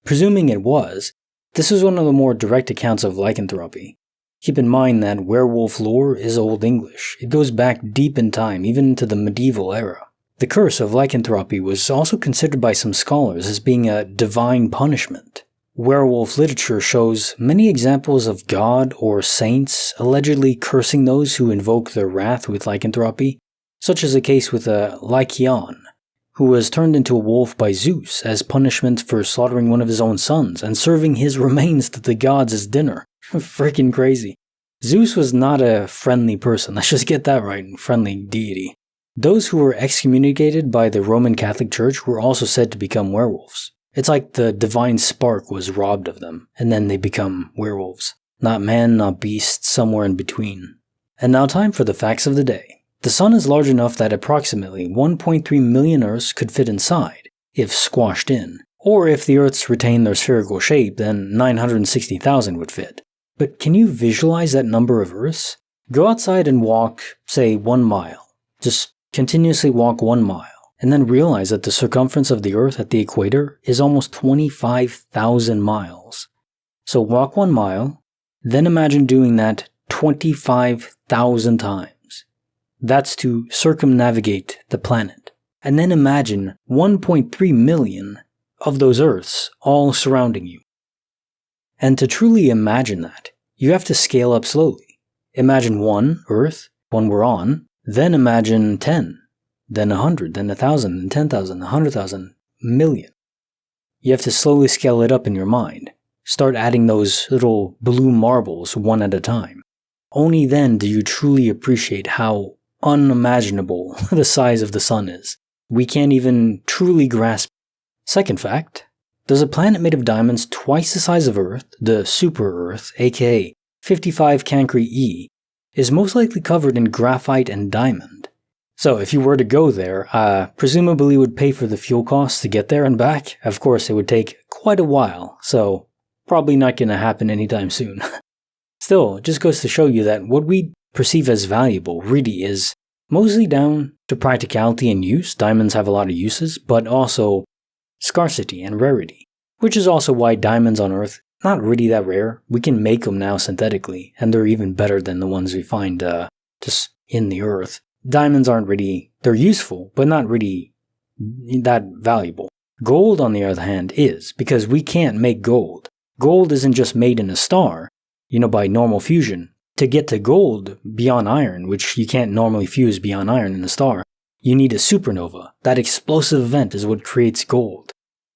Presuming it was, this is one of the more direct accounts of lycanthropy. Keep in mind that werewolf lore is Old English. It goes back deep in time, even into the medieval era. The curse of lycanthropy was also considered by some scholars as being a divine punishment. Werewolf literature shows many examples of God or saints allegedly cursing those who invoke their wrath with lycanthropy, such as a case with a Lycaon, who was turned into a wolf by Zeus as punishment for slaughtering one of his own sons and serving his remains to the gods as dinner. Freaking crazy. Zeus was not a friendly person, let's just get that right, friendly deity. Those who were excommunicated by the Roman Catholic Church were also said to become werewolves. It's like the divine spark was robbed of them, and then they become werewolves. Not man, not beast, somewhere in between. And now time for the facts of the day. The sun is large enough that approximately 1.3 million Earths could fit inside, if squashed in. Or if the Earths retain their spherical shape, then 960,000 would fit. But can you visualize that number of Earths? Go outside and walk, say, 1 mile. Just continuously walk 1 mile. And then realize that the circumference of the Earth at the equator is almost 25,000 miles. So walk 1 mile, then imagine doing that 25,000 times. That's to circumnavigate the planet. And then imagine 1.3 million of those Earths all surrounding you. And to truly imagine that, you have to scale up slowly. Imagine 1 Earth, one we're on, then imagine 10. Then 100, then 1,000, then 10,000, 100,000, million. You have to slowly scale it up in your mind. Start adding those little blue marbles one at a time. Only then do you truly appreciate how unimaginable the size of the sun is. We can't even truly grasp. Second fact, There's a planet made of diamonds twice the size of Earth, the Super Earth, aka 55 Cancri E, is most likely covered in graphite and diamond. So if you were to go there, presumably would pay for the fuel costs to get there and back. Of course, it would take quite a while, so probably not going to happen anytime soon. Still, it just goes to show you that what we perceive as valuable really is mostly down to practicality and use. Diamonds have a lot of uses, but also scarcity and rarity, which is also why diamonds on Earth not really that rare. We can make them now synthetically, and they're even better than the ones we find just in the Earth. Diamonds aren't really, they're useful, but not really that valuable. Gold, on the other hand, is, because we can't make gold. Gold isn't just made in a star, by normal fusion. To get to gold beyond iron, which you can't normally fuse beyond iron in a star, you need a supernova. That explosive event is what creates gold.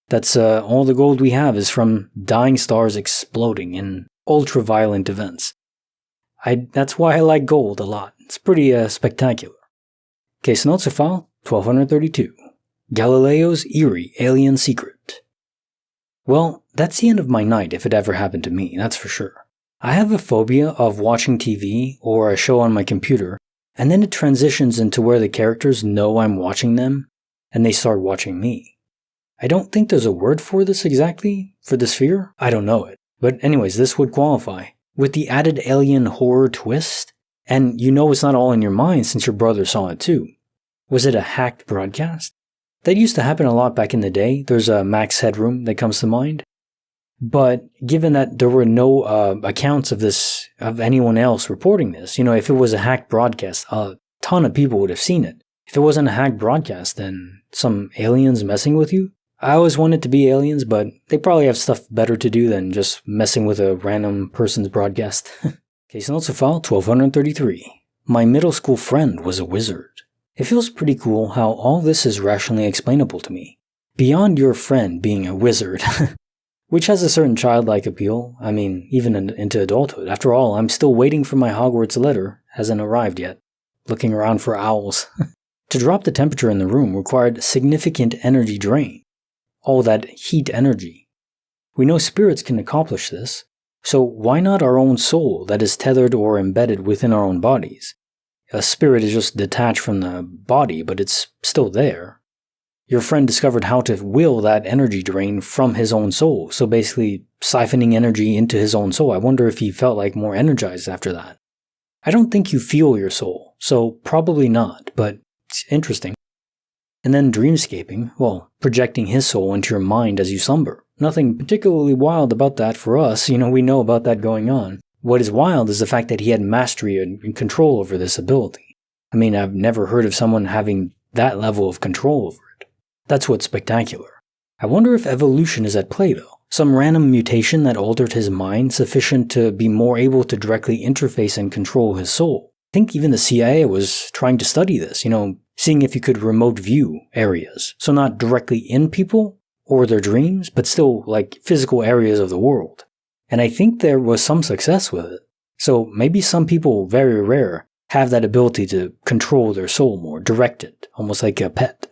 That's all the gold we have is from dying stars exploding in ultra-violent events. That's why I like gold a lot. It's pretty spectacular. Case notes or file 1232. Galileo's eerie alien secret. Well, that's the end of my night if it ever happened to me, that's for sure. I have a phobia of watching TV or a show on my computer, and then it transitions into where the characters know I'm watching them, and they start watching me. I don't think there's a word for this exactly, for this fear. I don't know it. But anyways, this would qualify. With the added alien horror twist, and it's not all in your mind since your brother saw it too. Was it a hacked broadcast? That used to happen a lot back in the day. There's a Max Headroom that comes to mind. But given that there were no accounts of anyone else reporting this, if it was a hacked broadcast, a ton of people would have seen it. If it wasn't a hacked broadcast, then some aliens messing with you? I always wanted to be aliens, but they probably have stuff better to do than just messing with a random person's broadcast. Case notes of file 1233. My middle school friend was a wizard. It feels pretty cool how all this is rationally explainable to me. Beyond your friend being a wizard, which has a certain childlike appeal, even into adulthood. After all, I'm still waiting for my Hogwarts letter, hasn't arrived yet. Looking around for owls. To drop the temperature in the room required significant energy drain. All that heat energy. We know spirits can accomplish this, so why not our own soul that is tethered or embedded within our own bodies? A spirit is just detached from the body, but it's still there. Your friend discovered how to will that energy drain from his own soul, so basically siphoning energy into his own soul. I wonder if he felt like more energized after that. I don't think you feel your soul, so probably not, but it's interesting. And then dreamscaping, projecting his soul into your mind as you slumber. Nothing particularly wild about that for us, we know about that going on. What is wild is the fact that he had mastery and control over this ability. I've never heard of someone having that level of control over it. That's what's spectacular. I wonder if evolution is at play though. Some random mutation that altered his mind sufficient to be more able to directly interface and control his soul. I think even the CIA was trying to study this, seeing if you could remote view areas. So not directly in people or their dreams, but still like physical areas of the world. And I think there was some success with it. So maybe some people, very rare, have that ability to control their soul more, direct it, almost like a pet.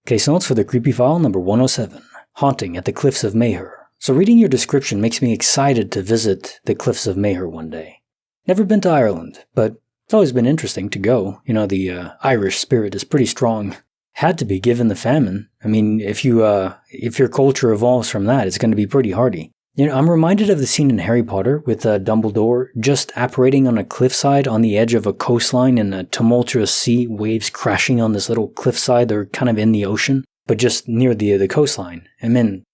Case notes for the creepy file number 107, Haunting at the Cliffs of Mayo. So reading your description makes me excited to visit the Cliffs of Mayo one day. Never been to Ireland, but it's always been interesting to go. The Irish spirit is pretty strong. Had to be given the famine. If your culture evolves from that, it's going to be pretty hardy. I'm reminded of the scene in Harry Potter with Dumbledore just apparating on a cliffside on the edge of a coastline in a tumultuous sea, waves crashing on this little cliffside. They're kind of in the ocean, but just near the coastline.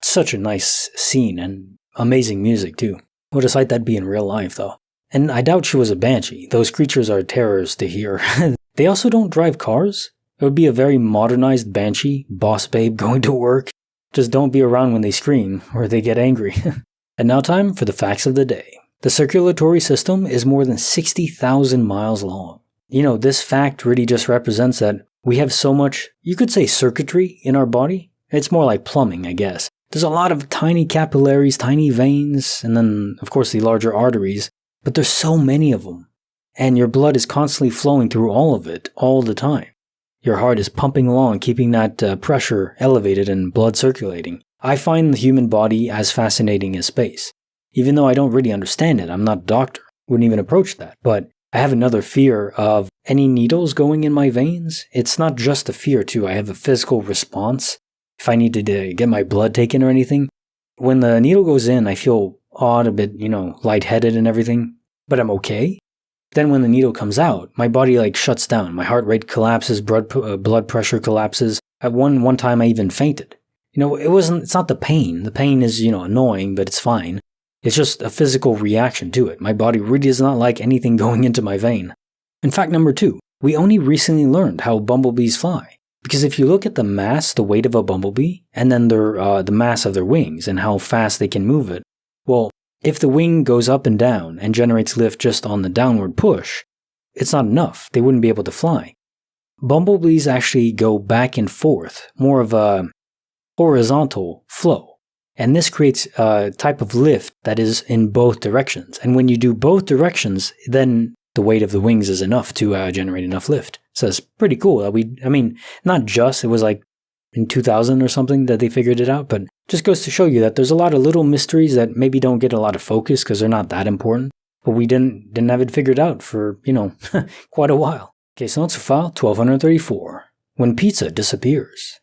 Such a nice scene and amazing music too. What a sight that'd be in real life though. And I doubt she was a banshee. Those creatures are terrors to hear. They also don't drive cars. It would be a very modernized banshee, boss babe going to work. Just don't be around when they scream or they get angry. And now time for the facts of the day. The circulatory system is more than 60,000 miles long. This fact really just represents that we have so much, you could say circuitry in our body. It's more like plumbing, I guess. There's a lot of tiny capillaries, tiny veins, and then, of course, the larger arteries. But there's so many of them. And your blood is constantly flowing through all of it, all the time. Your heart is pumping along, keeping that pressure elevated and blood circulating. I find the human body as fascinating as space. Even though I don't really understand it, I'm not a doctor, wouldn't even approach that, but I have another fear of any needles going in my veins. It's not just a fear too, I have a physical response. If I need to get my blood taken or anything, when the needle goes in, I feel odd, a bit, lightheaded and everything, but I'm okay. Then when the needle comes out, my body shuts down. My heart rate collapses, blood pressure collapses. At one time I even fainted. It's not the pain. The pain is, annoying, but it's fine. It's just a physical reaction to it. My body really does not like anything going into my vein. In fact, number 2, we only recently learned how bumblebees fly. Because if you look at the weight of a bumblebee, and then the mass of their wings and how fast they can move it, well, if the wing goes up and down and generates lift just on the downward push, it's not enough. They wouldn't be able to fly. Bumblebees actually go back and forth, more of a horizontal flow. And this creates a type of lift that is in both directions. And when you do both directions, then the weight of the wings is enough to generate enough lift. So it's pretty cool that not just, it was in 2000 or something that they figured it out, but just goes to show you that there's a lot of little mysteries that maybe don't get a lot of focus because they're not that important, but we didn't have it figured out for, quite a while. Okay, so let's file 1234. When pizza disappears.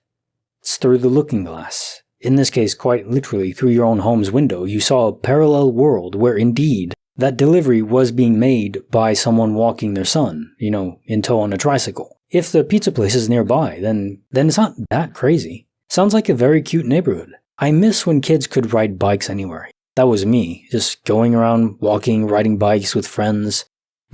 It's through the looking glass. In this case, quite literally through your own home's window, you saw a parallel world where indeed that delivery was being made by someone walking their son, in tow on a tricycle. If the pizza place is nearby, then it's not that crazy. Sounds like a very cute neighborhood. I miss when kids could ride bikes anywhere. That was me, just going around, walking, riding bikes with friends.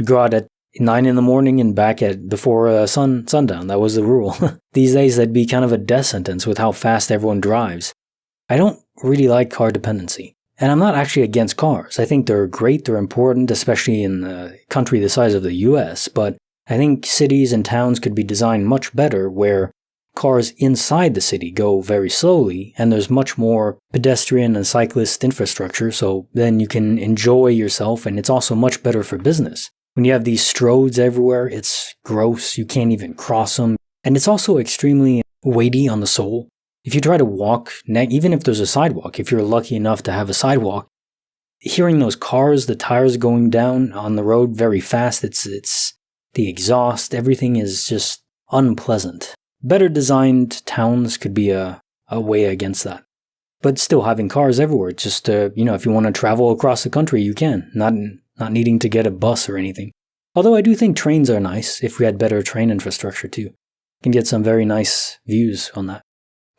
Go out at 9 in the morning and back before sundown. That was the rule. These days, that'd be kind of a death sentence with how fast everyone drives. I don't really like car dependency. And I'm not actually against cars. I think they're great, they're important, especially in a country the size of the US, but I think cities and towns could be designed much better where cars inside the city go very slowly and there's much more pedestrian and cyclist infrastructure, so then you can enjoy yourself, and it's also much better for business. When you have these stroads everywhere, it's gross, you can't even cross them, and it's also extremely weighty on the soul. If you try to walk, even if there's a sidewalk, if you're lucky enough to have a sidewalk, hearing those cars, the tires going down on the road very fast, it's the exhaust, everything is just unpleasant. Better designed towns could be a way against that. But still having cars everywhere, just if you want to travel across the country, you can, not needing to get a bus or anything. Although I do think trains are nice, if we had better train infrastructure too. You can get some very nice views on that.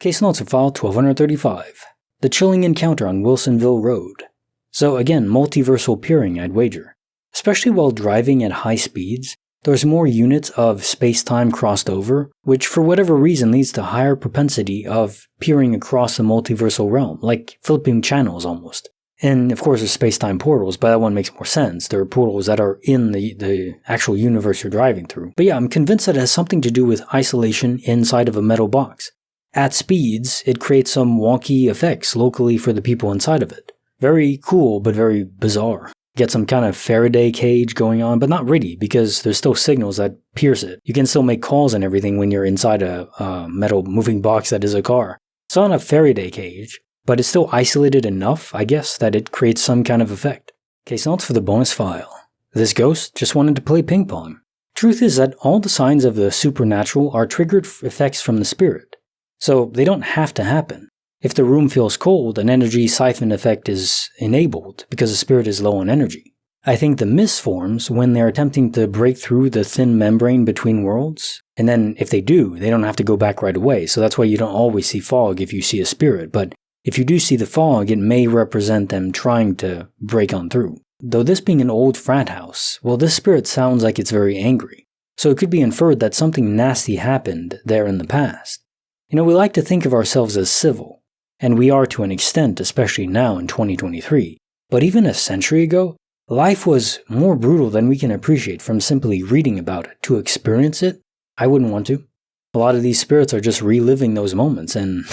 Case notes of file 1235. The chilling encounter on Wilsonville Road. So again, multiversal peering, I'd wager. Especially while driving at high speeds, there's more units of space-time crossed over, which for whatever reason leads to higher propensity of peering across the multiversal realm, like flipping channels almost. And of course there's space-time portals, but that one makes more sense. There are portals that are in the actual universe you're driving through. But yeah, I'm convinced that it has something to do with isolation inside of a metal box. At speeds, it creates some wonky effects locally for the people inside of it. Very cool, but very bizarre. Get some kind of Faraday cage going on, but not really, because there's still signals that pierce it. You can still make calls and everything when you're inside a metal moving box that is a car. It's not a Faraday cage, but it's still isolated enough, I guess, that it creates some kind of effect. Case notes for the bonus file. This ghost just wanted to play ping pong. Truth is that all the signs of the supernatural are triggered effects from the spirit. So they don't have to happen. If the room feels cold, an energy siphon effect is enabled because the spirit is low on energy. I think the mist forms when they're attempting to break through the thin membrane between worlds, and then if they do, they don't have to go back right away, so that's why you don't always see fog if you see a spirit, but if you do see the fog, it may represent them trying to break on through. Though this being an old frat house, well, this spirit sounds like it's very angry, so it could be inferred that something nasty happened there in the past. We like to think of ourselves as civil, and we are to an extent, especially now in 2023. But even a century ago, life was more brutal than we can appreciate from simply reading about it. To experience it, I wouldn't want to. A lot of these spirits are just reliving those moments, and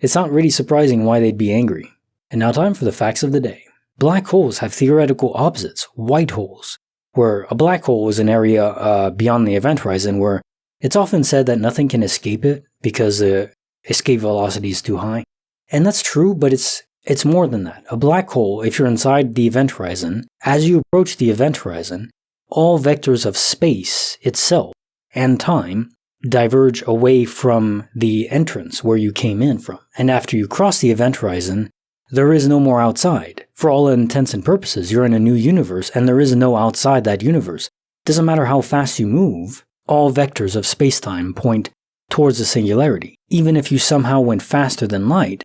it's not really surprising why they'd be angry. And now time for the facts of the day. Black holes have theoretical opposites, white holes, where a black hole is an area beyond the event horizon where it's often said that nothing can escape it because the escape velocity is too high. And that's true, but it's more than that. A black hole, if you're inside the event horizon, as you approach the event horizon, all vectors of space itself and time diverge away from the entrance where you came in from. And after you cross the event horizon, there is no more outside. For all intents and purposes, you're in a new universe, and there is no outside that universe. Doesn't matter how fast you move, all vectors of space-time point towards the singularity. Even if you somehow went faster than light,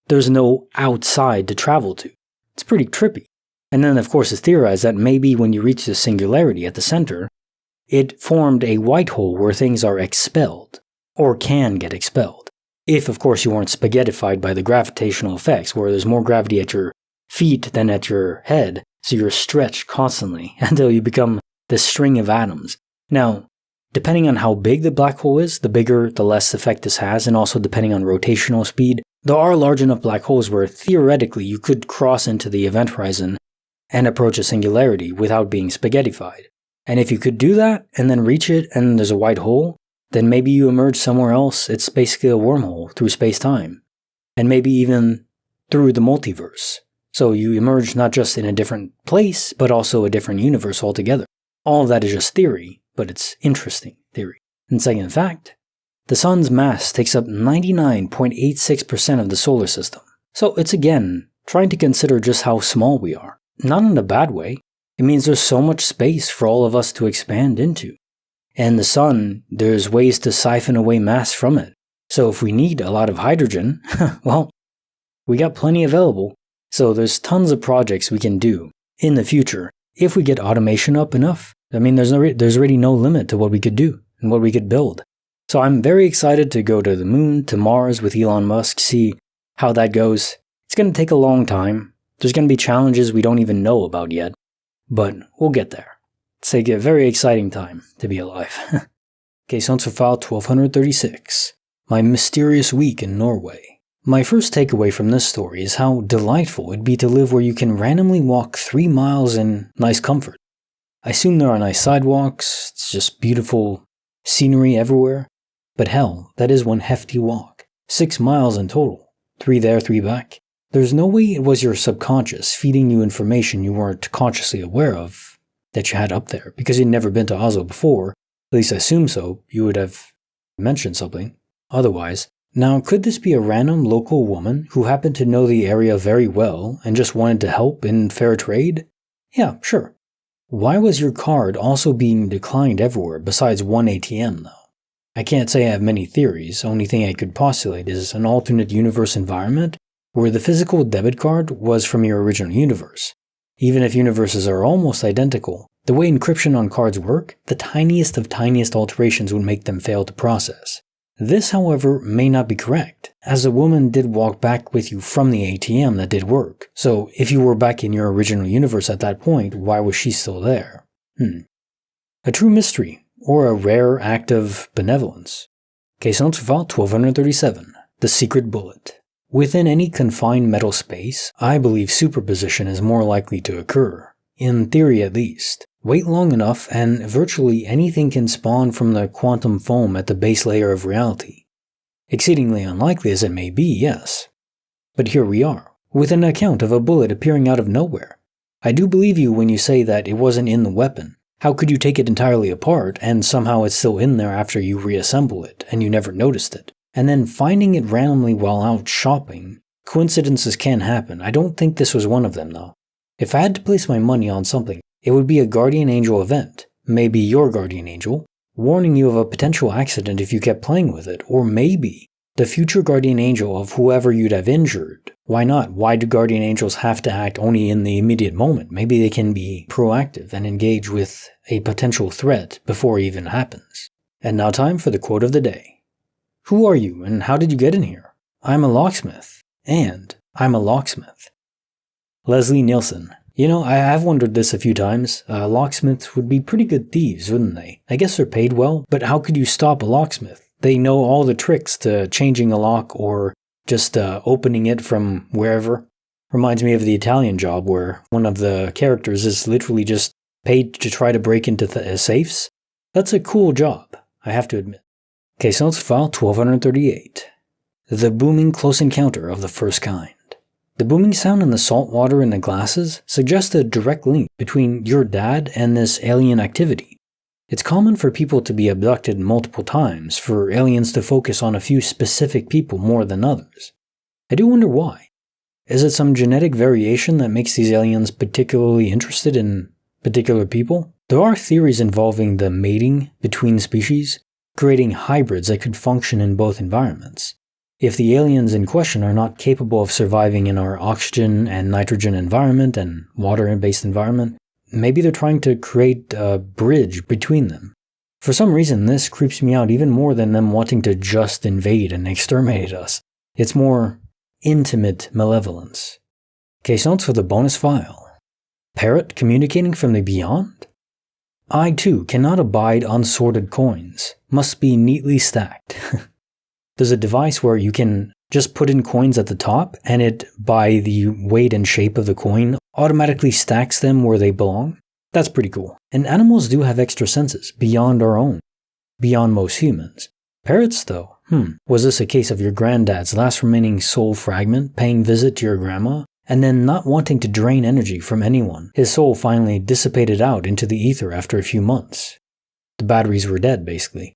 there's no outside to travel to. It's pretty trippy. And then, of course, it's theorized that maybe when you reach the singularity at the center, it formed a white hole where things are expelled, or can get expelled. If, of course, you weren't spaghettified by the gravitational effects, where there's more gravity at your feet than at your head, so you're stretched constantly until you become this string of atoms. Now, depending on how big the black hole is, the bigger, the less effect this has, and also depending on rotational speed, there are large enough black holes where theoretically you could cross into the event horizon and approach a singularity without being spaghettified. And if you could do that, and then reach it, and there's a white hole, then maybe you emerge somewhere else. It's basically a wormhole through space-time. And maybe even through the multiverse. So you emerge not just in a different place, but also a different universe altogether. All of that is just theory, but it's interesting theory. And second fact, the sun's mass takes up 99.86% of the solar system. So it's again, trying to consider just how small we are. Not in a bad way. It means there's so much space for all of us to expand into. And the sun, there's ways to siphon away mass from it. So if we need a lot of hydrogen, well, we got plenty available. So there's tons of projects we can do in the future. If we get automation up enough, I mean, there's already no limit to what we could do and what we could build. So I'm very excited to go to the moon, to Mars with Elon Musk, see how that goes. It's going to take a long time. There's going to be challenges we don't even know about yet. But we'll get there. It's a very exciting time to be alive. Okay, so answer file 1236. My mysterious week in Norway. My first takeaway from this story is how delightful it'd be to live where you can randomly walk 3 miles in nice comfort. I assume there are nice sidewalks, it's just beautiful scenery everywhere. But hell, that is one hefty walk. 6 miles in total. 3 there, 3 back. There's no way it was your subconscious feeding you information you weren't consciously aware of that you had up there, because you'd never been to Oslo before. At least I assume so. You would have mentioned something. Otherwise. Now, could this be a random local woman who happened to know the area very well and just wanted to help in fair trade? Yeah, sure. Why was your card also being declined everywhere besides one ATM, though? I can't say I have many theories. The only thing I could postulate is an alternate universe environment where the physical debit card was from your original universe. Even if universes are almost identical, the way encryption on cards work, the tiniest of tiniest alterations would make them fail to process. This, however, may not be correct, as the woman did walk back with you from the ATM that did work. So if you were back in your original universe at that point, why was she still there? A true mystery, or a rare act of benevolence. Case answer file 1237. The secret bullet. Within any confined metal space, I believe superposition is more likely to occur. In theory at least. Wait long enough and virtually anything can spawn from the quantum foam at the base layer of reality. Exceedingly unlikely as it may be, yes. But here we are, with an account of a bullet appearing out of nowhere. I do believe you when you say that it wasn't in the weapon. How could you take it entirely apart and somehow it's still in there after you reassemble it and you never noticed it? And then finding it randomly while out shopping. Coincidences can happen. I don't think this was one of them though. If I had to place my money on something, it would be a guardian angel event. Maybe your guardian angel, warning you of a potential accident if you kept playing with it, or maybe the future guardian angel of whoever you'd have injured. Why not? Why do guardian angels have to act only in the immediate moment? Maybe they can be proactive and engage with a potential threat before it even happens. And now time for the quote of the day. Who are you and how did you get in here? I'm a locksmith. And I'm a locksmith. Leslie Nielsen. You know, I have wondered this a few times. Locksmiths would be pretty good thieves, wouldn't they? I guess they're paid well, but how could you stop a locksmith? They know all the tricks to changing a lock or just opening it from wherever. Reminds me of the Italian Job where one of the characters is literally just paid to try to break into safes. That's a cool job, I have to admit. Case notes file 1238. The booming close encounter of the first kind. The booming sound in the salt water in the glasses suggests a direct link between your dad and this alien activity. It's common for people to be abducted multiple times, for aliens to focus on a few specific people more than others. I do wonder why. Is it some genetic variation that makes these aliens particularly interested in particular people? There are theories involving the mating between species, creating hybrids that could function in both environments. If the aliens in question are not capable of surviving in our oxygen and nitrogen environment and water-based environment, maybe they're trying to create a bridge between them. For some reason, this creeps me out even more than them wanting to just invade and exterminate us. It's more intimate malevolence. Case notes for the bonus file. Parrot communicating from the beyond? I too cannot abide unsorted coins. Must be neatly stacked. There's a device where you can just put in coins at the top and it, by the weight and shape of the coin, automatically stacks them where they belong. That's pretty cool. And animals do have extra senses, beyond our own. Beyond most humans. Parrots though, was this a case of your granddad's last remaining soul fragment paying visit to your grandma, and then not wanting to drain energy from anyone, his soul finally dissipated out into the ether after a few months? The batteries were dead, basically.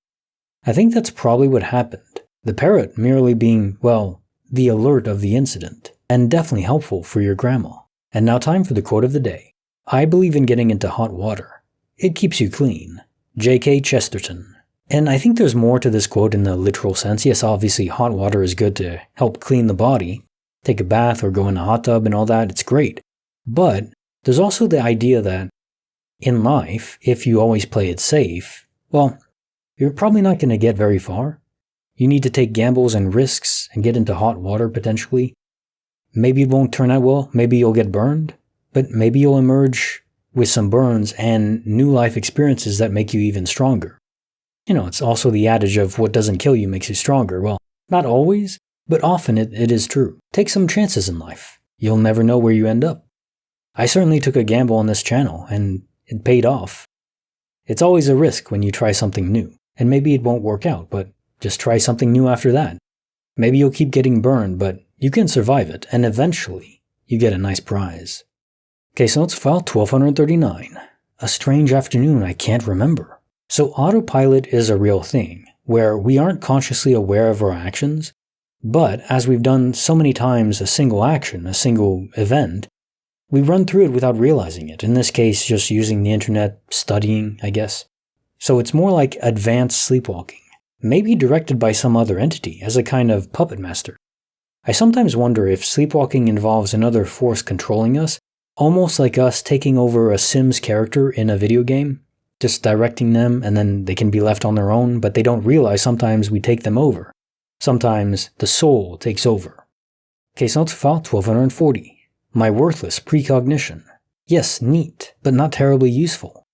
I think that's probably what happened. The parrot merely being, well, the alert of the incident, and definitely helpful for your grandma. And now time for the quote of the day. I believe in getting into hot water. It keeps you clean. J.K. Chesterton. And I think there's more to this quote in the literal sense. Yes, obviously hot water is good to help clean the body. Take a bath or go in a hot tub and all that, it's great. But there's also the idea that in life, if you always play it safe, well, you're probably not going to get very far. You need to take gambles and risks and get into hot water potentially. Maybe it won't turn out well, maybe you'll get burned, but maybe you'll emerge with some burns and new life experiences that make you even stronger. You know, it's also the adage of what doesn't kill you makes you stronger. Well, not always, but often it is true. Take some chances in life. You'll never know where you end up. I certainly took a gamble on this channel, and it paid off. It's always a risk when you try something new, and maybe it won't work out, but just try something new after that. Maybe you'll keep getting burned, but you can survive it, and eventually, you get a nice prize. Case notes file 1239. A strange afternoon I can't remember. So autopilot is a real thing, where we aren't consciously aware of our actions, but as we've done so many times a single action, a single event, we run through it without realizing it. In this case, just using the internet, studying, I guess. So it's more like advanced sleepwalking. Maybe directed by some other entity as a kind of puppet master. I sometimes wonder if sleepwalking involves another force controlling us, almost like us taking over a Sims character in a video game, just directing them and then they can be left on their own, but they don't realize sometimes we take them over. Sometimes the soul takes over. Case notes file 1240. My worthless precognition. Yes, neat, but not terribly useful.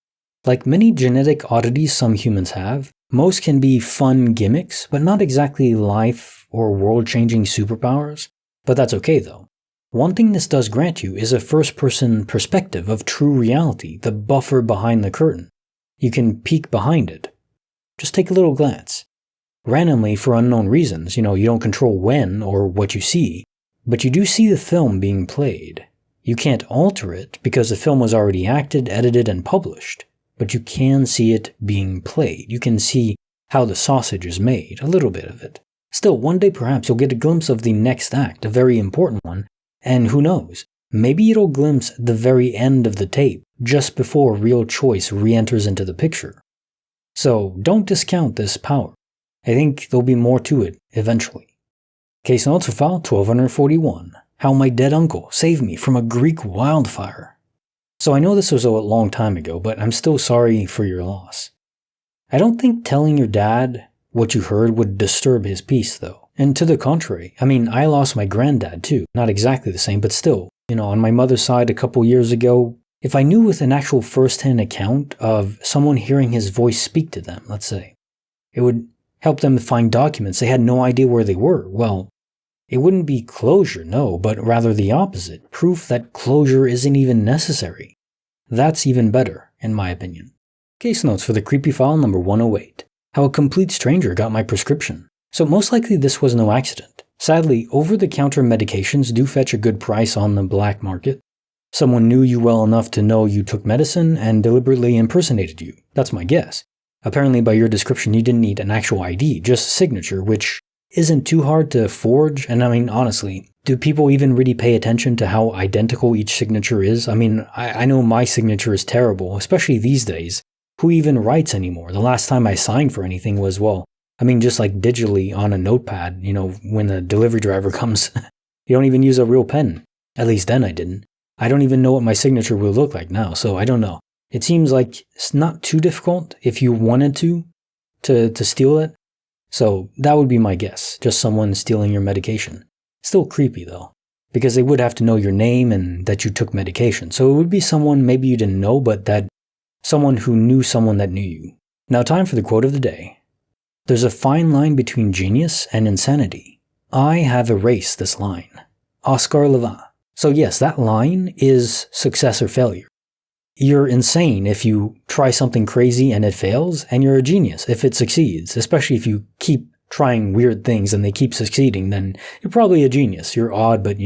Like many genetic oddities some humans have, most can be fun gimmicks, but not exactly life or world-changing superpowers. But that's okay though. One thing this does grant you is a first-person perspective of true reality, the buffer behind the curtain. You can peek behind it. Just take a little glance. Randomly for unknown reasons, you don't control when or what you see, but you do see the film being played. You can't alter it because the film was already acted, edited, and published. But you can see it being played. You can see how the sausage is made, a little bit of it. Still, one day perhaps you'll get a glimpse of the next act, a very important one, and who knows, maybe it'll glimpse the very end of the tape, just before real choice re-enters into the picture. So don't discount this power. I think there'll be more to it eventually. Case notes for file 1241. How my dead uncle saved me from a Greek wildfire. So I know this was a long time ago, but I'm still sorry for your loss. I don't think telling your dad what you heard would disturb his peace, though. And to the contrary, I lost my granddad too. Not exactly the same, but still. On my mother's side a couple years ago, if I knew with an actual first-hand account of someone hearing his voice speak to them, let's say, it would help them find documents they had no idea where they were. Well, it wouldn't be closure, no, but rather the opposite. Proof that closure isn't even necessary. That's even better, in my opinion. Case notes for the creepy file number 108. How a complete stranger got my prescription. So most likely this was no accident. Sadly, over-the-counter medications do fetch a good price on the black market. Someone knew you well enough to know you took medicine and deliberately impersonated you. That's my guess. Apparently, by your description, you didn't need an actual ID, just a signature, which isn't too hard to forge. And I mean, honestly, do people even really pay attention to how identical each signature is? I mean, I know my signature is terrible, especially these days. Who even writes anymore? The last time I signed for anything was, well, I mean, just like digitally on a notepad, when the delivery driver comes. You don't even use a real pen. At least then I didn't. I don't even know what my signature will look like now, so I don't know. It seems like it's not too difficult if you wanted to steal it. So that would be my guess, just someone stealing your medication. Still creepy though, because they would have to know your name and that you took medication. So it would be someone maybe you didn't know, but that someone who knew someone that knew you. Now time for the quote of the day. There's a fine line between genius and insanity. I have erased this line. Oscar Levin. So yes, that line is success or failure. You're insane if you try something crazy and it fails, and you're a genius if it succeeds, especially if you keep trying weird things and they keep succeeding, then you're probably a genius. You're odd, but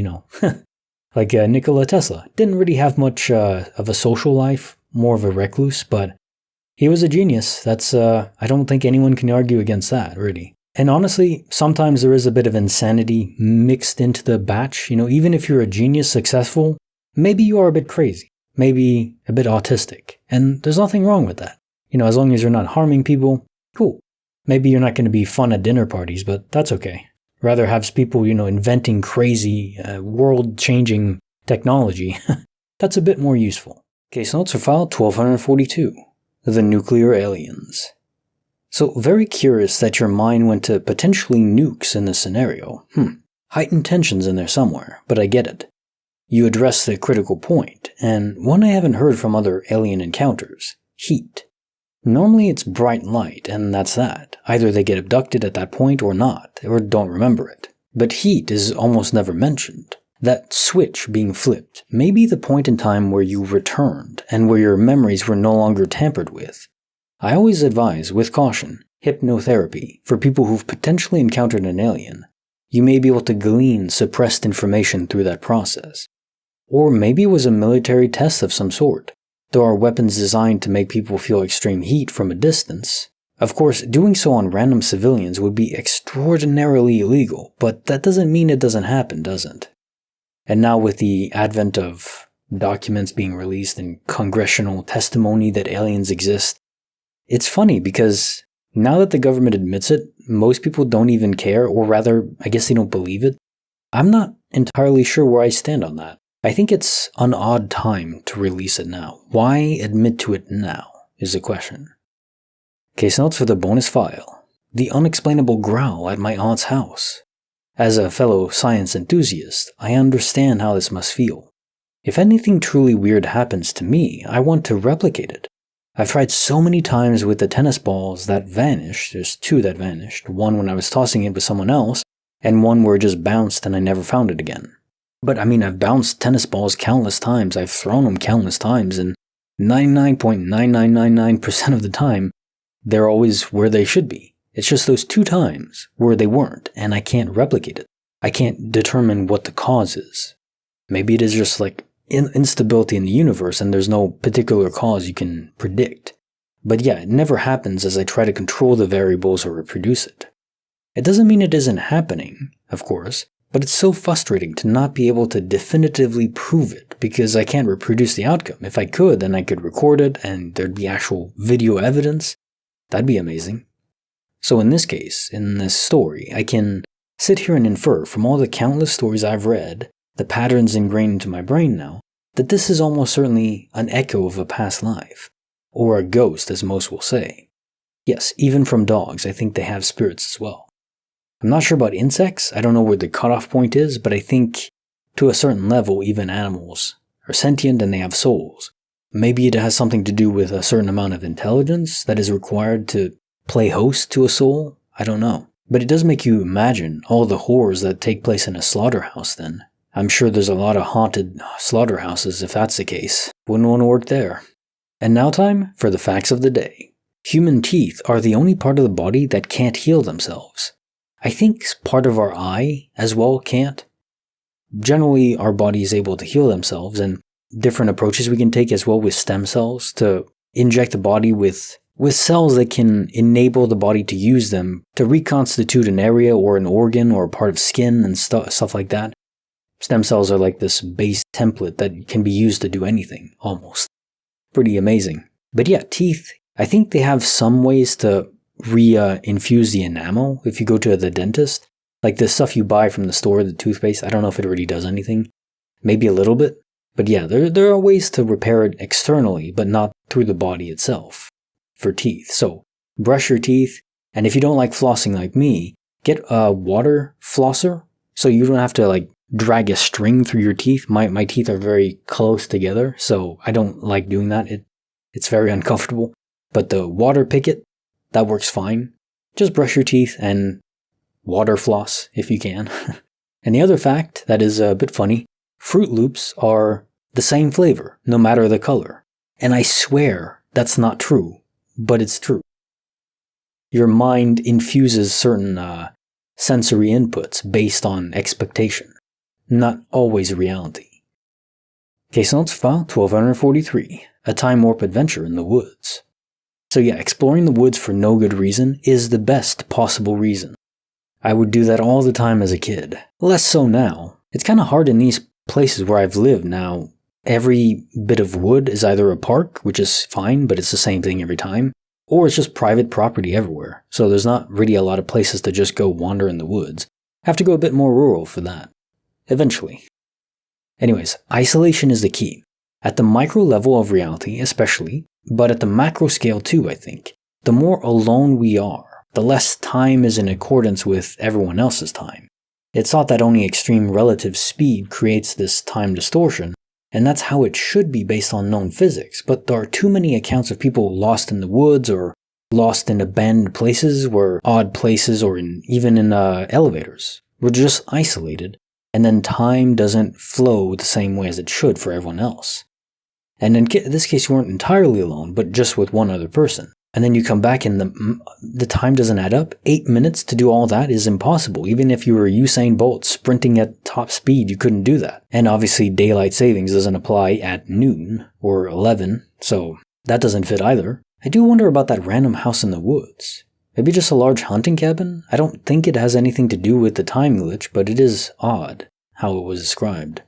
like Nikola Tesla. Didn't really have much of a social life, more of a recluse, but he was a genius. That's, I don't think anyone can argue against that, really. And honestly, sometimes there is a bit of insanity mixed into the batch. Even if you're a genius successful, maybe you are a bit crazy. Maybe a bit autistic. And there's nothing wrong with that. As long as you're not harming people, cool. Maybe you're not going to be fun at dinner parties, but that's okay. Rather have people, inventing crazy, world-changing technology. That's a bit more useful. Case notes for file 1242. The nuclear aliens. So very curious that your mind went to potentially nukes in this scenario. Heightened tensions in there somewhere, but I get it. You address the critical point, and one I haven't heard from other alien encounters. Heat. Normally it's bright light, and that's that. Either they get abducted at that point or not, or don't remember it. But heat is almost never mentioned. That switch being flipped may be the point in time where you returned, and where your memories were no longer tampered with. I always advise, with caution, hypnotherapy for people who've potentially encountered an alien. You may be able to glean suppressed information through that process. Or maybe it was a military test of some sort. There are weapons designed to make people feel extreme heat from a distance. Of course, doing so on random civilians would be extraordinarily illegal, but that doesn't mean it doesn't happen, does it? And now with the advent of documents being released and congressional testimony that aliens exist, it's funny because now that the government admits it, most people don't even care, or rather, I guess they don't believe it. I'm not entirely sure where I stand on that. I think it's an odd time to release it now. Why admit to it now, is the question. Case notes for the bonus file. The unexplainable growl at my aunt's house. As a fellow science enthusiast, I understand how this must feel. If anything truly weird happens to me, I want to replicate it. I've tried so many times with the tennis balls that vanished. There's 2 that vanished. One when I was tossing it with someone else, and one where it just bounced and I never found it again. But I mean, I've bounced tennis balls countless times, I've thrown them countless times, and 99.9999% of the time, they're always where they should be. It's just those 2 times where they weren't, and I can't replicate it. I can't determine what the cause is. Maybe it is just like instability in the universe and there's no particular cause you can predict. But yeah, it never happens as I try to control the variables or reproduce it. It doesn't mean it isn't happening, of course. But it's so frustrating to not be able to definitively prove it because I can't reproduce the outcome. If I could, then I could record it and there'd be actual video evidence. That'd be amazing. So in this case, in this story, I can sit here and infer from all the countless stories I've read, the patterns ingrained into my brain now, that this is almost certainly an echo of a past life. Or a ghost, as most will say. Yes, even from dogs, I think they have spirits as well. I'm not sure about insects, I don't know where the cutoff point is, but I think to a certain level even animals are sentient and they have souls. Maybe it has something to do with a certain amount of intelligence that is required to play host to a soul, I don't know. But it does make you imagine all the horrors that take place in a slaughterhouse then. I'm sure there's a lot of haunted slaughterhouses if that's the case. Wouldn't want to work there. And now time for the facts of the day. Human teeth are the only part of the body that can't heal themselves. I think part of our eye as well can't. Generally, our body is able to heal themselves, and different approaches we can take as well with stem cells to inject the body with cells that can enable the body to use them to reconstitute an area or an organ or a part of skin and stuff like that. Stem cells are like this base template that can be used to do anything, almost. Pretty amazing. But yeah, teeth, I think they have some ways to infuse the enamel if you go to the dentist. Like the stuff you buy from the store, the toothpaste, I don't know if it really does anything. Maybe a little bit. But yeah, there are ways to repair it externally, but not through the body itself for teeth. So brush your teeth, and if you don't like flossing like me, get a water flosser so you don't have to like drag a string through your teeth. My teeth are very close together, so I don't like doing that. It's very uncomfortable. But the water picket, that works fine. Just brush your teeth and water floss if you can. And the other fact that is a bit funny, Fruit Loops are the same flavor, no matter the color. And I swear that's not true, but it's true. Your mind infuses certain sensory inputs based on expectation, not always reality. Case notes file 1243, a time warp adventure in the woods. So yeah, exploring the woods for no good reason is the best possible reason. I would do that all the time as a kid. Less so now. It's kind of hard in these places where I've lived now. Every bit of wood is either a park, which is fine, but it's the same thing every time, or it's just private property everywhere. So there's not really a lot of places to just go wander in the woods. I have to go a bit more rural for that. Eventually. Anyways, isolation is the key. At the micro level of reality especially, but at the macro scale too, I think. The more alone we are, the less time is in accordance with everyone else's time. It's thought that only extreme relative speed creates this time distortion, and that's how it should be based on known physics, but there are too many accounts of people lost in the woods or lost in abandoned places or odd places or even in elevators. We're just isolated, and then time doesn't flow the same way as it should for everyone else. And in this case, you weren't entirely alone, but just with one other person. And then you come back and the time doesn't add up. 8 minutes to do all that is impossible. Even if you were Usain Bolt sprinting at top speed, you couldn't do that. And obviously daylight savings doesn't apply at noon or 11, so that doesn't fit either. I do wonder about that random house in the woods. Maybe just a large hunting cabin? I don't think it has anything to do with the time glitch, but it is odd how it was described.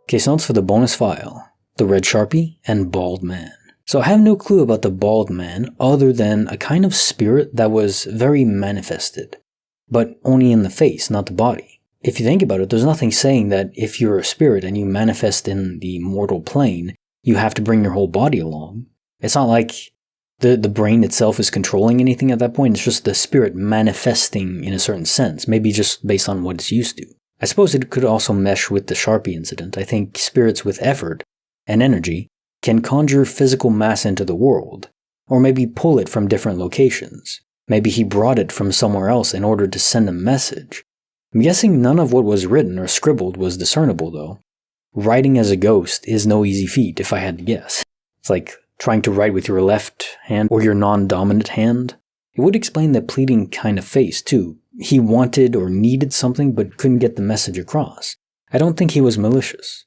Case notes for the bonus file. The Red Sharpie and Bald Man. So I have no clue about the bald man other than a kind of spirit that was very manifested, but only in the face, not the body. If you think about it, there's nothing saying that if you're a spirit and you manifest in the mortal plane, you have to bring your whole body along. It's not like the brain itself is controlling anything at that point, it's just the spirit manifesting in a certain sense, maybe just based on what it's used to. I suppose it could also mesh with the Sharpie incident. I think spirits with effort and energy can conjure physical mass into the world, or maybe pull it from different locations. Maybe he brought it from somewhere else in order to send a message. I'm guessing none of what was written or scribbled was discernible though. Writing as a ghost is no easy feat if I had to guess. It's like trying to write with your left hand or your non-dominant hand. It would explain the pleading kind of face too. He wanted or needed something but couldn't get the message across. I don't think he was malicious.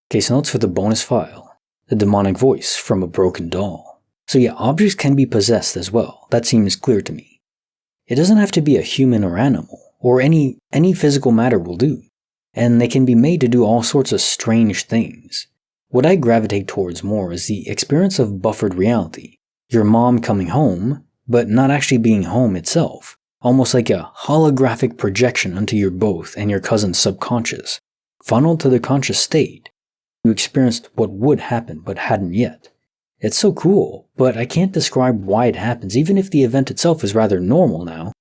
Case notes for the bonus file. The demonic voice from a broken doll. So yeah, objects can be possessed as well. That seems clear to me. It doesn't have to be a human or animal, or any physical matter will do. And they can be made to do all sorts of strange things. What I gravitate towards more is the experience of buffered reality. Your mom coming home, but not actually being home itself. Almost like a holographic projection onto your both and your cousin's subconscious. Funneled to the conscious state. You experienced what would happen but hadn't yet. It's so cool, but I can't describe why it happens, even if the event itself is rather normal now.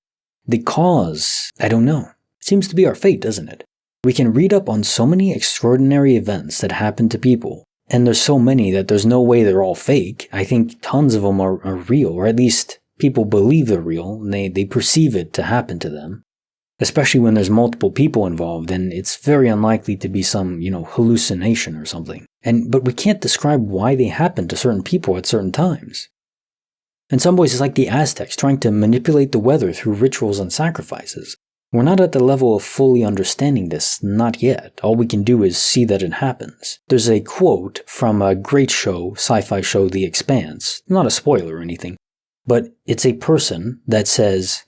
The cause, I don't know. It seems to be our fate, doesn't it? We can read up on so many extraordinary events that happen to people, and there's so many that there's no way they're all fake. I think tons of them are real, or at least people believe they're real, and they perceive it to happen to them. Especially when there's multiple people involved, and it's very unlikely to be some, hallucination or something. But we can't describe why they happen to certain people at certain times. In some ways, it's like the Aztecs trying to manipulate the weather through rituals and sacrifices. We're not at the level of fully understanding this, not yet. All we can do is see that it happens. There's a quote from a great show, sci-fi show, The Expanse. Not a spoiler or anything, but it's a person that says,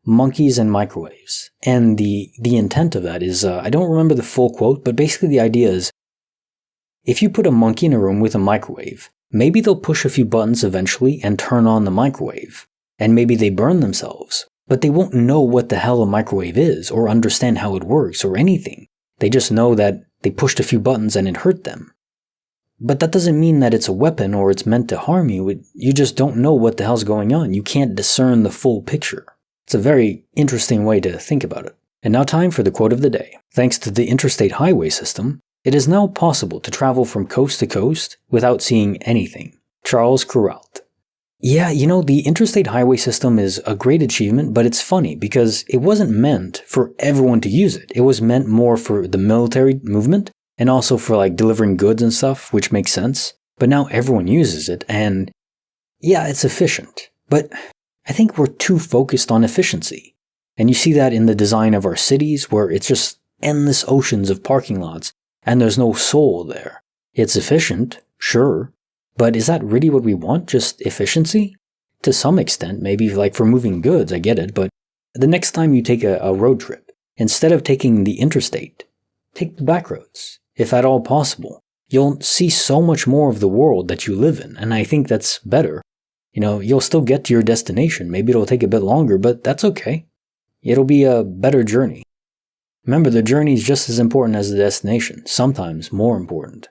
monkeys and microwaves. And the intent of that is, I don't remember the full quote, but basically the idea is, if you put a monkey in a room with a microwave, maybe they'll push a few buttons eventually and turn on the microwave. And maybe they burn themselves. But they won't know what the hell a microwave is, or understand how it works, or anything. They just know that they pushed a few buttons and it hurt them. But that doesn't mean that it's a weapon or it's meant to harm you. You just don't know what the hell's going on. You can't discern the full picture. It's a very interesting way to think about it. And now time for the quote of the day. Thanks to the interstate highway system, it is now possible to travel from coast to coast without seeing anything. Charles Kuralt. Yeah, the interstate highway system is a great achievement, but it's funny because it wasn't meant for everyone to use it. It was meant more for the military movement and also for delivering goods and stuff, which makes sense. But now everyone uses it and yeah, it's efficient. But I think we're too focused on efficiency. And you see that in the design of our cities where it's just endless oceans of parking lots and there's no soul there. It's efficient, sure. But is that really what we want? Just efficiency? To some extent, maybe for moving goods, I get it, but the next time you take a road trip, instead of taking the interstate, take the back roads, if at all possible. You'll see so much more of the world that you live in, and I think that's better. You'll still get to your destination. Maybe it'll take a bit longer, but that's okay. It'll be a better journey. Remember, the journey is just as important as the destination, sometimes more important.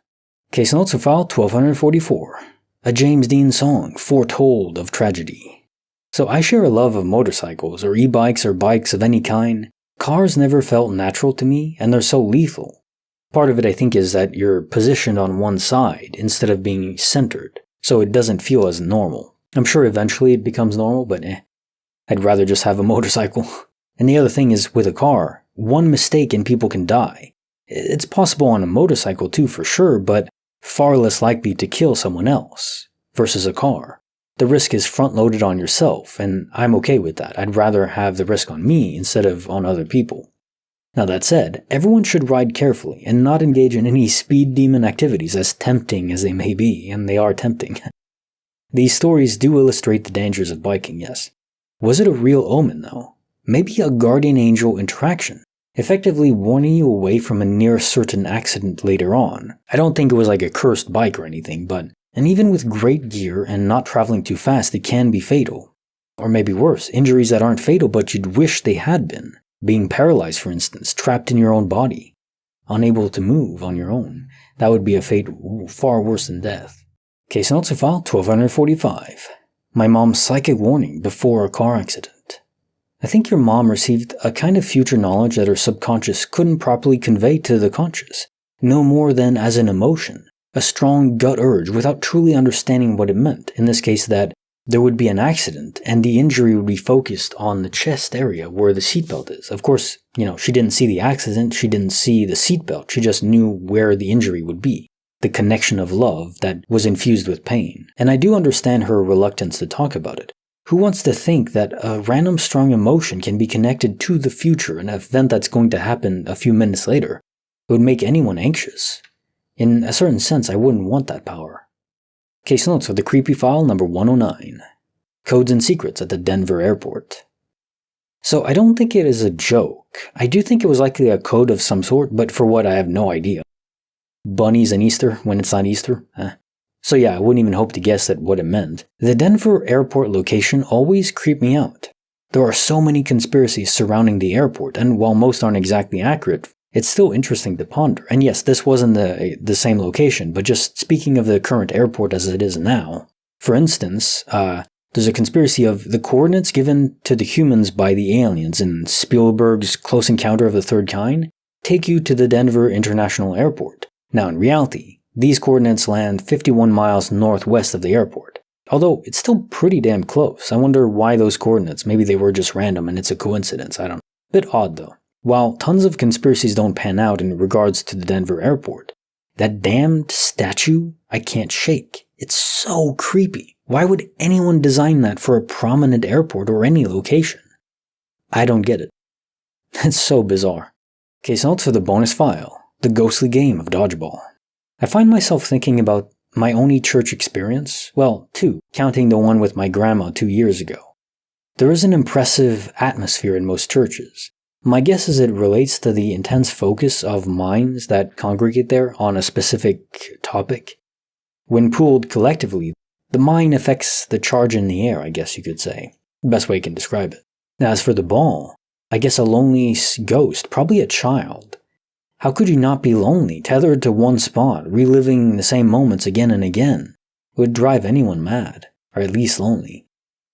Case notes for file 1244. A James Dean song, foretold of tragedy. So I share a love of motorcycles or e-bikes or bikes of any kind. Cars never felt natural to me, and they're so lethal. Part of it I think is that you're positioned on one side instead of being centered, so it doesn't feel as normal. I'm sure eventually it becomes normal, but I'd rather just have a motorcycle. And the other thing is with a car, one mistake and people can die. It's possible on a motorcycle too for sure, but far less likely to kill someone else versus a car. The risk is front-loaded on yourself, and I'm okay with that. I'd rather have the risk on me instead of on other people. Now that said, everyone should ride carefully and not engage in any speed demon activities as tempting as they may be, and they are tempting. These stories do illustrate the dangers of biking, yes. Was it a real omen though? Maybe a guardian angel interaction, effectively warning you away from a near certain accident later on. I don't think it was like a cursed bike or anything, and even with great gear and not traveling too fast, it can be fatal. Or maybe worse, injuries that aren't fatal but you'd wish they had been. Being paralyzed, for instance, trapped in your own body, unable to move on your own. That would be a fate far worse than death. Case notes of file 1245. My mom's psychic warning before a car accident. I think your mom received a kind of future knowledge that her subconscious couldn't properly convey to the conscious, no more than as an emotion, a strong gut urge without truly understanding what it meant, in this case that there would be an accident and the injury would be focused on the chest area where the seatbelt is. Of course, she didn't see the accident, she didn't see the seatbelt, she just knew where the injury would be. The connection of love that was infused with pain. And I do understand her reluctance to talk about it. Who wants to think that a random strong emotion can be connected to the future, an event that's going to happen a few minutes later? It would make anyone anxious. In a certain sense, I wouldn't want that power. Case notes for the creepy file number 109. Codes and secrets at the Denver airport. So I don't think it is a joke. I do think it was likely a code of some sort, but for what I have no idea. Bunnies and Easter when it's not Easter? So yeah, I wouldn't even hope to guess at what it meant. The Denver airport location always creeped me out. There are so many conspiracies surrounding the airport, and while most aren't exactly accurate, it's still interesting to ponder. And yes, this wasn't the same location, but just speaking of the current airport as it is now. For instance, there's a conspiracy of the coordinates given to the humans by the aliens in Spielberg's Close Encounter of the Third Kind take you to the Denver International Airport. Now in reality, these coordinates land 51 miles northwest of the airport. Although it's still pretty damn close. I wonder why those coordinates. Maybe they were just random and it's a coincidence, I don't know. Bit odd though. While tons of conspiracies don't pan out in regards to the Denver airport, that damned statue I can't shake. It's so creepy. Why would anyone design that for a prominent airport or any location? I don't get it. It's so bizarre. Okay, so now for the bonus file, the ghostly game of dodgeball. I find myself thinking about my only church experience, well, 2, counting the one with my grandma 2 years ago. There is an impressive atmosphere in most churches. My guess is it relates to the intense focus of minds that congregate there on a specific topic. When pooled collectively, the mind affects the charge in the air, I guess you could say. Best way I can describe it. Now, as for the ball, I guess a lonely ghost, probably a child. How could you not be lonely, tethered to one spot, reliving the same moments again and again? It would drive anyone mad, or at least lonely.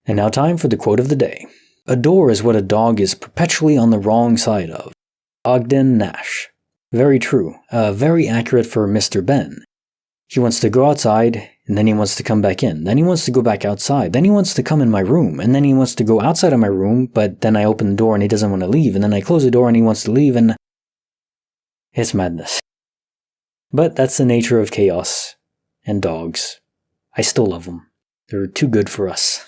And now time for the quote of the day. A door is what a dog is perpetually on the wrong side of. Ogden Nash. Very true. Very accurate for Mr. Ben. He wants to go outside, and then he wants to come back in. Then he wants to go back outside. Then he wants to come in my room, and then he wants to go outside of my room, but then I open the door and he doesn't want to leave, and then I close the door and he wants to leave, and it's madness. But that's the nature of chaos and dogs. I still love them. They're too good for us,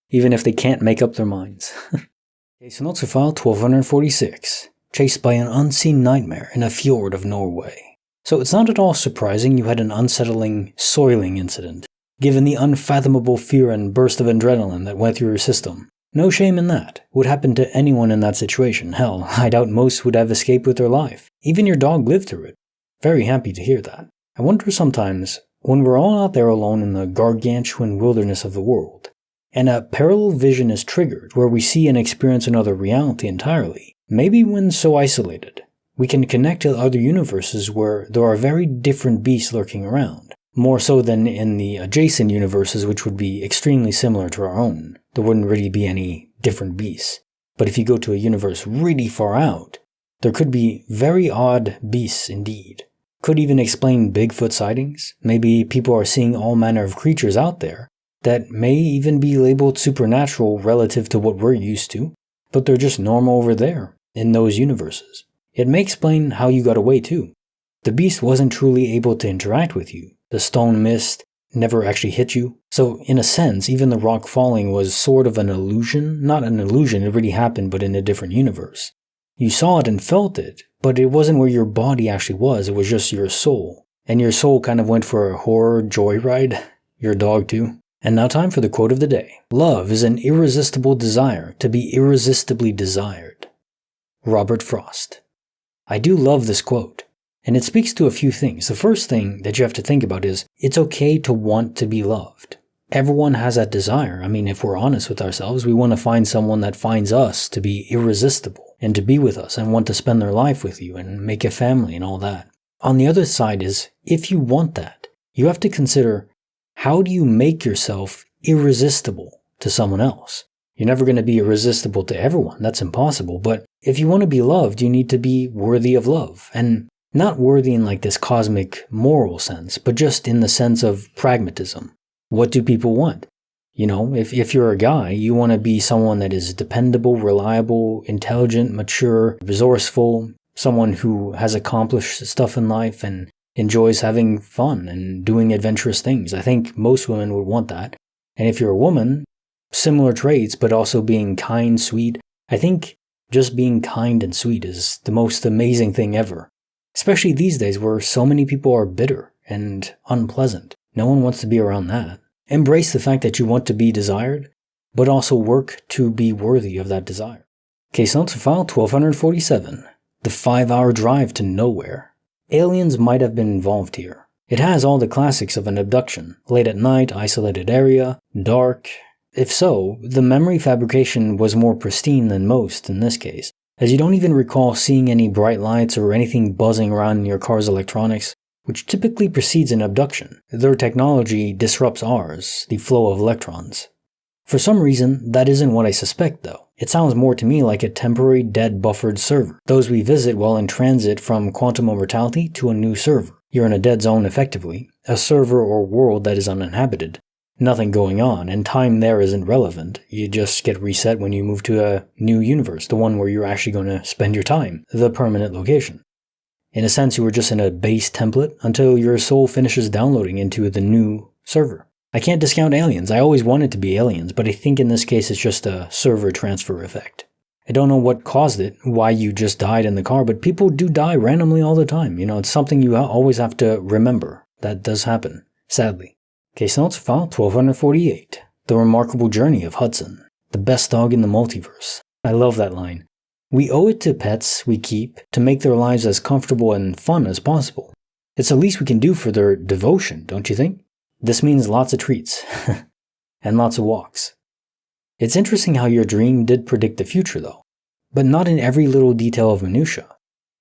even if they can't make up their minds. Okay, so notes for file 1246. Chased by an unseen nightmare in a fjord of Norway. So it's not at all surprising you had an unsettling soiling incident, given the unfathomable fear and burst of adrenaline that went through your system. No shame in that. Would happen to anyone in that situation. Hell, I doubt most would have escaped with their life. Even your dog lived through it. Very happy to hear that. I wonder sometimes, when we're all out there alone in the gargantuan wilderness of the world, and a parallel vision is triggered where we see and experience another reality entirely, maybe when so isolated, we can connect to other universes where there are very different beasts lurking around. More so than in the adjacent universes, which would be extremely similar to our own. There wouldn't really be any different beasts. But if you go to a universe really far out, there could be very odd beasts indeed. Could even explain Bigfoot sightings. Maybe people are seeing all manner of creatures out there that may even be labeled supernatural relative to what we're used to, but they're just normal over there, in those universes. It may explain how you got away too. The beast wasn't truly able to interact with you. The stone mist never actually hit you. So in a sense, even the rock falling was sort of an illusion. Not an illusion, it really happened, but in a different universe. You saw it and felt it, but it wasn't where your body actually was, it was just your soul. And your soul kind of went for a horror joyride. Your dog too. And now time for the quote of the day. Love is an irresistible desire to be irresistibly desired. Robert Frost. I do love this quote. And it speaks to a few things. The first thing that you have to think about is, it's okay to want to be loved. Everyone has that desire. I mean, if we're honest with ourselves, we want to find someone that finds us to be irresistible and to be with us and want to spend their life with you and make a family and all that. On the other side is, if you want that, you have to consider, how do you make yourself irresistible to someone else? You're never going to be irresistible to everyone. That's impossible. But if you want to be loved, you need to be worthy of love. And not worthy in like this cosmic moral sense, but just in the sense of pragmatism. What do people want? You know, if you're a guy, you want to be someone that is dependable, reliable, intelligent, mature, resourceful, someone who has accomplished stuff in life and enjoys having fun and doing adventurous things. I think most women would want that. And if you're a woman, similar traits, but also being kind, sweet. I think just being kind and sweet is the most amazing thing ever. Especially these days where so many people are bitter and unpleasant. No one wants to be around that. Embrace the fact that you want to be desired, but also work to be worthy of that desire. Case notes for file 1247. The 5-hour drive to nowhere. Aliens might have been involved here. It has all the classics of an abduction. Late at night, isolated area, dark. If so, the memory fabrication was more pristine than most in this case, as you don't even recall seeing any bright lights or anything buzzing around in your car's electronics, which typically precedes an abduction. Their technology disrupts ours, the flow of electrons. For some reason, that isn't what I suspect though. It sounds more to me like a temporary dead buffered server, those we visit while in transit from quantum immortality to a new server. You're in a dead zone effectively, a server or world that is uninhabited. Nothing going on, and time there isn't relevant. You just get reset when you move to a new universe, the one where you're actually going to spend your time, the permanent location. In a sense, you were just in a base template until your soul finishes downloading into the new server. I can't discount aliens. I always wanted to be aliens, but I think in this case it's just a server transfer effect. I don't know what caused it, why you just died in the car, but people do die randomly all the time. It's something you always have to remember. That does happen, sadly. Case notes, file 1248. The Remarkable Journey of Hudson. The best dog in the multiverse. I love that line. We owe it to pets we keep to make their lives as comfortable and fun as possible. It's the least we can do for their devotion, don't you think? This means lots of treats. And lots of walks. It's interesting how your dream did predict the future though, but not in every little detail of minutia.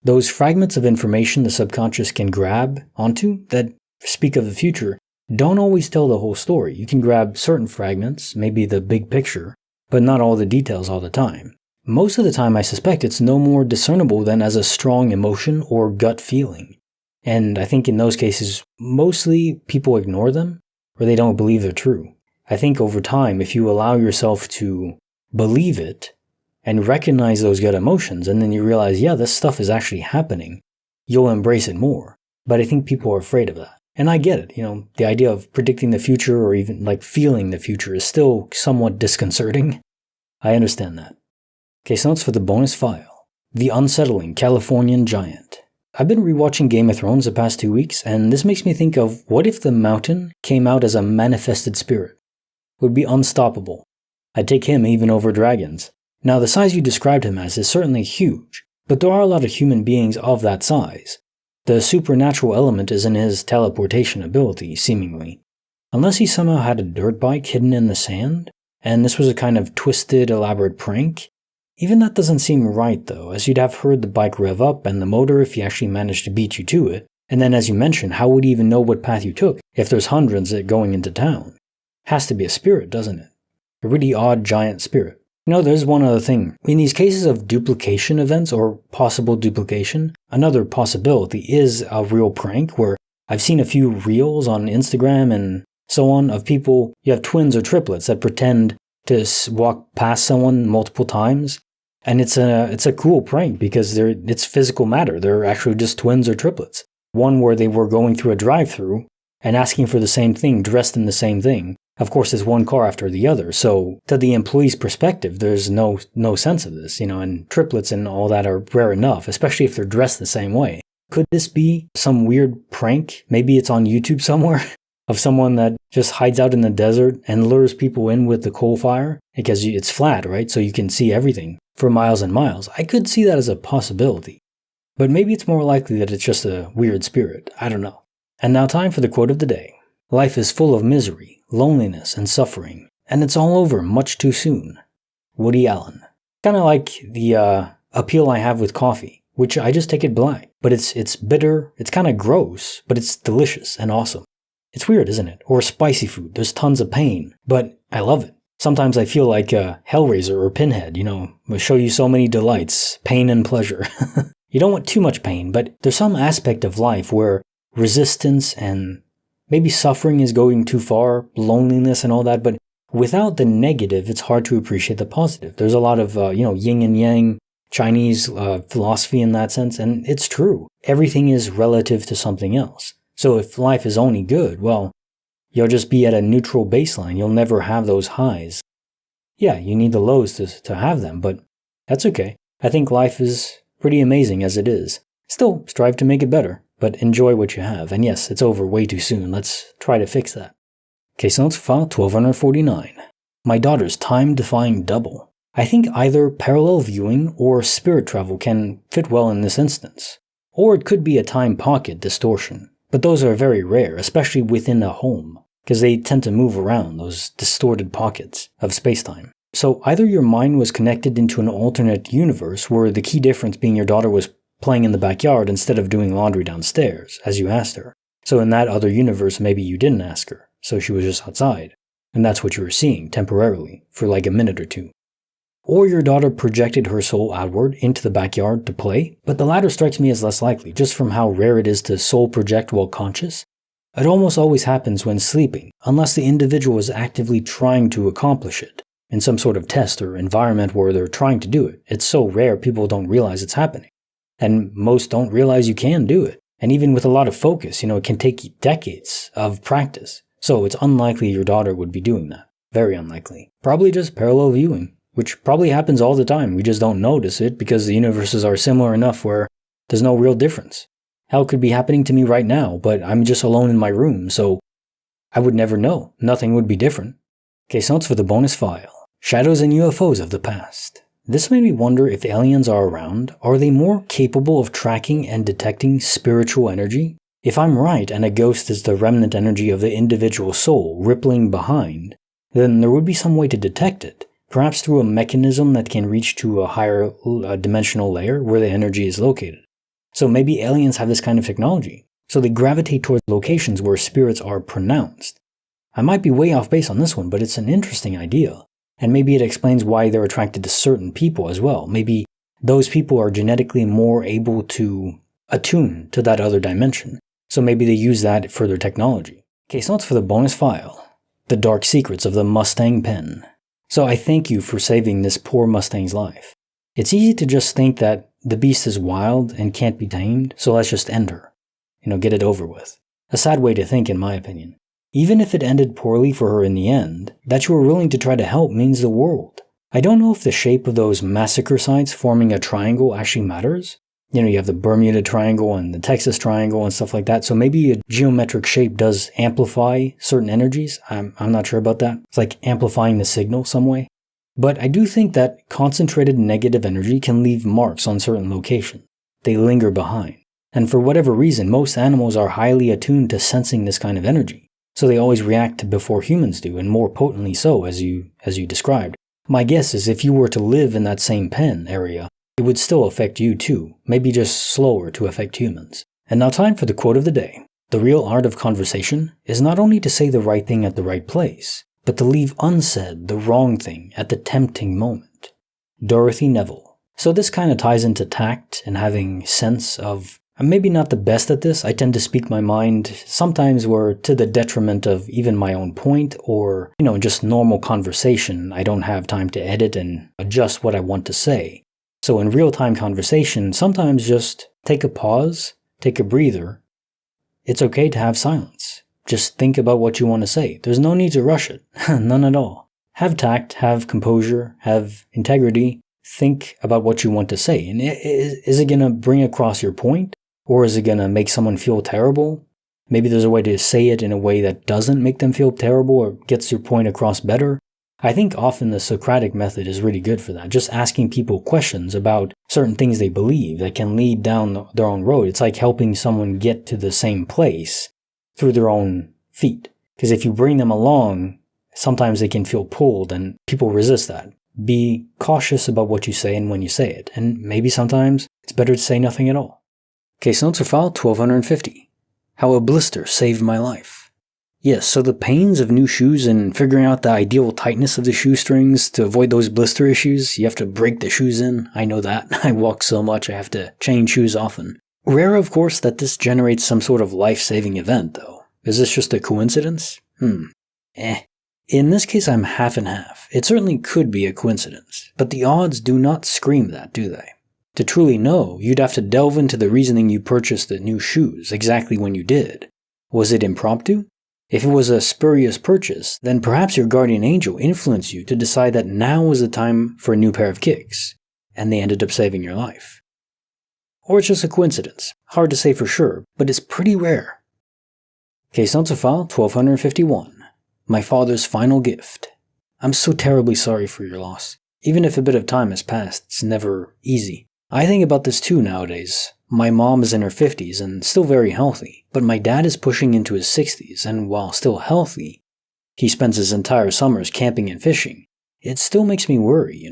Those fragments of information the subconscious can grab onto that speak of the future don't always tell the whole story. You can grab certain fragments, maybe the big picture, but not all the details all the time. Most of the time I suspect it's no more discernible than as a strong emotion or gut feeling. And I think in those cases, mostly people ignore them or they don't believe they're true. I think over time, if you allow yourself to believe it and recognize those gut emotions, and then you realize, yeah, this stuff is actually happening, you'll embrace it more. But I think people are afraid of that. And I get it, the idea of predicting the future or even like feeling the future is still somewhat disconcerting. I understand that. Case notes for the bonus file. The Unsettling Californian Giant. I've been rewatching Game of Thrones the past 2 weeks, and this makes me think of what if the mountain came out as a manifested spirit? Would be unstoppable. I'd take him even over dragons. Now the size you described him as is certainly huge, but there are a lot of human beings of that size. The supernatural element is in his teleportation ability, seemingly. Unless he somehow had a dirt bike hidden in the sand, and this was a kind of twisted, elaborate prank. Even that doesn't seem right though, as you'd have heard the bike rev up and the motor if he actually managed to beat you to it, and then as you mentioned, how would he even know what path you took if there's hundreds going into town? Has to be a spirit, doesn't it? A really odd giant spirit. There's one other thing. In these cases of duplication events or possible duplication, another possibility is a real prank where I've seen a few reels on Instagram and so on of people, you have twins or triplets that pretend to walk past someone multiple times. And it's a cool prank because it's physical matter. They're actually just twins or triplets. One where they were going through a drive-thru and asking for the same thing, dressed in the same thing. Of course, it's one car after the other, so to the employee's perspective, there's no sense of this, and triplets and all that are rare enough, especially if they're dressed the same way. Could this be some weird prank? Maybe it's on YouTube somewhere, of someone that just hides out in the desert and lures people in with the coal fire, because it's flat, right? So you can see everything for miles and miles. I could see that as a possibility. But maybe it's more likely that it's just a weird spirit. I don't know. And now time for the quote of the day. Life is full of misery, loneliness, and suffering, and it's all over much too soon. Woody Allen. Kind of like the appeal I have with coffee, which I just take it black. But it's bitter, it's kind of gross, but it's delicious and awesome. It's weird, isn't it? Or spicy food, there's tons of pain, but I love it. Sometimes I feel like Hellraiser or Pinhead, will show you so many delights, pain and pleasure. You don't want too much pain, but there's some aspect of life where resistance and maybe suffering is going too far, loneliness and all that, but without the negative, it's hard to appreciate the positive. There's a lot of, yin and yang, Chinese philosophy in that sense, and it's true. Everything is relative to something else. So if life is only good, well, you'll just be at a neutral baseline. You'll never have those highs. Yeah, you need the lows to have them, but that's okay. I think life is pretty amazing as it is. Still, strive to make it better. But enjoy what you have. And yes, it's over way too soon. Let's try to fix that. Case notes file 1249. My daughter's time-defying double. I think either parallel viewing or spirit travel can fit well in this instance. Or it could be a time pocket distortion. But those are very rare, especially within a home, because they tend to move around, those distorted pockets of space-time. So either your mind was connected into an alternate universe where the key difference being your daughter was playing in the backyard instead of doing laundry downstairs, as you asked her. So in that other universe, maybe you didn't ask her, so she was just outside. And that's what you were seeing, temporarily, for like a minute or two. Or your daughter projected her soul outward into the backyard to play, but the latter strikes me as less likely, just from how rare it is to soul project while conscious. It almost always happens when sleeping, unless the individual is actively trying to accomplish it, in some sort of test or environment where they're trying to do it. It's so rare people don't realize it's happening. And most don't realize you can do it. And even with a lot of focus, it can take decades of practice. So it's unlikely your daughter would be doing that. Very unlikely. Probably just parallel viewing, which probably happens all the time. We just don't notice it because the universes are similar enough where there's no real difference. Hell, it could be happening to me right now, but I'm just alone in my room, so I would never know. Nothing would be different. Case notes for the bonus file. Shadows and UFOs of the past. This made me wonder if aliens are around. Are they more capable of tracking and detecting spiritual energy? If I'm right and a ghost is the remnant energy of the individual soul rippling behind, then there would be some way to detect it, perhaps through a mechanism that can reach to a higher dimensional layer where the energy is located. So maybe aliens have this kind of technology, so they gravitate towards locations where spirits are pronounced. I might be way off base on this one, but it's an interesting idea. And maybe it explains why they're attracted to certain people as well. Maybe those people are genetically more able to attune to that other dimension. So maybe they use that for their technology. Case notes for the bonus file. The dark secrets of the Mustang pen. So I thank you for saving this poor Mustang's life. It's easy to just think that the beast is wild and can't be tamed, so let's just end her. Get it over with. A sad way to think, in my opinion. Even if it ended poorly for her in the end, that you were willing to try to help means the world. I don't know if the shape of those massacre sites forming a triangle actually matters. You have the Bermuda Triangle and the Texas Triangle and stuff like that, so maybe a geometric shape does amplify certain energies. I'm not sure about that. It's like amplifying the signal some way. But I do think that concentrated negative energy can leave marks on certain locations. They linger behind. And for whatever reason, most animals are highly attuned to sensing this kind of energy. So they always react before humans do, and more potently so, as you described. My guess is if you were to live in that same pen area, it would still affect you too, maybe just slower to affect humans. And now time for the quote of the day. The real art of conversation is not only to say the right thing at the right place, but to leave unsaid the wrong thing at the tempting moment. Dorothy Neville. So this kind of ties into tact and having sense of, I'm maybe not the best at this. I tend to speak my mind sometimes where to the detriment of even my own point or, just normal conversation. I don't have time to edit and adjust what I want to say. So in real-time conversation, sometimes just take a pause, take a breather. It's okay to have silence. Just think about what you want to say. There's no need to rush it. None at all. Have tact, have composure, have integrity. Think about what you want to say. And is it going to bring across your point? Or is it going to make someone feel terrible? Maybe there's a way to say it in a way that doesn't make them feel terrible or gets your point across better. I think often the Socratic method is really good for that. Just asking people questions about certain things they believe that can lead down their own road. It's like helping someone get to the same place through their own feet. Because if you bring them along, sometimes they can feel pulled and people resist that. Be cautious about what you say and when you say it. And maybe sometimes it's better to say nothing at all. Case notes are file 1250. How a blister saved my life. Yes, so the pains of new shoes and figuring out the ideal tightness of the shoestrings to avoid those blister issues, you have to break the shoes in. I know that. I walk so much I have to change shoes often. Rare, of course, that this generates some sort of life-saving event, though. Is this just a coincidence? In this case, I'm half and half. It certainly could be a coincidence, but the odds do not scream that, do they? To truly know, you'd have to delve into the reasoning you purchased the new shoes, exactly when you did. Was it impromptu? If it was a spurious purchase, then perhaps your guardian angel influenced you to decide that now was the time for a new pair of kicks, and they ended up saving your life. Or it's just a coincidence. Hard to say for sure, but it's pretty rare. Case notes of file 1251. My father's final gift. I'm so terribly sorry for your loss. Even if a bit of time has passed, it's never easy. I think about this too nowadays. My mom is in her 50s and still very healthy, but my dad is pushing into his 60s, and while still healthy, he spends his entire summers camping and fishing. It still makes me worry,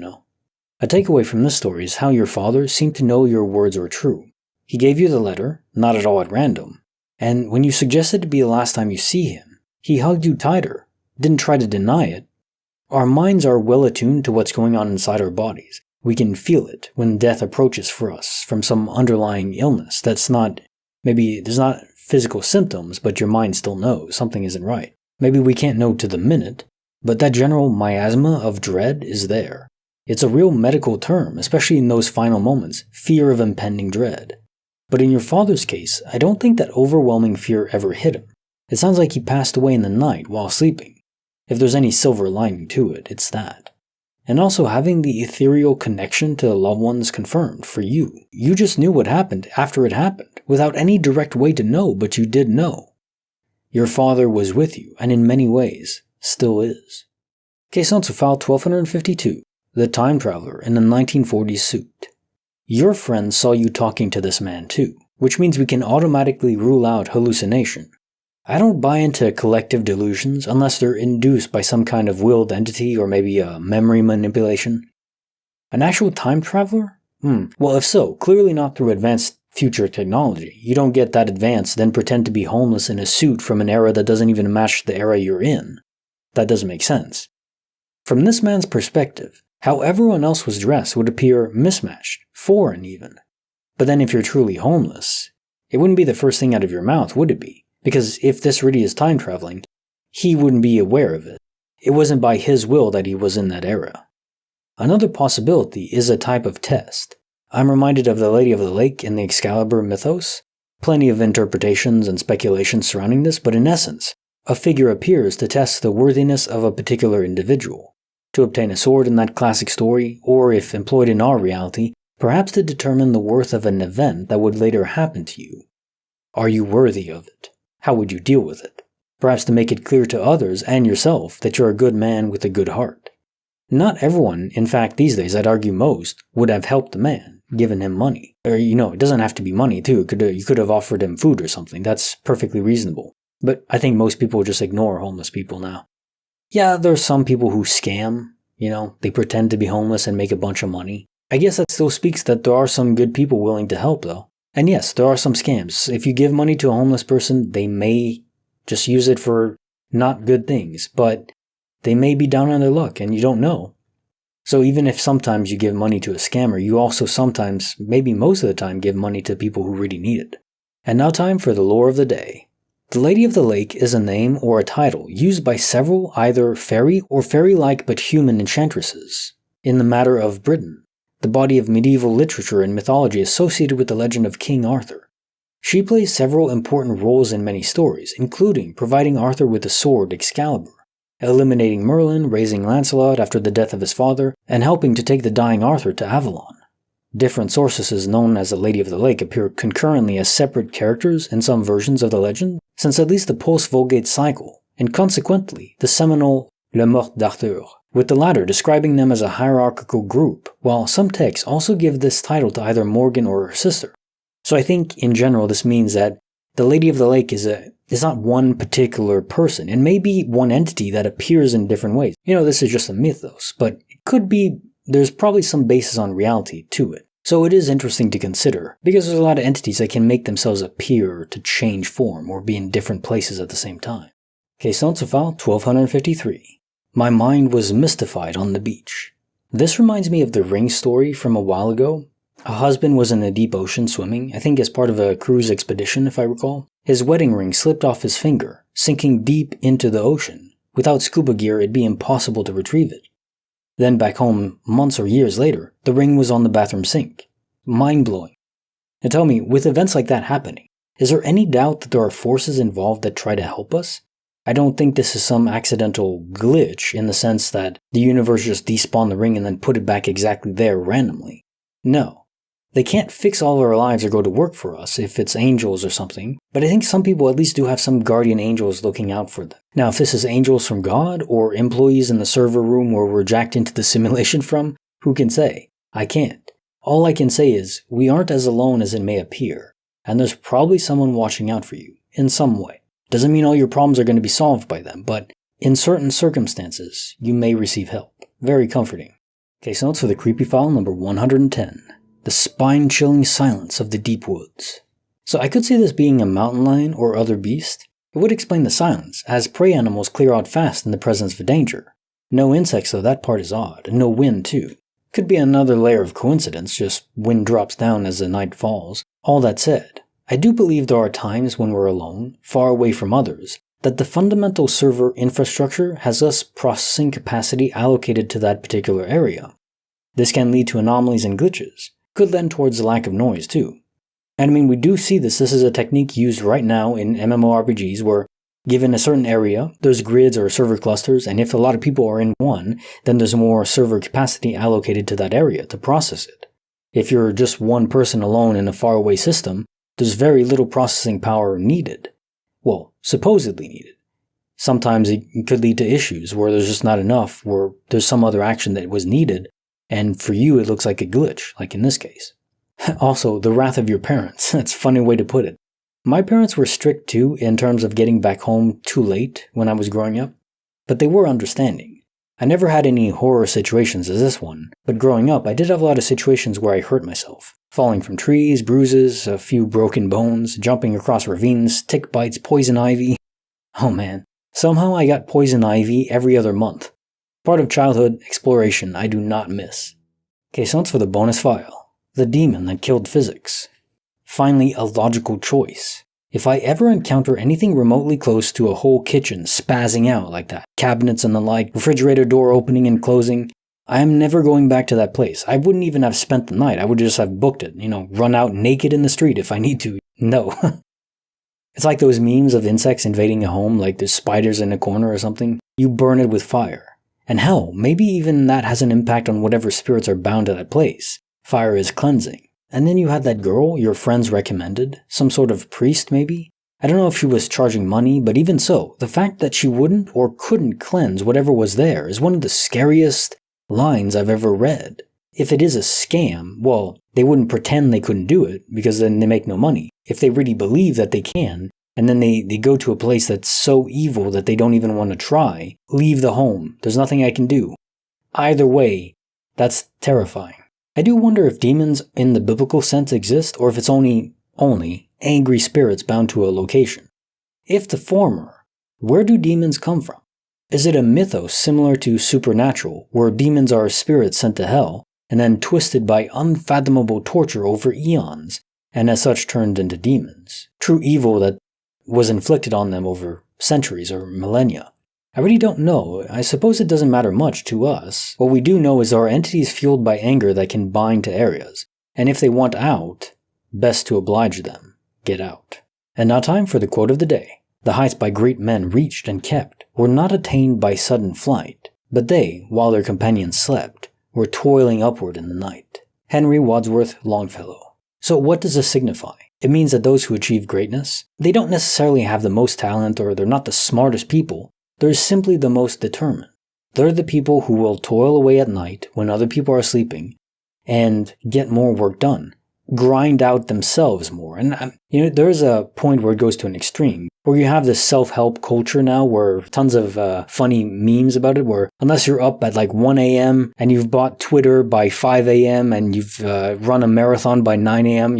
A takeaway from this story is how your father seemed to know your words were true. He gave you the letter, not at all at random, and when you suggested to be the last time you see him, he hugged you tighter, didn't try to deny it. Our minds are well attuned to what's going on inside our bodies. We can feel it when death approaches for us from some underlying illness that's not, maybe there's not physical symptoms, but your mind still knows something isn't right. Maybe we can't know to the minute, but that general miasma of dread is there. It's a real medical term, especially in those final moments, fear of impending dread. But in your father's case, I don't think that overwhelming fear ever hit him. It sounds like he passed away in the night while sleeping. If there's any silver lining to it, it's that. and also having the ethereal connection to the loved ones confirmed for you. You just knew what happened after it happened, without any direct way to know, but you did know. Your father was with you, and in many ways, still is. Case on to file 1252, the time traveler in a 1940s suit. Your friend saw you talking to this man too, which means we can automatically rule out hallucination. I don't buy into collective delusions unless they're induced by some kind of willed entity or maybe a memory manipulation. An actual time traveler? Well, if so, clearly not through advanced future technology. You don't get that advanced, then pretend to be homeless in a suit from an era that doesn't even match the era you're in. That doesn't make sense. From this man's perspective, how everyone else was dressed would appear mismatched, foreign even. But then if you're truly homeless, it wouldn't be the first thing out of your mouth, would it be? Because if this really is time traveling, he wouldn't be aware of it. It wasn't by his will that he was in that era. Another possibility is a type of test. I'm reminded of the Lady of the Lake in the Excalibur mythos. Plenty of interpretations and speculations surrounding this, but in essence, a figure appears to test the worthiness of a particular individual, to obtain a sword in that classic story, or if employed in our reality, perhaps to determine the worth of an event that would later happen to you. Are you worthy of it? How would you deal with it? Perhaps to make it clear to others and yourself that you're a good man with a good heart. Not everyone, in fact these days I'd argue most, would have helped the man, given him money. Or it doesn't have to be money too, you could have offered him food or something, that's perfectly reasonable. But I think most people just ignore homeless people now. Yeah, there's some people who scam, they pretend to be homeless and make a bunch of money. I guess that still speaks that there are some good people willing to help though. And yes, there are some scams. If you give money to a homeless person, they may just use it for not good things, but they may be down on their luck and you don't know. So even if sometimes you give money to a scammer, you also sometimes, maybe most of the time, give money to people who really need it. And now time for the lore of the day. The Lady of the Lake is a name or a title used by several either fairy or fairy-like but human enchantresses in the matter of Britain, the body of medieval literature and mythology associated with the legend of King Arthur. She plays several important roles in many stories, including providing Arthur with the sword Excalibur, eliminating Merlin, raising Lancelot after the death of his father, and helping to take the dying Arthur to Avalon. Different sources known as the Lady of the Lake appear concurrently as separate characters in some versions of the legend, since at least the post-Vulgate cycle, and consequently the seminal Le Morte d'Arthur, with the latter describing them as a hierarchical group, while some texts also give this title to either Morgan or her sister. So I think in general this means that the Lady of the Lake is not one particular person. It may be one entity that appears in different ways. This is just a mythos, but it could be there's probably some basis on reality to it. So it is interesting to consider, because there's a lot of entities that can make themselves appear to change form or be in different places at the same time. Case on to file 1253. My mind was mystified on the beach. This reminds me of the ring story from a while ago. A husband was in the deep ocean swimming, I think as part of a cruise expedition if I recall. His wedding ring slipped off his finger, sinking deep into the ocean. Without scuba gear, it'd be impossible to retrieve it. Then back home, months or years later, the ring was on the bathroom sink. Mind-blowing. Now tell me, with events like that happening, is there any doubt that there are forces involved that try to help us? I don't think this is some accidental glitch in the sense that the universe just despawned the ring and then put it back exactly there randomly. No. They can't fix all our lives or go to work for us if it's angels or something, but I think some people at least do have some guardian angels looking out for them. Now, if this is angels from God or employees in the server room where we're jacked into the simulation from, who can say? I can't. All I can say is, we aren't as alone as it may appear, and there's probably someone watching out for you, in some way. Doesn't mean all your problems are going to be solved by them, but in certain circumstances, you may receive help. Very comforting. Case notes for the creepy file number 110. The spine-chilling silence of the deep woods. So I could see this being a mountain lion or other beast. It would explain the silence, as prey animals clear out fast in the presence of danger. No insects though, that part is odd, and no wind too. Could be another layer of coincidence, just wind drops down as the night falls. All that said, I do believe there are times when we're alone, far away from others, that the fundamental server infrastructure has less processing capacity allocated to that particular area. This can lead to anomalies and glitches. Could lend towards the lack of noise too. And we do see this is a technique used right now in MMORPGs where Given a certain area, there's grids or server clusters, and if a lot of people are in one, then there's more server capacity allocated to that area to process it. If you're just one person alone in a faraway system, there's very little processing power needed. Well, supposedly needed. Sometimes it could lead to issues where there's just not enough, where there's some other action that was needed, and for you it looks like a glitch, like in this case. Also, the wrath of your parents. That's a funny way to put it. My parents were strict too in terms of getting back home too late when I was growing up, but they were understanding. I never had any horror situations as this one, but growing up I did have a lot of situations where I hurt myself. Falling from trees, bruises, a few broken bones, jumping across ravines, tick bites, poison ivy. Oh man, somehow I got poison ivy every other month. Part of childhood exploration I do not miss. Okay, so that's for the bonus file. The demon that killed physics. Finally, a logical choice. If I ever encounter anything remotely close to a whole kitchen spazzing out like that, cabinets and the like, refrigerator door opening and closing, I am never going back to that place. I wouldn't even have spent the night. I would just have booked it, run out naked in the street if I need to. No. It's like those memes of insects invading a home, like there's spiders in a corner or something. You burn it with fire. And hell, maybe even that has an impact on whatever spirits are bound to that place. Fire is cleansing. And then you had that girl your friends recommended, some sort of priest maybe? I don't know if she was charging money, but even so, the fact that she wouldn't or couldn't cleanse whatever was there is one of the scariest lines I've ever read. If it is a scam, well, they wouldn't pretend they couldn't do it, because then they make no money. If they really believe that they can, and then they go to a place that's so evil that they don't even want to try, leave the home, there's nothing I can do. Either way, that's terrifying. I do wonder if demons in the biblical sense exist, or if it's only angry spirits bound to a location. If the former, where do demons come from? Is it a mythos similar to Supernatural, where demons are spirits sent to hell, and then twisted by unfathomable torture over eons, and as such turned into demons? True evil that was inflicted on them over centuries or millennia. I really don't know. I suppose it doesn't matter much to us. What we do know is there are entities fueled by anger that can bind to areas, and if they want out, best to oblige them. Get out. And now time for the quote of the day. The heights by great men reached and kept were not attained by sudden flight, but they, while their companions slept, were toiling upward in the night. Henry Wadsworth Longfellow. So what does this signify? It means that those who achieve greatness, they don't necessarily have the most talent or they're not the smartest people. They're simply the most determined. They're the people who will toil away at night when other people are sleeping and get more work done, grind out themselves more. And there's a point where it goes to an extreme, where you have this self-help culture now where tons of funny memes about it, where unless you're up at like 1 a.m. and you've bought Twitter by 5 a.m. and you've run a marathon by 9 a.m.,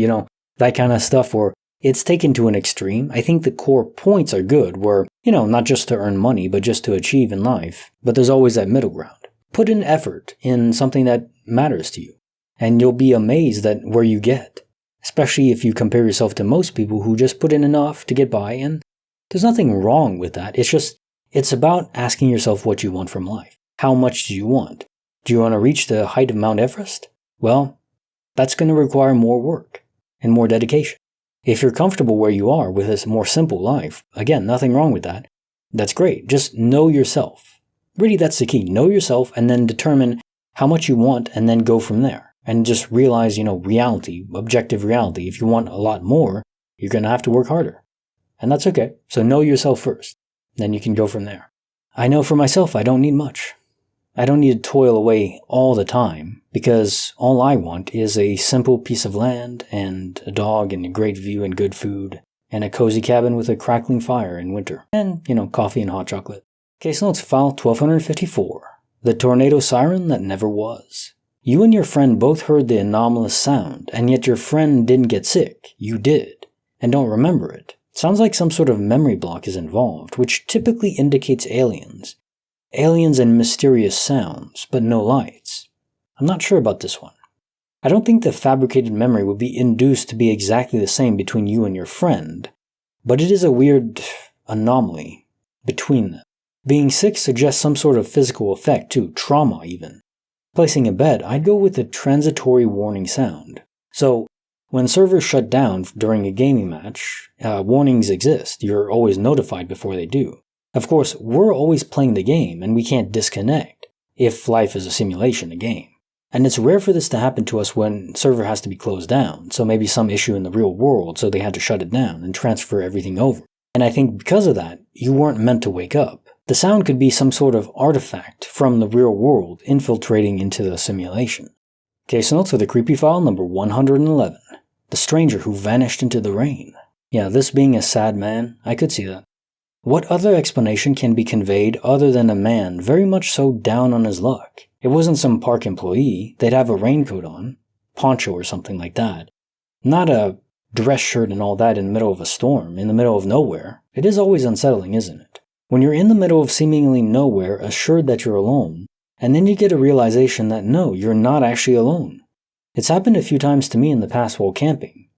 that kind of stuff, where it's taken to an extreme. I think the core points are good, where, not just to earn money, but just to achieve in life. But there's always that middle ground. Put in effort in something that matters to you, and you'll be amazed at where you get. Especially if you compare yourself to most people who just put in enough to get by, and there's nothing wrong with that. It's about asking yourself what you want from life. How much do you want? Do you want to reach the height of Mount Everest? Well, that's going to require more work and more dedication. If you're comfortable where you are with this more simple life, again, nothing wrong with that. That's great. Just know yourself. Really, that's the key. Know yourself and then determine how much you want and then go from there. And just realize, reality, objective reality. If you want a lot more, you're going to have to work harder. And that's okay. So know yourself first. Then you can go from there. I know for myself, I don't need much. I don't need to toil away all the time, because all I want is a simple piece of land and a dog and a great view and good food and a cozy cabin with a crackling fire in winter and, coffee and hot chocolate. Okay, so let's file 1254. The tornado siren that never was. You and your friend both heard the anomalous sound, and yet your friend didn't get sick. You did, and don't remember it. Sounds like some sort of memory block is involved, which typically indicates aliens. Aliens and mysterious sounds, but no lights. I'm not sure about this one. I don't think the fabricated memory would be induced to be exactly the same between you and your friend, but it is a weird anomaly between them. Being sick suggests some sort of physical effect too, trauma even. Placing a bet, I'd go with the transitory warning sound. So, When servers shut down during a gaming match, warnings exist. You're always notified before they do. Of course, we're always playing the game and we can't disconnect if life is a simulation, a game. And it's rare for this to happen to us when server has to be closed down, so maybe some issue in the real world, so they had to shut it down and transfer everything over. And I think because of that, you weren't meant to wake up. The sound could be some sort of artifact from the real world infiltrating into the simulation. Case notes for the creepy file number 111. The stranger who vanished into the rain. Yeah, this being a sad man, I could see that. What other explanation can be conveyed other than a man very much so down on his luck? It wasn't some park employee. They'd have a raincoat on, poncho or something like that. Not a dress shirt and all that in the middle of a storm, in the middle of nowhere. It is always unsettling, isn't it? When you're in the middle of seemingly nowhere, assured that you're alone, and then you get a realization that no, you're not actually alone. It's happened a few times to me in the past while camping.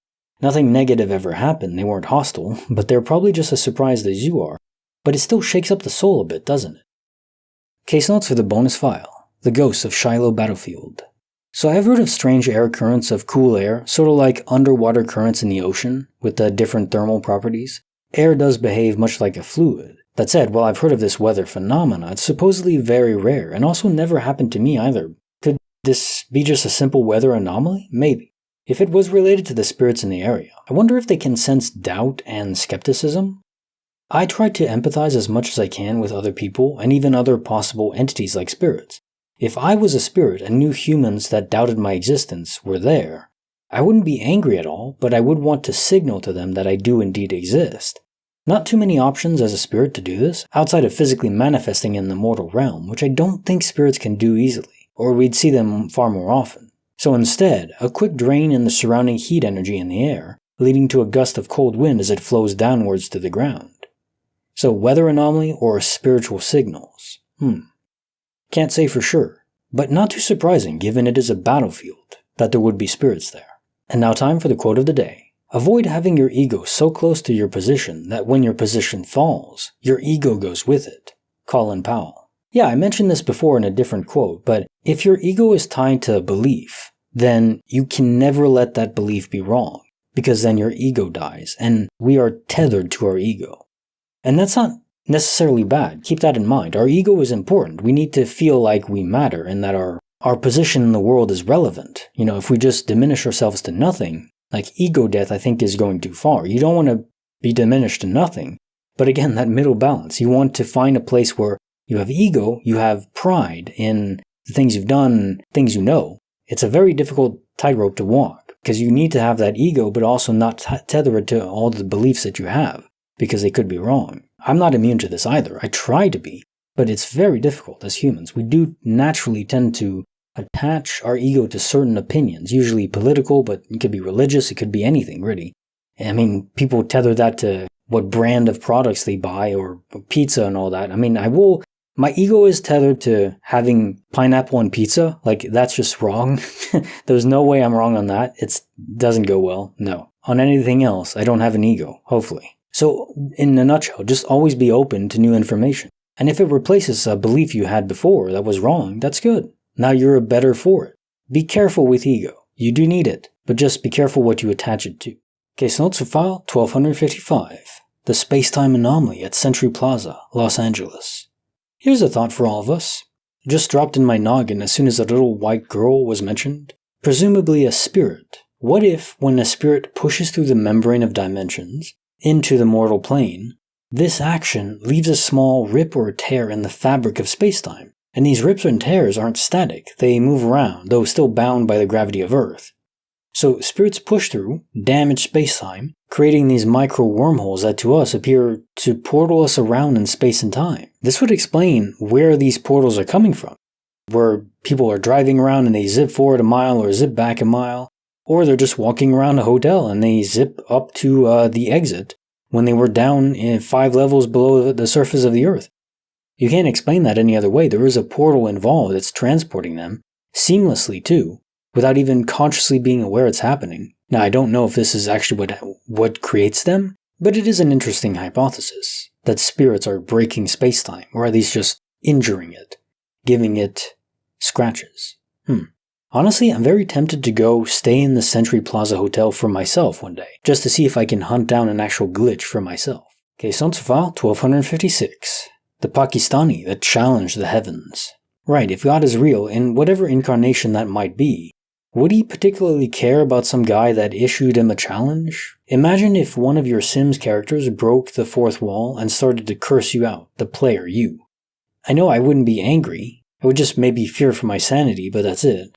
Nothing negative ever happened, they weren't hostile, but they're probably just as surprised as you are. But it still shakes up the soul a bit, doesn't it? Case notes for the bonus file. The Ghosts of Shiloh Battlefield. So I've heard of strange air currents of cool air, sort of like underwater currents in the ocean, with the different thermal properties. Air does behave much like a fluid. That said, while I've heard of this weather phenomena, it's supposedly very rare, and also never happened to me either. Could this be just a simple weather anomaly? Maybe. If it was related to the spirits in the area, I wonder if they can sense doubt and skepticism? I try to empathize as much as I can with other people and even other possible entities like spirits. If I was a spirit and knew humans that doubted my existence were there, I wouldn't be angry at all, but I would want to signal to them that I do indeed exist. Not too many options as a spirit to do this, outside of physically manifesting in the mortal realm, which I don't think spirits can do easily, or we'd see them far more often. So instead, a quick drain in the surrounding heat energy in the air, leading to a gust of cold wind as it flows downwards to the ground. So weather anomaly or spiritual signals? Can't say for sure, but not too surprising given it is a battlefield, that there would be spirits there. And now time for the quote of the day. Avoid having your ego so close to your position that when your position falls, your ego goes with it. Colin Powell. Yeah, I mentioned this before in a different quote, but if your ego is tied to a belief, then you can never let that belief be wrong, because then your ego dies, and we are tethered to our ego. And that's not necessarily bad. Keep that in mind. Our ego is important. We need to feel like we matter and that our position in the world is relevant. You know, if we just diminish ourselves to nothing, like ego death I think is going too far. You don't want to be diminished to nothing. But again, that middle balance. You want to find a place where you have ego, you have pride in the things you've done, things you know. It's a very difficult tightrope to walk, because you need to have that ego, but also not tether it to all the beliefs that you have, because they could be wrong. I'm not immune to this either. I try to be, but it's very difficult as humans. We do naturally tend to attach our ego to certain opinions, usually political, but it could be religious, it could be anything, really. I mean, people tether that to what brand of products they buy, or pizza and all that. I mean, my ego is tethered to having pineapple on pizza. Like, that's just wrong. There's no way I'm wrong on that. It doesn't go well. No. On anything else, I don't have an ego, hopefully. So, in a nutshell, just always be open to new information. And if it replaces a belief you had before that was wrong, that's good. Now you're better for it. Be careful with ego. You do need it, but just be careful what you attach it to. Case notes for file 1255. The space-time anomaly at Century Plaza, Los Angeles. Here's a thought for all of us. Just dropped in my noggin as soon as a little white girl was mentioned. Presumably a spirit. What if, when a spirit pushes through the membrane of dimensions into the mortal plane, this action leaves a small rip or tear in the fabric of spacetime? And these rips and tears aren't static. They move around, though still bound by the gravity of Earth. So spirits push through, damage spacetime, creating these micro wormholes that to us appear to portal us around in space and time. This would explain where these portals are coming from, where people are driving around and they zip forward a mile or zip back a mile, or they're just walking around a hotel and they zip up to the exit when they were down in 5 levels below the surface of the Earth. You can't explain that any other way. There is a portal involved that's transporting them, seamlessly too, without even consciously being aware it's happening. Now, I don't know if this is actually what creates them, but it is an interesting hypothesis, that spirits are breaking spacetime, or at least just injuring it, giving it scratches. Honestly, I'm very tempted to go stay in the Century Plaza Hotel for myself one day, just to see if I can hunt down an actual glitch for myself. Question sur file 1256. The Pakistani that challenged the heavens. Right, if God is real, in whatever incarnation that might be, would he particularly care about some guy that issued him a challenge? Imagine if one of your Sims characters broke the fourth wall and started to curse you out, the player, you. I know I wouldn't be angry, I would just maybe fear for my sanity, but that's it.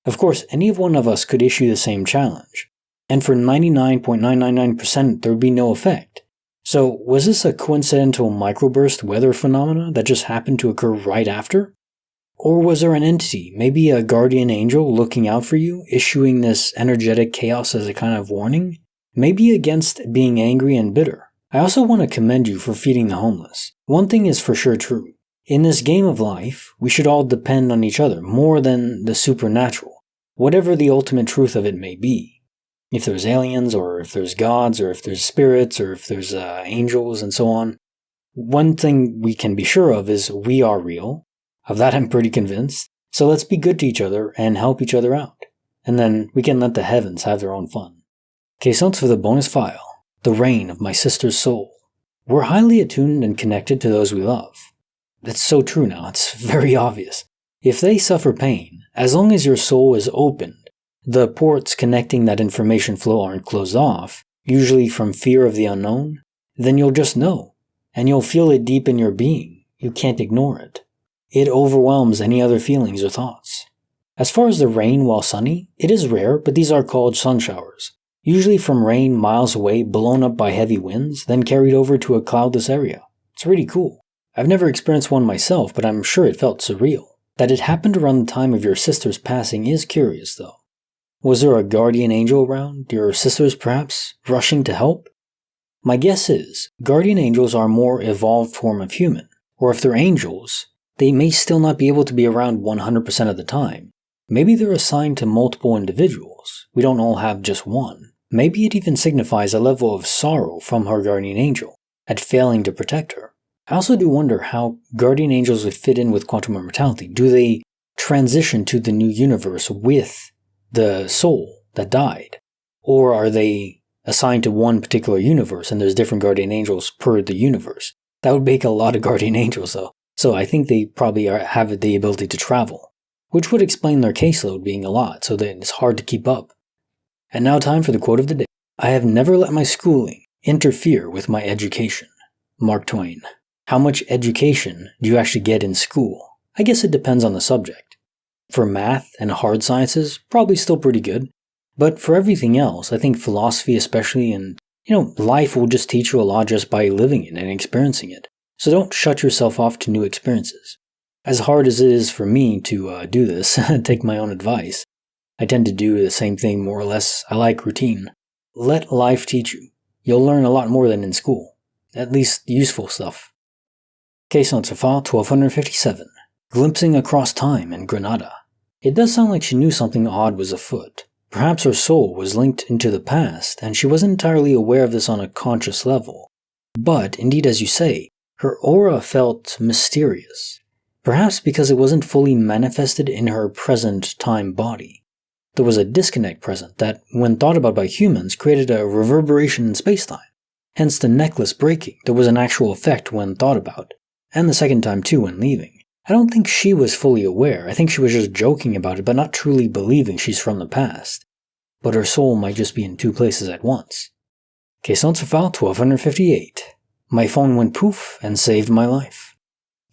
Of course, any one of us could issue the same challenge, and for 99.999% there would be no effect. So, was this a coincidental microburst weather phenomena that just happened to occur right after? Or was there an entity, maybe a guardian angel looking out for you, issuing this energetic chaos as a kind of warning? Maybe against being angry and bitter. I also want to commend you for feeding the homeless. One thing is for sure true. In this game of life, we should all depend on each other more than the supernatural, whatever the ultimate truth of it may be. If there's aliens, or if there's gods, or if there's spirits, or if there's angels, and so on, one thing we can be sure of is we are real. Of that I'm pretty convinced. So let's be good to each other and help each other out. And then we can let the heavens have their own fun. Questions for the bonus file. The reign of my sister's soul. We're highly attuned and connected to those we love. That's so true now, it's very obvious. If they suffer pain, as long as your soul is opened, the ports connecting that information flow aren't closed off, usually from fear of the unknown, then you'll just know. And you'll feel it deep in your being. You can't ignore it. It overwhelms any other feelings or thoughts. As far as the rain while sunny, it is rare, but these are called sun showers. Usually from rain miles away, blown up by heavy winds, then carried over to a cloudless area. It's really cool. I've never experienced one myself, but I'm sure it felt surreal. That it happened around the time of your sister's passing is curious, though. Was there a guardian angel around, your sisters perhaps, rushing to help? My guess is, guardian angels are a more evolved form of human, or if they're angels, they may still not be able to be around 100% of the time. Maybe they're assigned to multiple individuals, we don't all have just one. Maybe it even signifies a level of sorrow from her guardian angel, at failing to protect her. I also do wonder how guardian angels would fit in with quantum immortality. Do they transition to the new universe with the soul that died? Or are they assigned to one particular universe and there's different guardian angels per the universe? That would make a lot of guardian angels though. So I think they probably have the ability to travel, which would explain their caseload being a lot so that it's hard to keep up. And now time for the quote of the day. I have never let my schooling interfere with my education. Mark Twain. How much education do you actually get in school? I guess it depends on the subject. For math and hard sciences, probably still pretty good. But for everything else, I think philosophy especially, and life will just teach you a lot just by living it and experiencing it. So don't shut yourself off to new experiences. As hard as it is for me to do this, take my own advice, I tend to do the same thing more or less. I like routine. Let life teach you. You'll learn a lot more than in school. At least useful stuff. Question sur file 1257. Glimpsing across time in Granada. It does sound like she knew something odd was afoot. Perhaps her soul was linked into the past, and she wasn't entirely aware of this on a conscious level. But, indeed as you say, her aura felt mysterious. Perhaps because it wasn't fully manifested in her present time body. There was a disconnect present that, when thought about by humans, created a reverberation in spacetime. Hence the necklace breaking. There was an actual effect when thought about. And the second time too when leaving. I don't think she was fully aware. I think she was just joking about it, but not truly believing she's from the past. But her soul might just be in two places at once. Question sur file 1258. My phone went poof and saved my life.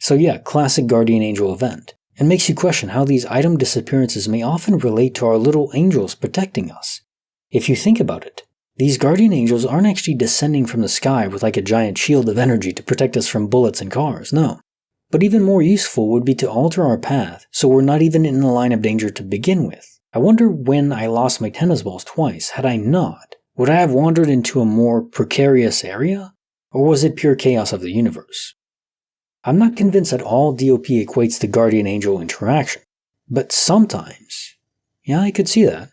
So yeah, classic guardian angel event. It makes you question how these item disappearances may often relate to our little angels protecting us. If you think about it, these guardian angels aren't actually descending from the sky with like a giant shield of energy to protect us from bullets and cars, no. But even more useful would be to alter our path so we're not even in the line of danger to begin with. I wonder when I lost my tennis balls twice, had I not, would I have wandered into a more precarious area? Or was it pure chaos of the universe? I'm not convinced that all DOP equates to guardian angel interaction, but sometimes, yeah, I could see that.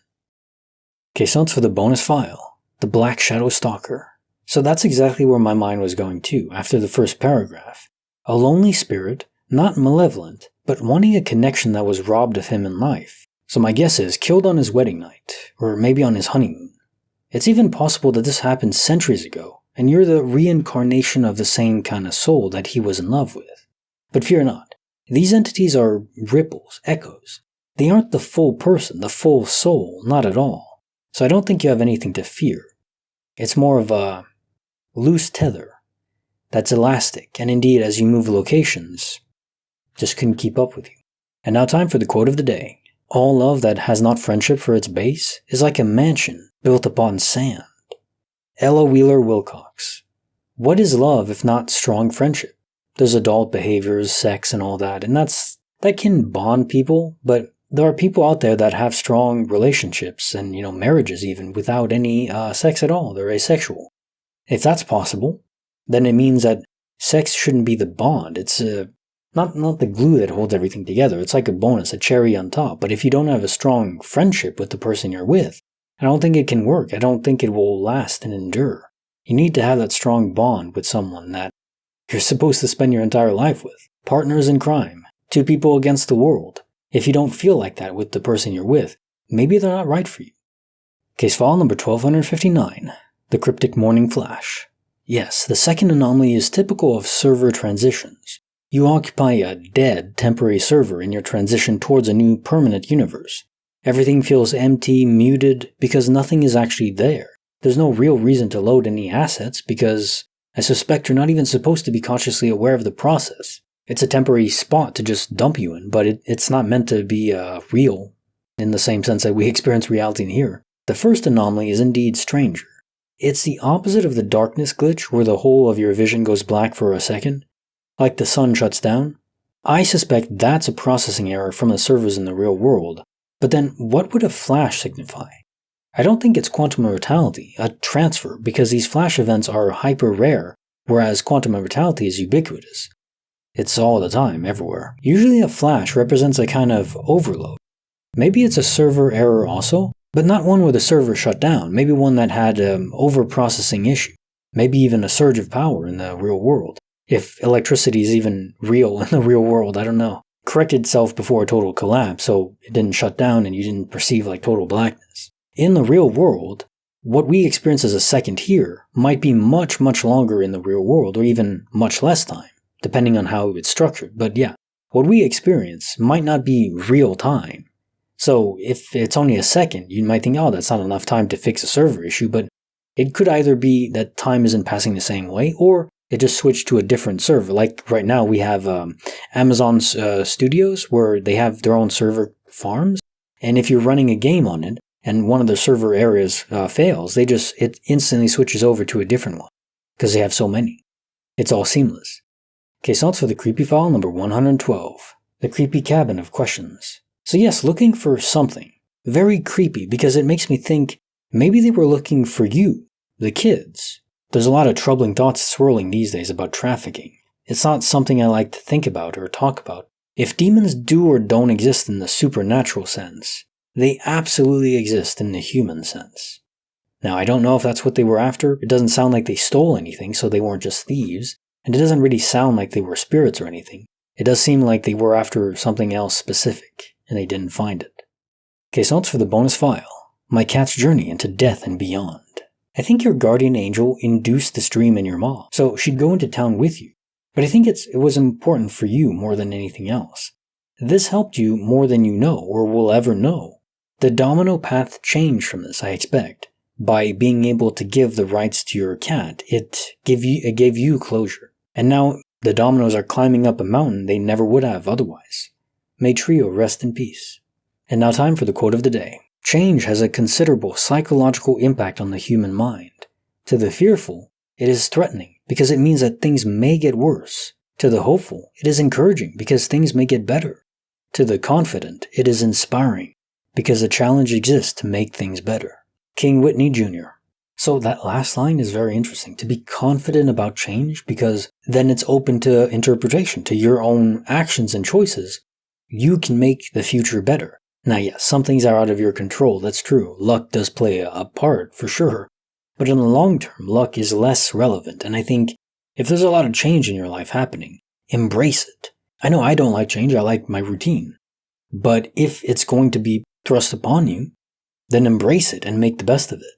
Questions for the bonus file. The Black Shadow Stalker. So that's exactly where my mind was going to after the first paragraph. A lonely spirit, not malevolent, but wanting a connection that was robbed of him in life. So my guess is killed on his wedding night, or maybe on his honeymoon. It's even possible that this happened centuries ago, and you're the reincarnation of the same kind of soul that he was in love with. But fear not. These entities are ripples, echoes. They aren't the full person, the full soul, not at all. So I don't think you have anything to fear. It's more of a loose tether that's elastic, and indeed as you move locations, just couldn't keep up with you. And now time for the quote of the day. All love that has not friendship for its base is like a mansion built upon sand. Ella Wheeler Wilcox. What is love if not strong friendship? There's adult behaviors, sex, and all that, and that can bond people, but there are people out there that have strong relationships and, marriages even without any sex at all. They're asexual. If that's possible, then it means that sex shouldn't be the bond. It's not the glue that holds everything together. It's like a bonus, a cherry on top. But if you don't have a strong friendship with the person you're with, I don't think it can work. I don't think it will last and endure. You need to have that strong bond with someone that you're supposed to spend your entire life with. Partners in crime. Two people against the world. If you don't feel like that with the person you're with, maybe they're not right for you. Case file number 1259. The Cryptic Morning Flash. Yes, the second anomaly is typical of server transitions. You occupy a dead temporary server in your transition towards a new permanent universe. Everything feels empty, muted, because nothing is actually there. There's no real reason to load any assets because I suspect you're not even supposed to be consciously aware of the process. It's a temporary spot to just dump you in, but it's not meant to be real in the same sense that we experience reality in here. The first anomaly is indeed stranger. It's the opposite of the darkness glitch where the whole of your vision goes black for a second, like the sun shuts down. I suspect that's a processing error from the servers in the real world. But then what would a flash signify? I don't think it's quantum immortality, a transfer, because these flash events are hyper rare, whereas quantum immortality is ubiquitous. It's all the time, everywhere. Usually a flash represents a kind of overload. Maybe it's a server error also, but not one where the server shut down. Maybe one that had an over-processing issue. Maybe even a surge of power in the real world. If electricity is even real in the real world, I don't know. Corrected itself before a total collapse, so it didn't shut down and you didn't perceive like total blackness. In the real world, what we experience as a second here might be much, much longer in the real world, or even much less time, depending on how it's structured. But yeah, what we experience might not be real time. So if it's only a second, you might think, oh, that's not enough time to fix a server issue, but it could either be that time isn't passing the same way, or it just switched to a different server. Like right now we have Amazon Studios where they have their own server farms, and if you're running a game on it and one of the server areas fails, it instantly switches over to a different one because they have so many. It's all seamless. Okay, so that's for the creepy file number 112, the creepy cabin of questions. So yes, looking for something very creepy because it makes me think maybe they were looking for you, the kids. There's a lot of troubling thoughts swirling these days about trafficking. It's not something I like to think about or talk about. If demons do or don't exist in the supernatural sense, they absolutely exist in the human sense. Now, I don't know if that's what they were after. It doesn't sound like they stole anything, so they weren't just thieves. And it doesn't really sound like they were spirits or anything. It does seem like they were after something else specific, and they didn't find it. Okay, so that's for the bonus file. My cat's journey into death and beyond. I think your guardian angel induced this dream in your mom, so she'd go into town with you. But I think it was important for you more than anything else. This helped you more than you know or will ever know. The domino path changed from this, I expect. By being able to give the rights to your cat, it gave you closure. And now the dominoes are climbing up a mountain they never would have otherwise. May Trio rest in peace. And now time for the quote of the day. Change has a considerable psychological impact on the human mind. To the fearful, it is threatening because it means that things may get worse. To the hopeful, it is encouraging because things may get better. To the confident, it is inspiring because the challenge exists to make things better. King Whitney Jr. So that last line is very interesting. To be confident about change because then it's open to interpretation, to your own actions and choices. You can make the future better. Now yes, some things are out of your control, that's true. Luck does play a part, for sure. But in the long term, luck is less relevant, and I think if there's a lot of change in your life happening, embrace it. I know I don't like change, I like my routine. But if it's going to be thrust upon you, then embrace it and make the best of it.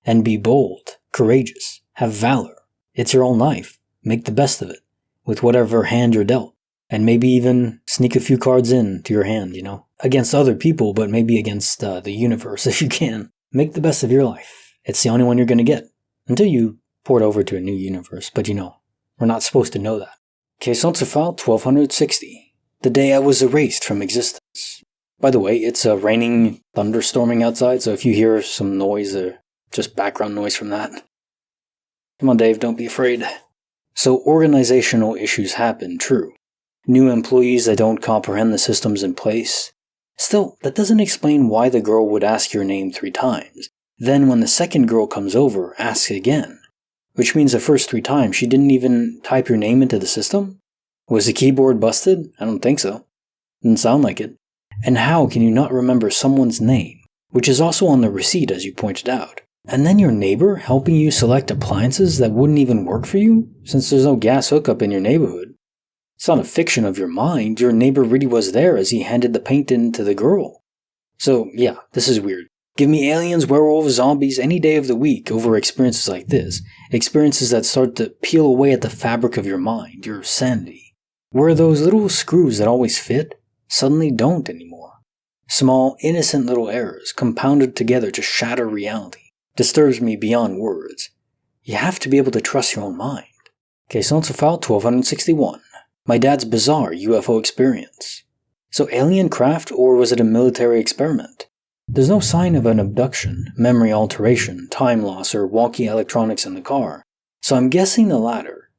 And be bold, courageous, have valor. It's your own life. Make the best of it, with whatever hand you're dealt. And maybe even sneak a few cards in to your hand, against other people, but maybe against the universe if you can. Make the best of your life. It's the only one you're going to get. Until you port over to a new universe, but we're not supposed to know that. Caissons file 1260. The day I was erased from existence. By the way, it's raining, thunderstorming outside, so if you hear some noise or just background noise from that, come on Dave, don't be afraid. So organizational issues happen, true. New employees that don't comprehend the systems in place. Still, that doesn't explain why the girl would ask your name 3 times. Then when the second girl comes over, asks again. Which means the first 3 times she didn't even type your name into the system? Was the keyboard busted? I don't think so. Didn't sound like it. And how can you not remember someone's name, which is also on the receipt as you pointed out? And then your neighbor helping you select appliances that wouldn't even work for you, since there's no gas hookup in your neighborhood. It's not a fiction of your mind, your neighbor really was there as he handed the paint in to the girl. So yeah, this is weird. Give me aliens, werewolves, zombies any day of the week over experiences like this. Experiences that start to peel away at the fabric of your mind, your sanity. Where those little screws that always fit, suddenly don't anymore. Small, innocent little errors compounded together to shatter reality. Disturbs me beyond words. You have to be able to trust your own mind. Caissons file 1261. My dad's bizarre UFO experience. So alien craft, or was it a military experiment? There's no sign of an abduction, memory alteration, time loss, or wonky electronics in the car, so I'm guessing the latter.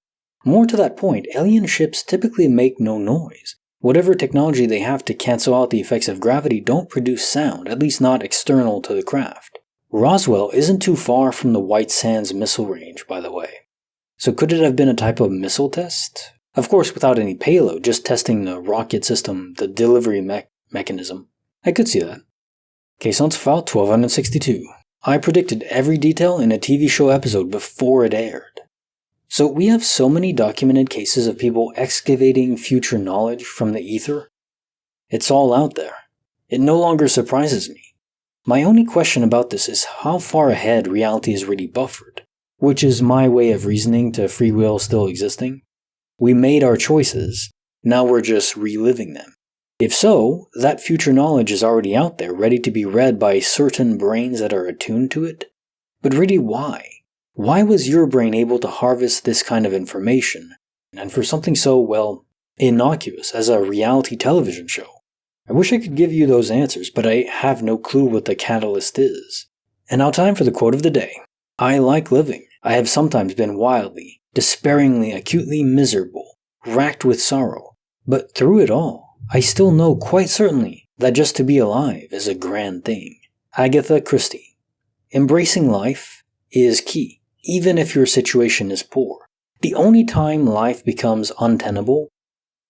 More to that point, alien ships typically make no noise. Whatever technology they have to cancel out the effects of gravity don't produce sound, at least not external to the craft. Roswell isn't too far from the White Sands missile range, by the way. So could it have been a type of missile test? Of course, without any payload, just testing the rocket system, the delivery mechanism. I could see that. Caissons file 1262. I predicted every detail in a TV show episode before it aired. So we have so many documented cases of people excavating future knowledge from the ether. It's all out there. It no longer surprises me. My only question about this is how far ahead reality is really buffered, which is my way of reasoning to free will still existing. We made our choices, now we're just reliving them. If so, that future knowledge is already out there, ready to be read by certain brains that are attuned to it. But really why? Why was your brain able to harvest this kind of information, and for something so, innocuous as a reality television show? I wish I could give you those answers, but I have no clue what the catalyst is. And now time for the quote of the day. I like living. I have sometimes been wildly, despairingly, acutely miserable, racked with sorrow. But through it all, I still know quite certainly that just to be alive is a grand thing. Agatha Christie. Embracing life is key, even if your situation is poor. The only time life becomes untenable,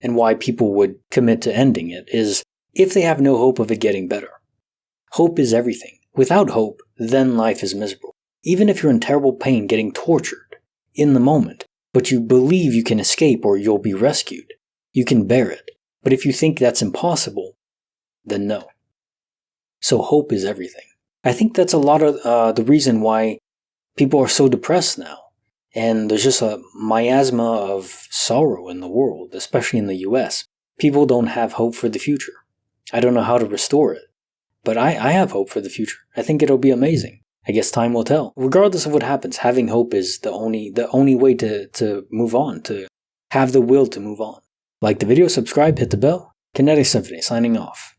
and why people would commit to ending it, is if they have no hope of it getting better. Hope is everything. Without hope, then life is miserable. Even if you're in terrible pain getting tortured in the moment, but you believe you can escape or you'll be rescued, you can bear it. But if you think that's impossible, then no. So hope is everything. I think that's a lot of the reason why people are so depressed now. And there's just a miasma of sorrow in the world, especially in the US. People don't have hope for the future. I don't know how to restore it, but I have hope for the future. I think it'll be amazing. I guess time will tell. Regardless of what happens, having hope is the only way to move on, to have the will to move on. Like the video, subscribe, hit the bell. Kinetic Symphony signing off.